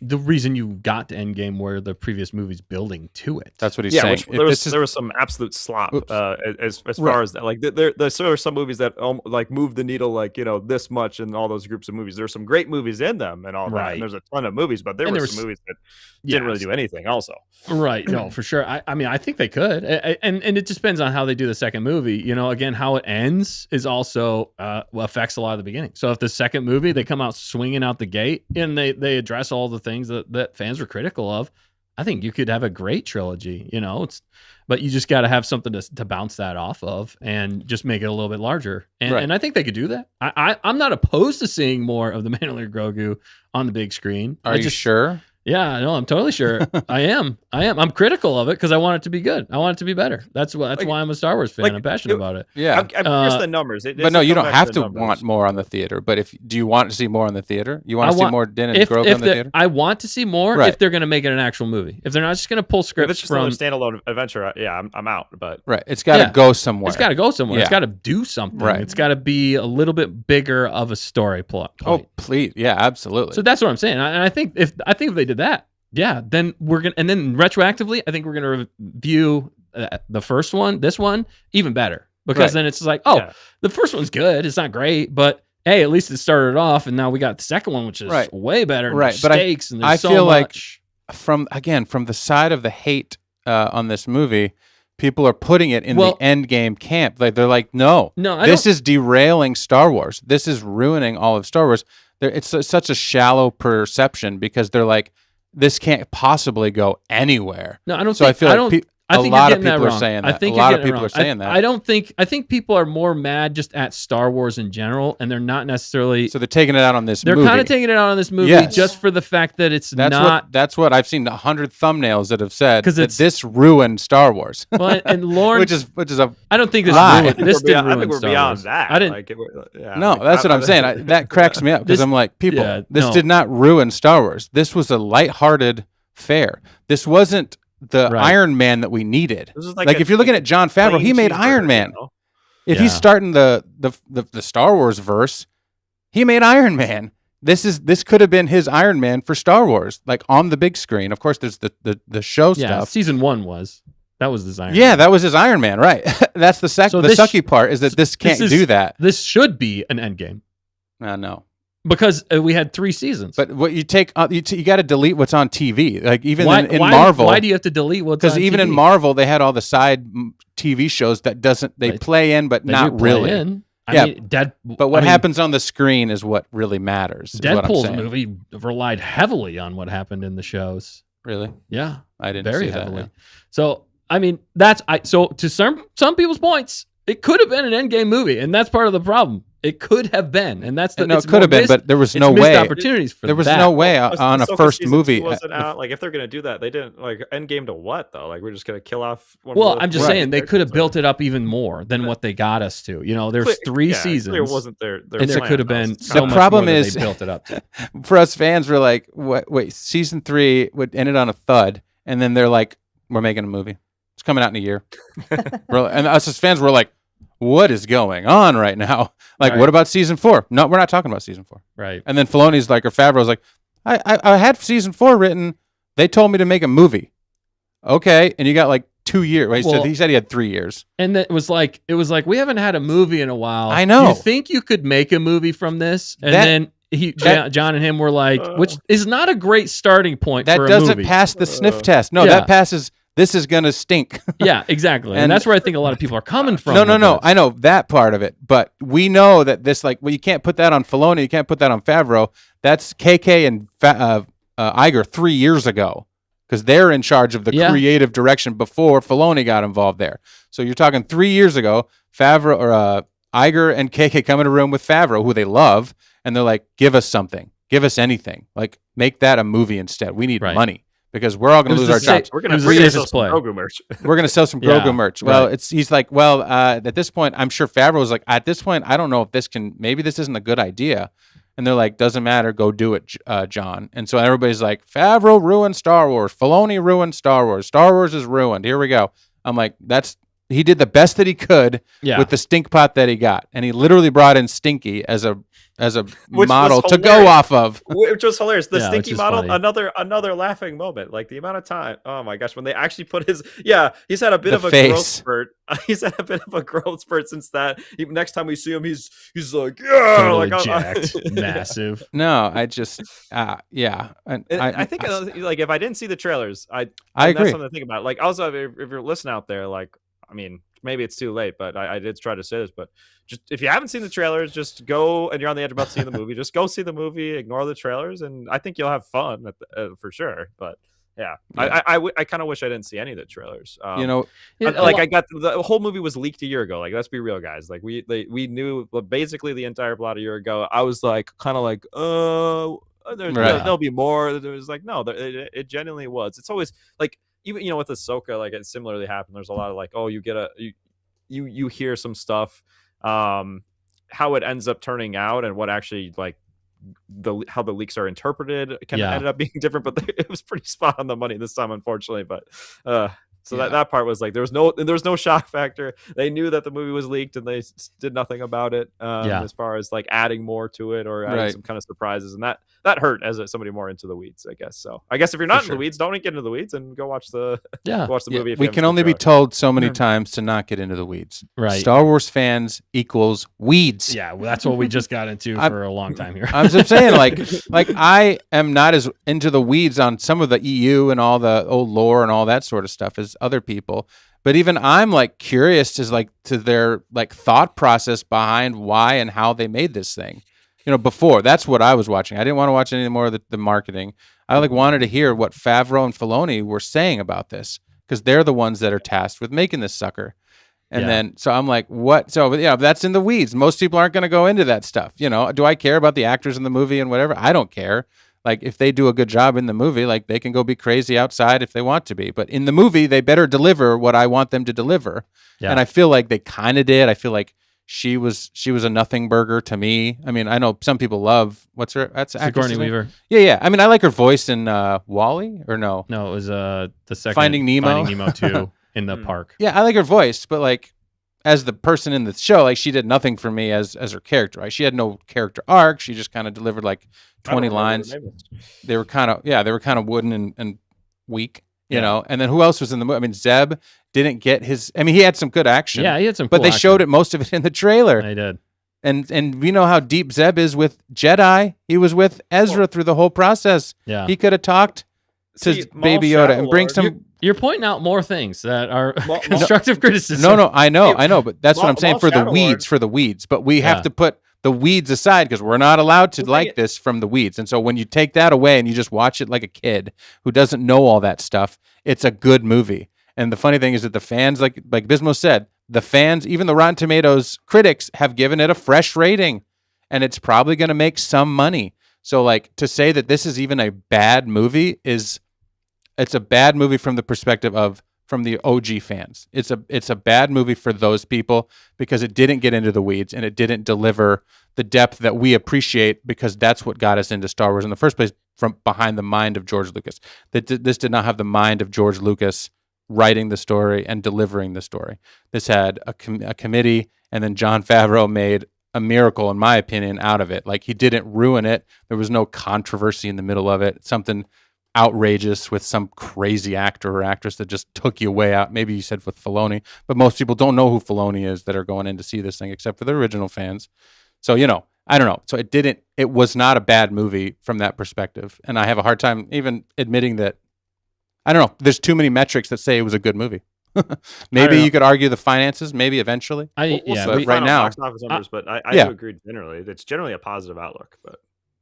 the reason you got to Endgame were the previous movies building to it. That's what he's saying. There was some absolute slop as far as that. Like there are some movies that like move the needle, like, this much in all those groups of movies. There's some great movies in them and all that. And there's a ton of movies, but there were some movies that didn't really do anything also. Right. No, for sure. I mean, I think they could. And it just depends on how they do the second movie. Again, how it ends is also affects a lot of the beginning. So if the second movie, they come out swinging out the gate and they address all the things that fans were critical of, I think you could have a great trilogy, but you just got to have something to bounce that off of and just make it a little bit larger. And I think they could do that. I'm not opposed to seeing more of the Mandalorian Grogu on the big screen. Are you sure? Yeah, no, I'm totally sure. I am. I'm critical of it because I want it to be good. I want it to be better. That's why I'm a Star Wars fan. I'm passionate about it. Yeah. I'm curious the numbers. But no, you don't have to want more on the theater. But do you want to see more on the theater? You want to see more Din and Grogu on the theater? I want to see more if they're going to make it an actual movie. If they're not just going to pull scripts from a standalone adventure, I'm out. But it's got to go somewhere. It's got to go somewhere. It's got to do something. Right. It's got to be a little bit bigger of a story plot. Oh, please, yeah, absolutely. So that's what I'm saying. And I think if they did that. Yeah, then then retroactively, I think we're gonna review the first one, this one, even better, because then it's like, the first one's good, it's not great, but hey, at least it started off, and now we got the second one, which is way better. And there's stakes, and there's so much. Like from the side of the hate on this movie, people are putting it in the Endgame camp. Like they're like, no, this is derailing Star Wars. This is ruining all of Star Wars. It's such a shallow perception because they're like, this can't possibly go anywhere. No, I don't. So think, I A think lot you're of getting people that are wrong. saying I that. think A you're lot of getting it people wrong. are saying that. I think people are more mad just at Star Wars in general, and they're not necessarily. So they're taking it out on this They're movie. kind of taking it out on this movie Yes. just for the fact that it's That's not. that's what I've seen 100 thumbnails that have said 'Cause that it's- this ruined Star Wars. Well, and Lauren, which is a I don't think this lie. ruined. This didn't I ruin think we're Star beyond Wars. that. I didn't. Like, yeah, no, like, that's what I'm saying. That cracks me up because This- I'm like, people, yeah, this no. did not ruin Star Wars. This was a lighthearted fare. This wasn't the Right. Iron Man that we needed. This is Like if you're looking at Jon Favreau, he made Iron Man. If he's Yeah. starting the Star Wars verse, he made Iron Man. This could have been his Iron Man for Star Wars, like on the big screen. Of course, there's the show Yeah, stuff. season 1 was. That was design. Yeah, that was his Iron Man, right? That's the So the this- sucky part is that this can't is- do that. This should be an Endgame No. because we had 3 seasons. But what you take, you got to delete what's on TV. Like even why, in why, Marvel, why do you have to delete what's because on even in TV? Marvel, they had all the side TV shows that they They- play in, but They not do play really. in. I Yeah, mean, But what happens on the screen is what really matters. Is what I'm Deadpool's saying. movie relied heavily on what happened in the shows. Really, Yeah, I didn't very see that. heavily. yeah. So I mean, so to some people's points, it could have been an Endgame movie, and that's part of the problem. It could have been, and that's the No, it's it could have more been, but there was it's no missed way. opportunities for There was that. no way on a Ahsoka first season movie. 2 wasn't out. Like if they're gonna do that, they didn't like Endgame to what though? Like we're just gonna kill off. Well, I'm just saying they could have built it. it up even more than what they got us to. You know, there's 3 seasons. It wasn't their and plan, there could have though. been It's so not- much problem more that is- they built it up to. For us fans, we're like, wait, season 3 ended on a thud, and then they're like, we're making a movie. It's coming out in a year. And us as fans, we're like, what is going on right now? Like, Right. what about season 4? No, we're not talking about season 4. Right. And then Filoni's like, or Favreau's like, I had season 4 written. They told me to make a movie. Okay, and you got like 2 years. Right? Well- He said he had 3 years. And it was like we haven't had a movie in a while. I know. You think you could make a movie from this? And That- then John and him were like, which is not a great starting point That for a doesn't movie. pass the sniff test. No, Yeah. that passes. This is gonna stink. Yeah, exactly. And And- that's where I think a lot of people are coming from. No. with this. I know that part of it, but we know that this, like, well, you can't put that on Filoni. You can't put that on Favreau. That's KK and Iger 3 years ago, because they're in charge of the Yeah. creative direction before Filoni got involved there. So you're talking 3 years ago. Favreau or Iger and KK come in a room with Favreau, who they love, and they're like, "Give us something. Give us anything. Like, make that a movie instead. We need Right. money." Because we're all going It to was lose our the same- jobs. We're It gonna was we're a gonna serious sell some play. Grogu merch. We're going to sell some Yeah, Grogu merch. Well, right. he's like, well, at this point, I'm sure Favreau was like, at this point, I don't know if maybe this isn't a good idea. And they're like, doesn't matter, go do it, John. And so everybody's like, Favreau ruined Star Wars. Filoni ruined Star Wars. Star Wars is ruined. Here we go. I'm like, he did the best that he could Yeah. with the stink pot that he got. And he literally brought in Stinky as a Which model was to go hilarious. off of. Which was hilarious. The Yeah, which stinky is model, funny. another laughing moment. Like the amount of time. Oh my gosh, when they actually put he's had a bit The of a growth face. spurt. He's had a bit of a growth spurt since that. Next time we see him, he's like, yeah, Totally like jacked, massive. No, I just, yeah. And I think like if I didn't see the trailers, I and agree. That's something to think about. Like also, if you're listening out there, like I mean, maybe it's too late, but I did try to say this. But just if you haven't seen the trailers, just go and you're on the edge about seeing the movie. Just go see the movie, ignore the trailers, and I think you'll have fun for sure. But yeah, Yeah. I kind of wish I didn't see any of the trailers. You know, I got the whole movie was leaked a year ago. Like let's be real, guys. Like we knew basically the entire plot a year ago. I was like kind of like there'll be more. There was like no, it genuinely was. It's always like even with Ahsoka, like it similarly happened. There's a lot of like you hear some stuff, how it ends up turning out and what actually like how the leaks are interpreted ended up being different, but it was pretty spot on the money this time, unfortunately. But so that part was like there was no shock factor. They knew that the movie was leaked and they did nothing about it as far as like adding more to it or adding some kind of surprises, and that hurt as somebody more into the weeds, I guess. So I guess if you're not in the weeds, don't get into the weeds and go watch the movie. If we you can haven't only seen be the told so many times to not get into the weeds. Right. Star Wars fans equals weeds. Yeah, well, that's what we just got into for a long time here. I'm just saying, like I am not as into the weeds on some of the EU and all the old lore and all that sort of stuff as other people. But even I'm like curious to their like thought process behind why and how they made this thing. Before that's what I was watching. I didn't want to watch any more of the marketing. I wanted to hear what Favreau and Filoni were saying about this, because they're the ones that are tasked with making this sucker. And Yeah. then, so I'm like, what? So, yeah, that's in the weeds. Most people aren't going to go into that stuff. You know, do I care about the actors in the movie and whatever? I don't care. Like, if they do a good job in the movie, like, they can go be crazy outside if they want to be. But in the movie, they better deliver what I want them to deliver. Yeah. And I feel like they kind of did. I feel like she was a nothing burger to me. I mean, I know some people love, what's her, that's Sigourney actress's name? Weaver. Yeah. I mean, I like her voice in Wall-E, or no? No, it was the second Finding Nemo. Finding Nemo 2 in the park. Yeah, I like her voice, but like, as the person in the show, like, she did nothing for me as her character. Right? She had no character arc. She just kind of delivered like 20 lines. They were kind of wooden and weak, you know. And then who else was in the movie? I mean, Zeb didn't get his. I mean, he had some good action. Yeah, he had some. But cool they action. showed it most of it in the trailer. They did. And we know how deep Zeb is with Jedi. He was with Ezra through the whole process. Yeah. He could have talked to Baby Yoda and bring some. You're pointing out more things that are constructive criticism. No, I know, but that's what I'm saying for the Shadow weeds. But we have to put the weeds aside because we're not allowed to like this from the weeds. And so when you take that away and you just watch it like a kid who doesn't know all that stuff, it's a good movie. And the funny thing is that the fans, like Bismo said, the fans, even the Rotten Tomatoes critics, have given it a fresh rating, and it's probably going to make some money. So, like, to say that this is even a bad movie it's a bad movie from the perspective of from the OG fans. It's a bad movie for those people because it didn't get into the weeds and it didn't deliver the depth that we appreciate because that's what got us into Star Wars in the first place, from behind the mind of George Lucas. This did not have the mind of George Lucas writing the story and delivering the story. This had a committee, and then Jon Favreau made a miracle, in my opinion, out of it. Like, he didn't ruin it. There was no controversy in the middle of it. Something outrageous with some crazy actor or actress that just took you way out. Maybe you said with Filoni, but most people don't know who Filoni is that are going in to see this thing, except for the original fans. So, you know, I don't know. So it was not a bad movie from that perspective. And I have a hard time even admitting that, I don't know, there's too many metrics that say it was a good movie. Maybe you could argue the finances, maybe eventually. Right now, box office numbers, but I do agree generally. It's generally a positive outlook, but.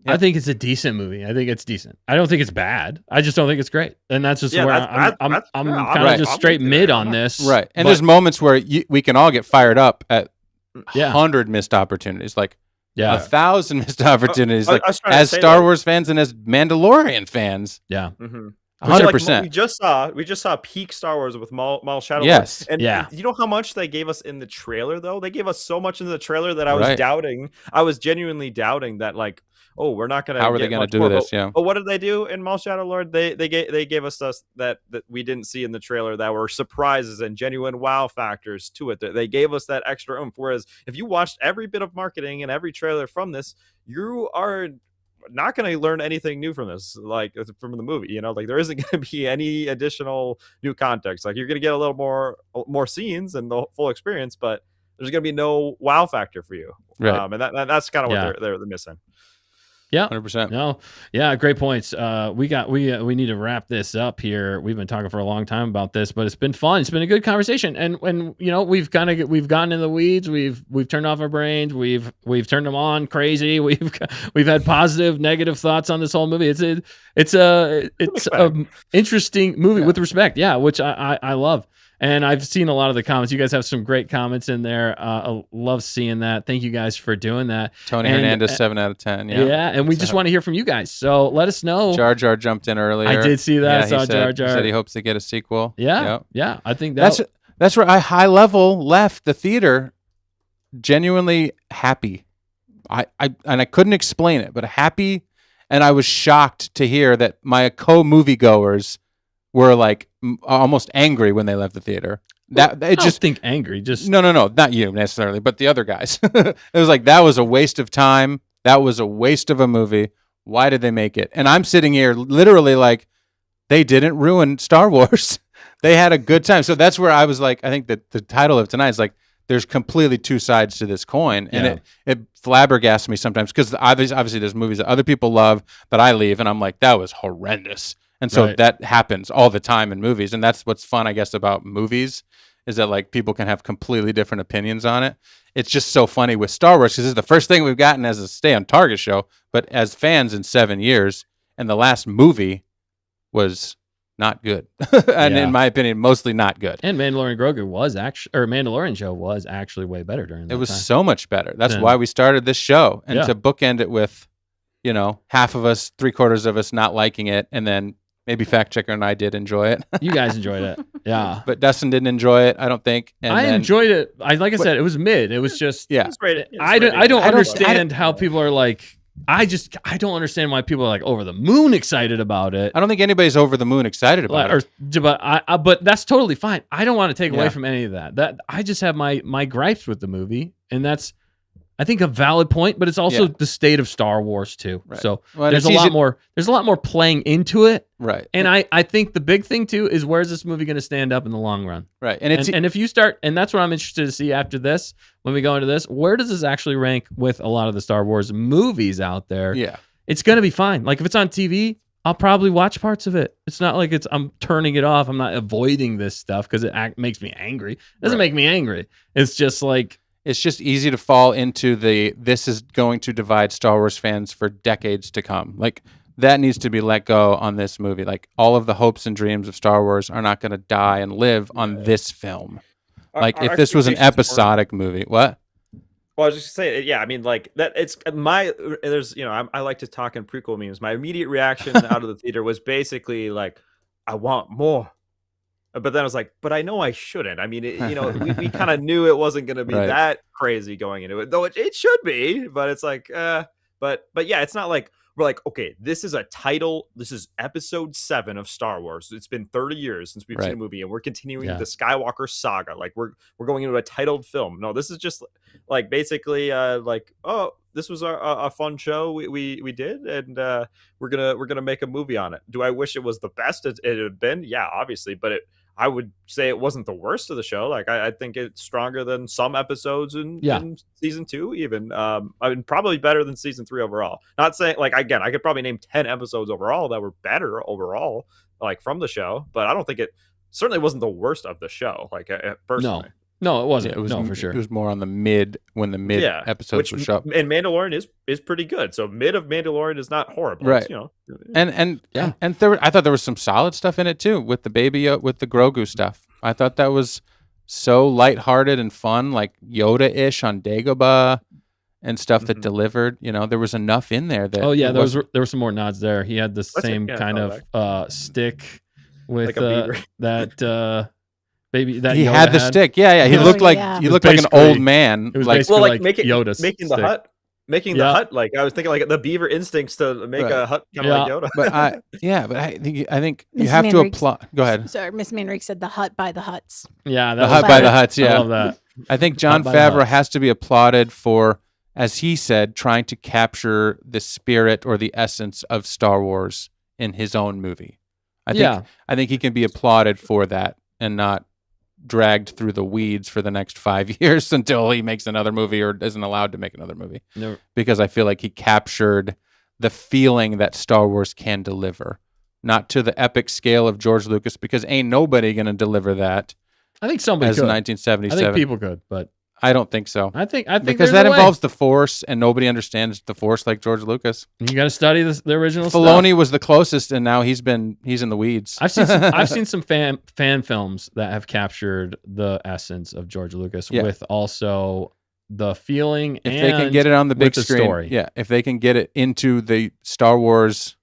I think it's a decent movie. I think it's decent. I don't think it's bad. I just don't think it's great. And that's just where I'm kind of just straight mid on this. Right. And there's moments where we can all get fired up at 100 missed opportunities, like 1,000 missed opportunities, like as Star Wars fans and as Mandalorian fans. Yeah. 100%. Like, we just saw peak Star Wars with Maul Shadow. Yes. And you know how much they gave us in the trailer, though? They gave us so much in the trailer that I was doubting. I was genuinely doubting that, like, oh, we're not going to. How are they going to do this? But what did they do in Maul Shadow Lord? They gave us stuff that we didn't see in the trailer that were surprises and genuine wow factors to it. They gave us that extra oomph. Whereas if you watched every bit of marketing and every trailer from this, you are not going to learn anything new from this, like from the movie. You know, like there isn't going to be any additional new context. Like you're going to get a little more scenes and the full experience, but there's going to be no wow factor for you. Right. And that's kind of what they're missing. Yeah, 100%. No, yeah, great points. We need to wrap this up here. We've been talking for a long time about this, but it's been fun. It's been a good conversation, and you know we've gotten in the weeds. We've turned off our brains. We've turned them on crazy. We've had positive, negative thoughts on this whole movie. It's a interesting movie with respect. Yeah, which I love. And I've seen a lot of the comments. You guys have some great comments in there. I love seeing that. Thank you guys for doing that. Tony Hernandez, 7 out of 10. Yeah, and we just want to hear from you guys. So let us know. Jar Jar jumped in earlier. I did see that. Yeah, I saw Jar Jar. He said he hopes to get a sequel. Yeah. I think that's where I high level left the theater genuinely happy. I couldn't explain it, but happy, and I was shocked to hear that my co-moviegoers were like almost angry when they left the theater. I just think angry. Just no, not you necessarily, but the other guys. It was like, that was a waste of time. That was a waste of a movie. Why did they make it? And I'm sitting here literally like, they didn't ruin Star Wars. They had a good time. So that's where I was like, I think that the title of tonight is like, there's completely two sides to this coin. And it flabbergasts me sometimes because obviously there's movies that other people love that I leave and I'm like, that was horrendous. And so that happens all the time in movies. And that's what's fun, I guess, about movies is that like people can have completely different opinions on it. It's just so funny with Star Wars because this is the first thing we've gotten as a Stay on Target show, but as fans in 7 years. And the last movie was not good. And Yeah. in my opinion, mostly not good. And Mandalorian Grogu was actually, or Mandalorian show was actually way better during that It was time. so much better. That's Yeah. why we started this show. And Yeah. to bookend it with, half of us, 3/4 of us not liking it, and then maybe Fact Checker and I did enjoy it. You guys enjoyed it. Yeah. But Dustin didn't enjoy it, I don't think. And I then, enjoyed it. Like I said, it was mid. It was just, Yeah. It's rated- it's I don't rated- understand how people are like, I don't understand why people are like over the moon excited about it. I don't think anybody's over the moon excited about it. But that's totally fine. I don't want to take away Yeah. from any of that. That I just have my gripes with the movie, and that's I think a valid point. But it's also Yeah. the state of Star Wars too. Right. So Well, there's it's a lot easy- more. There's a lot more playing into it, Right. and I think the big thing too is where's this movie going to stand up in the long run? Right. And it's And if you start, and that's what I'm interested to see after this, when we go into this, where does this actually rank with a lot of the Star Wars movies out there? yeah. It's going to be fine. Like if it's on TV, I'll probably watch parts of it. It's not like I'm turning it off. I'm not avoiding this stuff because it makes me angry. It doesn't Right. make me angry. It's just like, It's just easy to fall into this is going to divide Star Wars fans for decades to come. Like that needs to be let go on this movie. Like all of the hopes and dreams of Star Wars are not going to die and live on this film. Like Our if this was an expectations weren't- episodic movie, what? Well, I was just saying, yeah. I mean, like that. It's there's, I like to talk in prequel memes. My immediate reaction out of the theater was basically like, I want more. But then I was like, but I know I shouldn't. I mean, we kind of knew it wasn't going to be Right. that crazy going into it, though it should be. But it's like, but yeah, it's not like we're like, okay, this is a title. This is episode 7 of Star Wars. It's been 30 years since we've seen Right. a movie, and we're continuing Yeah. the Skywalker saga. Like we're going into a titled film. No, this is just like basically like, oh, this was a fun show we did, and we're gonna make a movie on it. Do I wish it was the best it had been? Yeah, obviously, but I would say it wasn't the worst of the show. Like I think it's stronger than some episodes in season 2, even. I mean, probably better than season 3 overall. Not saying like again, I could probably name 10 episodes overall that were better overall, like from the show, but I don't think it certainly wasn't the worst of the show. Like personally. no, it wasn't. Yeah, it was no, for sure. It was more on the mid when the mid episodes would show up. And Mandalorian is pretty good. So mid of Mandalorian is not horrible. Right. It's, And Yeah. and I thought there was some solid stuff in it too with the with the Grogu stuff. I thought that was so lighthearted and fun, like Yoda-ish on Dagobah and stuff that delivered. There was enough in there that. Oh yeah, it there wasn't- were some more nods there. He had the same yeah, kind I of stick with Like a beaver. that baby that he Yoda had the stick. Yeah. He Oh, looked like yeah. he It was looked like an basically- old man. it was Like basically well, like like Yoda's making the stick. hut. Making the Yeah. hut, like I was thinking, like the beaver instincts to make Right. a hut kind of Yeah. like Yoda. but I think you Mrs. have to Mandrake's- apply. Go ahead. Sorry, Miss Manrique said the hut by the huts. Yeah, that The was hut by great. the huts. I Yeah. love that. I think John by the Favreau huts. has to be applauded for, as he said, trying to capture the spirit or the essence of Star Wars in his own movie. I think he can be applauded for that and not dragged through the weeds for the next 5 years until he makes another movie or isn't allowed to make another movie. No, Because I feel like he captured the feeling that Star Wars can deliver. Not to the epic scale of George Lucas, because ain't nobody going to deliver that I think somebody as could. I 1977. think people could, but I don't think so. I think Because there's that a way. involves the Force, and nobody understands the Force like George Lucas. You got to study the original stuff. Filoni was the closest, and now he's in the weeds. I've seen some fan films that have captured the essence of George Lucas Yeah. with also the feeling If and they can get it on the big with the screen, story. yeah. If they can get it into the Star Wars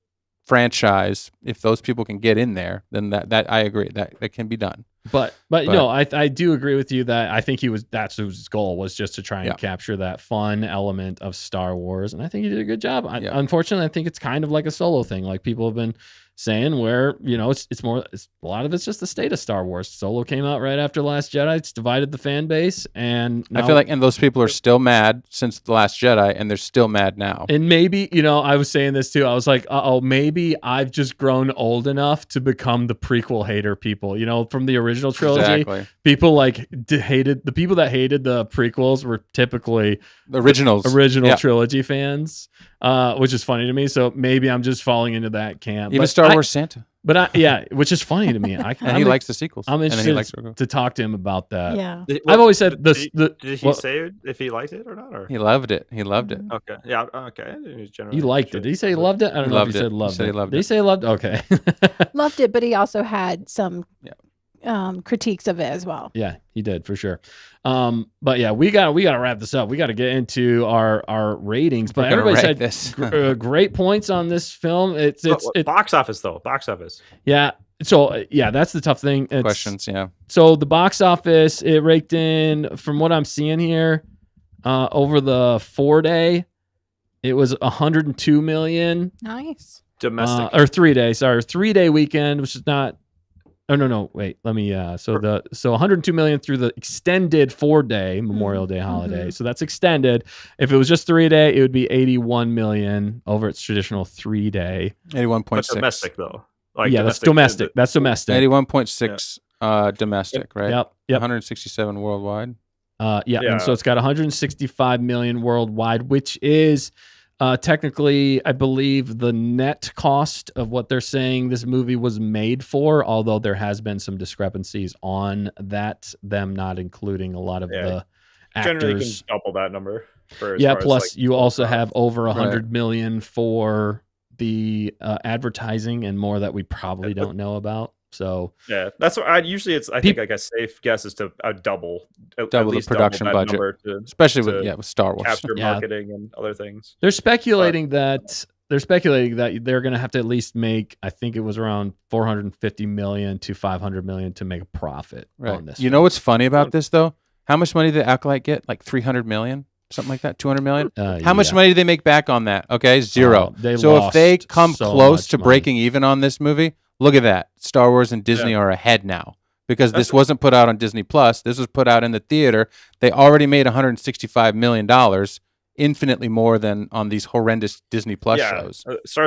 franchise, if those people can get in there, then that I agree that can be done. But no, I do agree with you that I think that's his goal was just to try and Yeah. capture that fun element of Star Wars, and I think he did a good job. Yeah. Unfortunately, I think it's kind of like a Solo thing, like people have been saying, where it's a lot of it's just the state of Star Wars. Solo came out right after Last Jedi. It's divided the fan base, and I now, feel like, and those people are still mad since The Last Jedi, and they're still mad now. and maybe I was saying this too. I was like, maybe I've just grown old enough to become the prequel hater people. From the original trilogy, Exactly. people like hated the people that hated the prequels were typically The original yeah. trilogy fans, which is funny to me. So maybe I'm just falling into that camp. Even But Star Wars Santa. But which is funny to me. And he likes the sequels. I'm and then he likes interested to talk to him about that. Yeah. I've always said Did he say if he liked it or not? Or He loved it. He loved it. okay, yeah, okay. He liked it. Did he say he loved it? I don't know if he said loved it. He loved Did he say he loved it? Okay. Loved it, but he also had some critiques of it as well. Yeah, he did for sure. But yeah, we gotta wrap this up. We gotta get into our ratings. But We're gonna everybody rank said this. Great points on this film. It's box office though. Box office. yeah. So that's the tough thing. Questions, yeah. So the box office, it raked in, from what I'm seeing here, over the 4-day, it was 102 million. Nice. Domestic. Or 3-day, sorry, 3-day weekend, which is not. Oh no, wait. Let me. So 102 million through the extended 4-day Memorial Day holiday. So that's extended. If it was just 3-day, it would be 81 million over its traditional 3-day. 81.6. Domestic though. That's domestic. That's domestic. 81.6 domestic, right? Yep. 167 worldwide. And so it's got 165 million worldwide, which is technically, I believe, the net cost of what they're saying this movie was made for, although there has been some discrepancies on that, them not including a lot of the Generally, you actors. can double that number. Plus you also have over 100 million for the advertising and more that we probably don't know about. So yeah, that's what I usually. I think like a safe guess is to double the production budget, especially with Star Wars, capture marketing and other things. They're speculating that they're going to have to at least make, I think it was around 450 million to 500 million to make a profit on this. You know what's funny about this though? How much money did Acolyte get? Like 300 million. Something like that, 200 million. How much money do they make back on that? Okay, zero. So if they come close to breaking even on this movie, look at that. Star Wars and Disney are ahead now because this wasn't put out on Disney Plus. This was put out in the theater. They already made $165 million, infinitely more than on these horrendous Disney Plus shows. So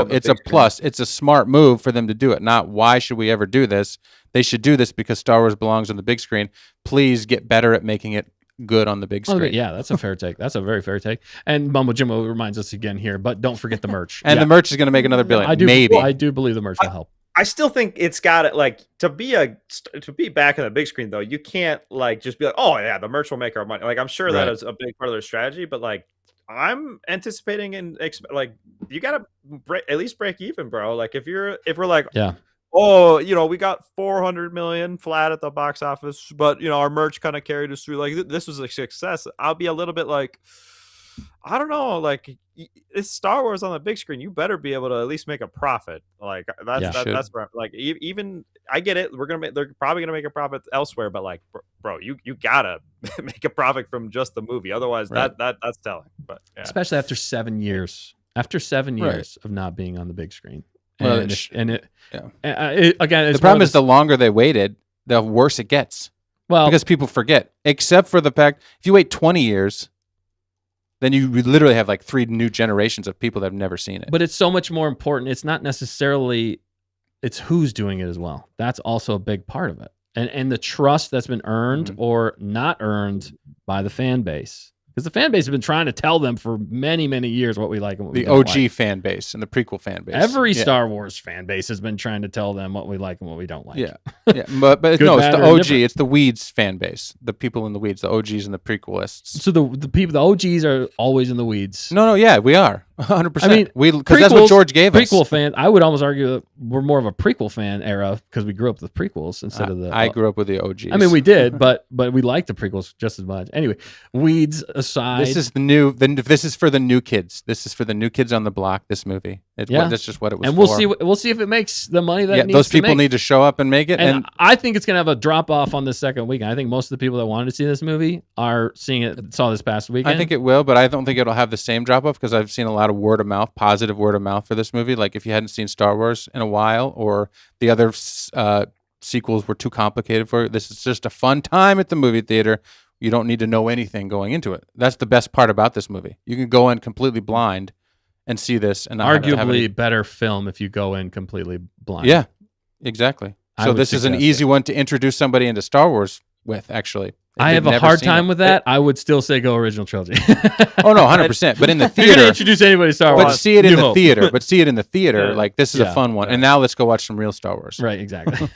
it's a plus. It's a smart move for them to do it. Not why should we ever do this? They should do this because Star Wars belongs on the big screen. Please get better at making it good on the big screen. Okay, yeah, that's a fair take. That's a very fair take. And Mumbo Jimbo reminds us again here, but don't forget the merch. And the merch is going to make another billion. I do believe the merch will help. I still think it's got it like to be back in the big screen though. You can't like just be like, oh yeah, the merch will make our money. Like I'm sure that is a big part of their strategy, but like I'm anticipating and like you got to at least break even, bro. Like if we're like, oh, we got 400 million flat at the box office, but our merch kind of carried us through. Like this was a success. I'll be a little bit like, I don't know, like it's Star Wars on the big screen. You better be able to at least make a profit. Like that's where like even I get it. They're probably gonna make a profit elsewhere, but like, bro, you gotta make a profit from just the movie. Otherwise, that's telling. But especially after 7 years. After 7 years of not being on the big screen. Well, again, the problem is the longer they waited, the worse it gets. Well, because people forget. Except for the fact, if you wait 20 years, then you literally have like 3 new generations of people that have never seen it. But it's so much more important. It's not necessarily, it's who's doing it as well. That's also a big part of it. And the trust that's been earned or not earned by the fan base. Because the fan base has been trying to tell them for many, many years what we like and what we don't like. The OG fan base and the prequel fan base. Every Star Wars fan base has been trying to tell them what we like and what we don't like. Yeah, but no, it's the OG. It's the Weeds fan base. The people in the Weeds, the OGs and the prequelists. So the people, the OGs are always in the weeds. No, yeah, we are 100%. I mean, because that's what George gave us. Prequel fan. I would almost argue that we're more of a prequel fan era because we grew up with prequels instead of the. I grew up with the OGs. I mean, we did, but we like the prequels just as much. Anyway, Weeds aside, this is this is for the new kids. This is for the new kids on the block. This movie, that's just what it was. And we'll see if it makes the money that it needs those people to make. need to show up and make it. And I think it's gonna have a drop off on the second weekend. I think most of the people that wanted to see this movie saw this past weekend. I think it will, but I don't think it'll have the same drop off because I've seen a lot of word of mouth, positive word of mouth for this movie. Like if you hadn't seen Star Wars in a while, or the other sequels were too complicated for you, this is just a fun time at the movie theater. You don't need to know anything going into it. That's the best part about this movie. You can go in completely blind and see this, and arguably better film if you go in completely blind. Yeah, exactly. So this is an easy one to introduce somebody into Star Wars with, actually. I They've have a never hard seen time it. with that. I would still say go original trilogy. Oh no, 100%. But in the If you're gonna theater, introduce anybody to Star but Wars, see it in New the Hope. theater. But see it in the theater. Yeah. Like this is Yeah. a fun one. Yeah. And now let's go watch some real Star Wars. Right, exactly.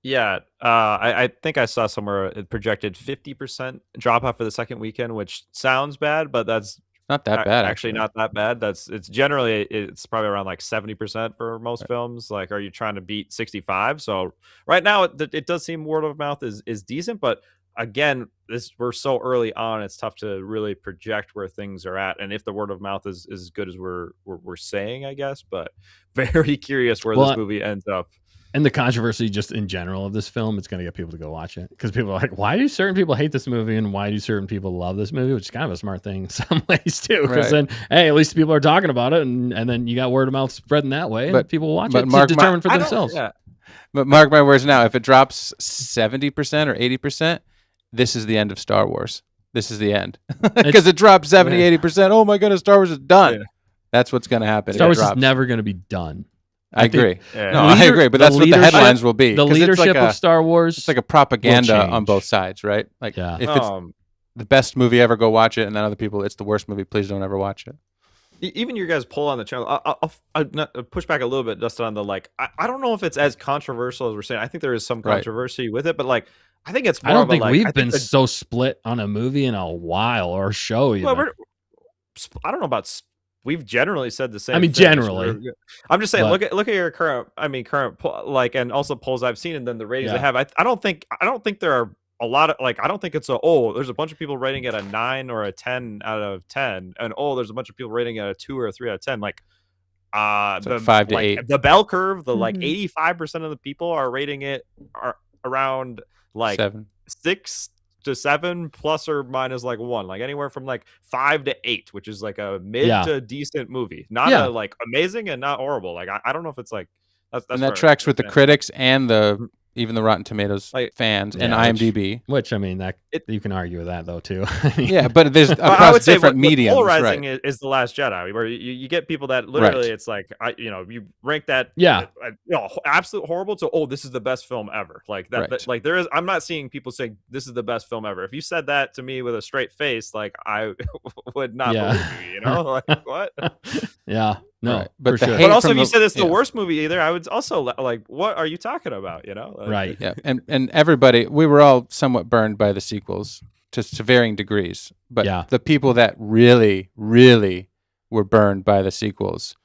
Yeah, I think I saw somewhere it projected 50% drop off for the second weekend, which sounds bad, but that's Not that bad, actually not that bad. It's generally it's probably around like 70% for most films. Like, are you trying to beat 65? So right now it does seem word of mouth is decent, but again, we're so early on, it's tough to really project where things are at, and if the word of mouth is as good as we're saying, I guess. But very curious where this movie ends up. And the controversy just in general of this film, it's going to get people to go watch it because people are like, why do certain people hate this movie and why do certain people love this movie? Which is kind of a smart thing in some ways too, because then, hey, at least people are talking about it, and then you got word of mouth spreading that way, and people watch it to determine for themselves. But mark my words now, if it drops 70% or 80%, this is the end of Star Wars. This is the end. Because it dropped 70, 80%. Oh my goodness, Star Wars is done. Yeah. That's what's going to happen. Star Wars is never going to be done. I agree. No, I agree, but that's what the headlines will be. The leadership of Star Wars. It's like a propaganda on both sides, right? Like, if it's the best movie ever, go watch it, and then other people, it's the worst movie, please don't ever watch it. Even your guys' poll on the channel, I'll push back a little bit, Dustin, on the I don't know if it's as controversial as we're saying. I think there is some controversy with it, but like, I think it's more. I don't think we've been so split on a movie in a while or a show. Well, I don't know about. We've generally said the same. I mean, generally. I'm just saying. Look at your current. And also polls I've seen, and then the ratings I have. I don't think there are a lot of I don't think it's there's a bunch of people rating it a 9 or a 10 out of 10, and there's a bunch of people rating it a 2 or a 3 out of 10. Like, the 5 to 8. The bell curve. The 85% of the people are rating it around 6 to 7 plus or minus 1, anywhere from 5 to 8, which is a mid to decent movie, not a amazing and not horrible. I don't know if it's that's and that tracks with the critics and even the Rotten Tomatoes fans and IMDb. Which I mean, you can argue with that though too. Yeah, but there's across different mediums. Polarizing is The Last Jedi, where you get people that literally it's you rank that absolute horrible to this is the best film ever. Like that, there is. I'm not seeing people saying this is the best film ever. If you said that to me with a straight face, I would not believe you. You know, what? Yeah. No, right. But also, if you said it's the worst movie either, I would also what are you talking about? You know, right? Yeah, and everybody, we were all somewhat burned by the sequels to varying degrees. But the people that really, really were burned by the sequels,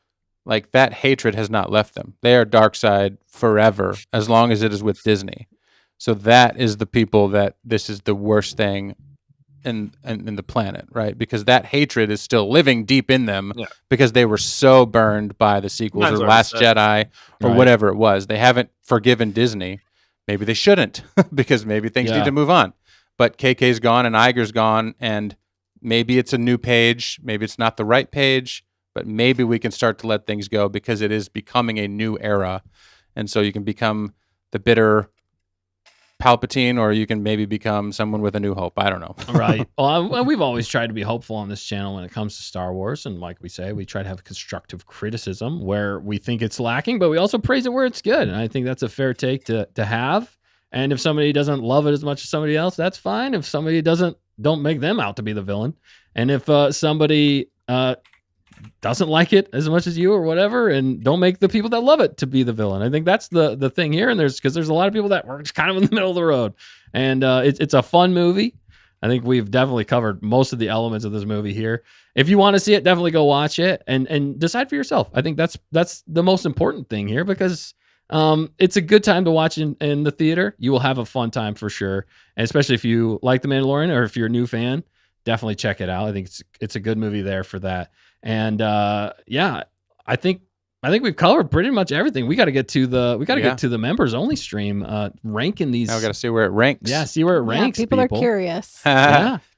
that hatred has not left them. They are dark side forever, as long as it is with Disney. So that is the people that this is the worst thing in the planet, right? Because that hatred is still living deep in them because they were so burned by the sequels or Last Jedi or whatever it was. They haven't forgiven Disney. Maybe they shouldn't because maybe things need to move on. But KK's gone and Iger's gone, and maybe it's a new page. Maybe it's not the right page, but maybe we can start to let things go because it is becoming a new era. And so you can become the bitter Palpatine, or you can maybe become someone with a new hope. I don't know. Right. Well, we've always tried to be hopeful on this channel when it comes to Star Wars. And like we say, we try to have constructive criticism where we think it's lacking, but we also praise it where it's good. And I think that's a fair take to have. And if somebody doesn't love it as much as somebody else, that's fine. If somebody doesn't make them out to be the villain. And if somebody doesn't like it as much as you or whatever, and don't make the people that love it to be the villain. I think that's the thing here. And there's a lot of people that were just kind of in the middle of the road, and it's a fun movie. I think we've definitely covered most of the elements of this movie here. If you want to see it, definitely go watch it and decide for yourself. I think that's the most important thing here, because it's a good time to watch in the theater. You will have a fun time for sure. And especially if you like The Mandalorian or if you're a new fan, definitely check it out. I think it's a good movie there for that. And I think we've covered pretty much everything. We got to get to the members only stream, ranking these. Now we got to see where it ranks. Yeah, see where it ranks. People are curious.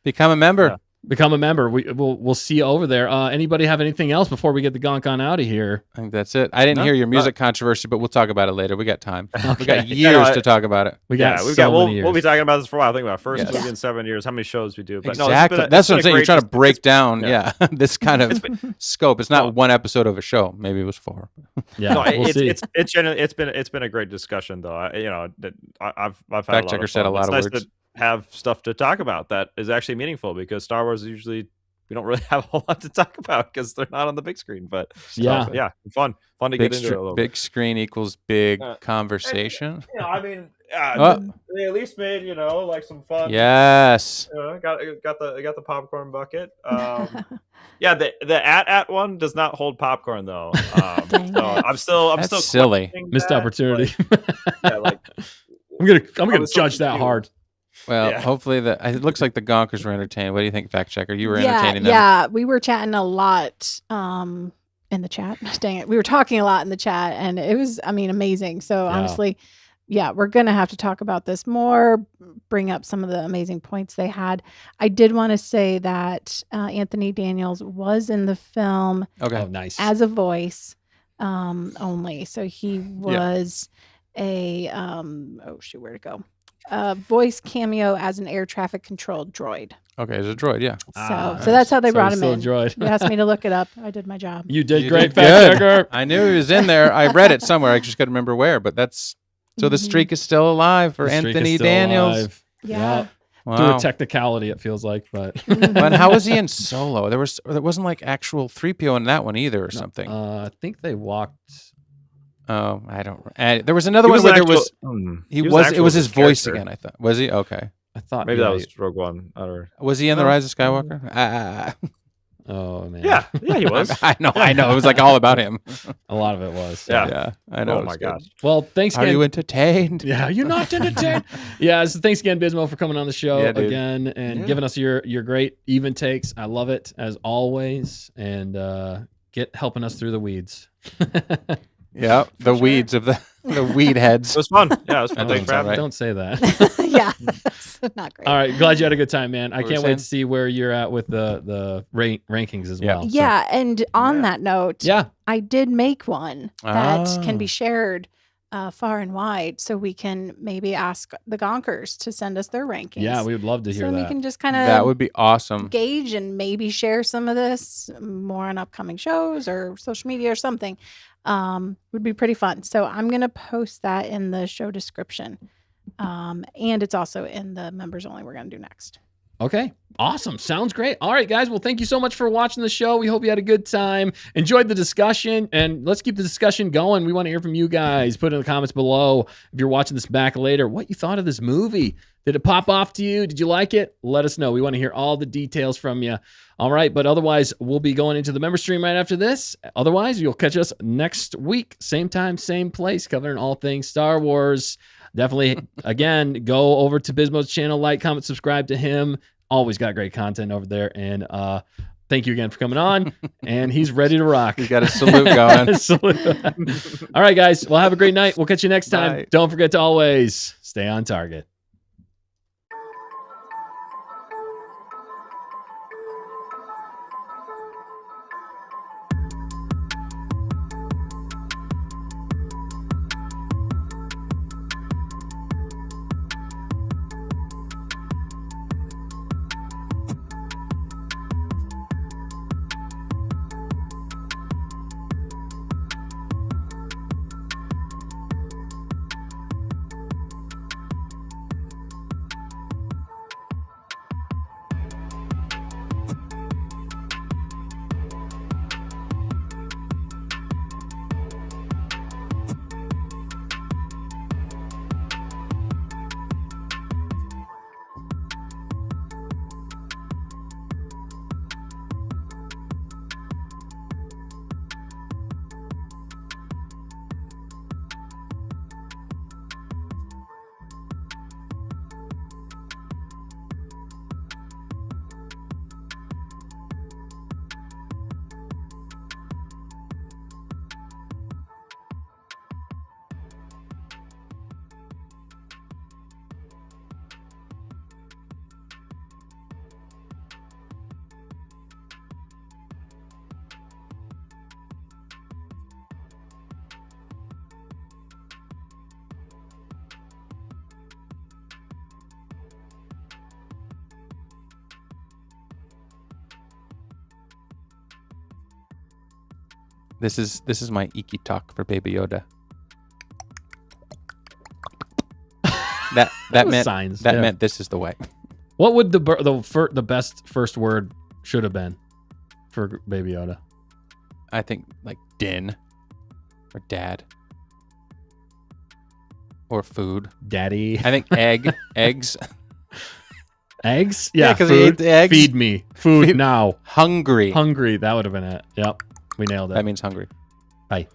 Become a member. become a member. We'll see you over there. Anybody have anything else before we get the gonk on out of here? I think that's it. I didn't hear your music controversy, but we'll talk about it later. We got time. We got years to talk about it. We got many years. We'll be talking about this for a while. Think about first Yes. movie in 7 years. How many shows we do? But Exactly. No, That's what I'm saying. You're trying to break down, yeah. this kind of scope. It's not one episode of a show. Maybe it was 4. Yeah, we'll see. It's been a great discussion though. I've had Fact a lot checker of said a fun. lot It's of nice words. to have stuff to talk about that is actually meaningful because Star Wars usually we don't really have a whole lot to talk about because they're not on the big screen. But Yeah. fun to get into it a little bit. Big screen equals big conversation. I mean, Oh. they at least made like some fun. Yes. Got the popcorn bucket. Yeah, the at one does not hold popcorn though. Dang So it. I'm still That's silly. questioning Missed that, opportunity. like, I'm gonna was judge that something hard. Well, Yeah. hopefully it looks like the Gonkers were entertained. What do you think, fact checker? You were yeah, entertaining them. yeah, we were chatting a lot in the chat. Dang it, we were talking a lot in the chat, and it was, amazing. So Yeah. honestly, yeah, we're gonna have to talk about this more. Bring up some of the amazing points they had. I did want to say that Anthony Daniels was in the film Okay. Oh, nice. as a voice only. So he was a where'd it go? Voice cameo as an air traffic control droid. Okay, there's a droid, yeah. So that's how they brought he's him still in. a droid. You asked me to look it up. I did my job. You did You great, did fact good. checker. I knew he was in there. I read it somewhere. I just couldn't remember where, but that's so the Mhm. streak is still alive for The streak is Anthony still Daniels. alive. Yeah. Through Wow. a technicality, it feels like, but But how was he in Solo? There wasn't like actual 3PO in that one either or something. I think they walked. Oh, I don't. There was another one where there was. It was his voice again. I thought. Was he okay? I thought Maybe yeah, that was Rogue One. Was he in the Rise of Skywalker? Oh man. Yeah, he was. I know. It was like all about him. A lot of it was. Yeah. I know. Oh it my was good. gosh. Well, thanks Are again. you entertained? Yeah, you're not entertained. Yeah, so thanks again, Bismo, for coming on the show Yeah, dude. again and Yeah. giving us your great even takes. I love it as always, and helping us through the weeds. Yeah, the weeds of the weed heads. It was fun. Yeah, it was fun. That Thanks doesn't for sound having me. right. Don't say that. Yeah, that's not great. All right, glad you had a good time, man. I What were you can't wait saying? to see where you're at with the rankings as Yeah. well. So, Yeah, and on that note, yeah. I did make one that can Ah. be shared far and wide, so we can maybe ask the Gonkers to send us their rankings. Yeah, we would love to hear so we that. can just kind That of would be awesome. gauge and maybe share some of this more on upcoming shows or social media or something. Would be pretty fun. So I'm gonna post that in the show description, and it's also in the members only. We're gonna do next. Okay. Awesome. Sounds great. All right, guys. Well, thank you so much for watching the show. We hope you had a good time, enjoyed the discussion, and let's keep the discussion going. We want to hear from you guys. Put in the comments below if you're watching this back later what you thought of this movie. Did it pop off to you? Did you like it? Let us know. We want to hear all the details from you. All right. But otherwise, we'll be going into the member stream right after this. Otherwise, you'll catch us next week. Same time, same place, covering all things Star Wars. Definitely, again, go over to Bismo's channel, like, comment, subscribe to him. Always got great content over there. And thank you again for coming on. And he's ready to rock. You got a salute going. Salute. All right, guys. Well, have a great night. We'll catch you next time. Bye. Don't forget to always stay on target. This is my Iki talk for Baby Yoda. That was meant signs. that yeah. meant this is the way. What would the best first word should have been for Baby Yoda? I think like din or dad or food. Daddy. I think eggs. Eggs? Yeah, Yeah, 'cause he food. ate the eggs. Feed me. Food Feed- now. Hungry. Hungry. That would have been it. Yep. We nailed it. That means hungry. Bye.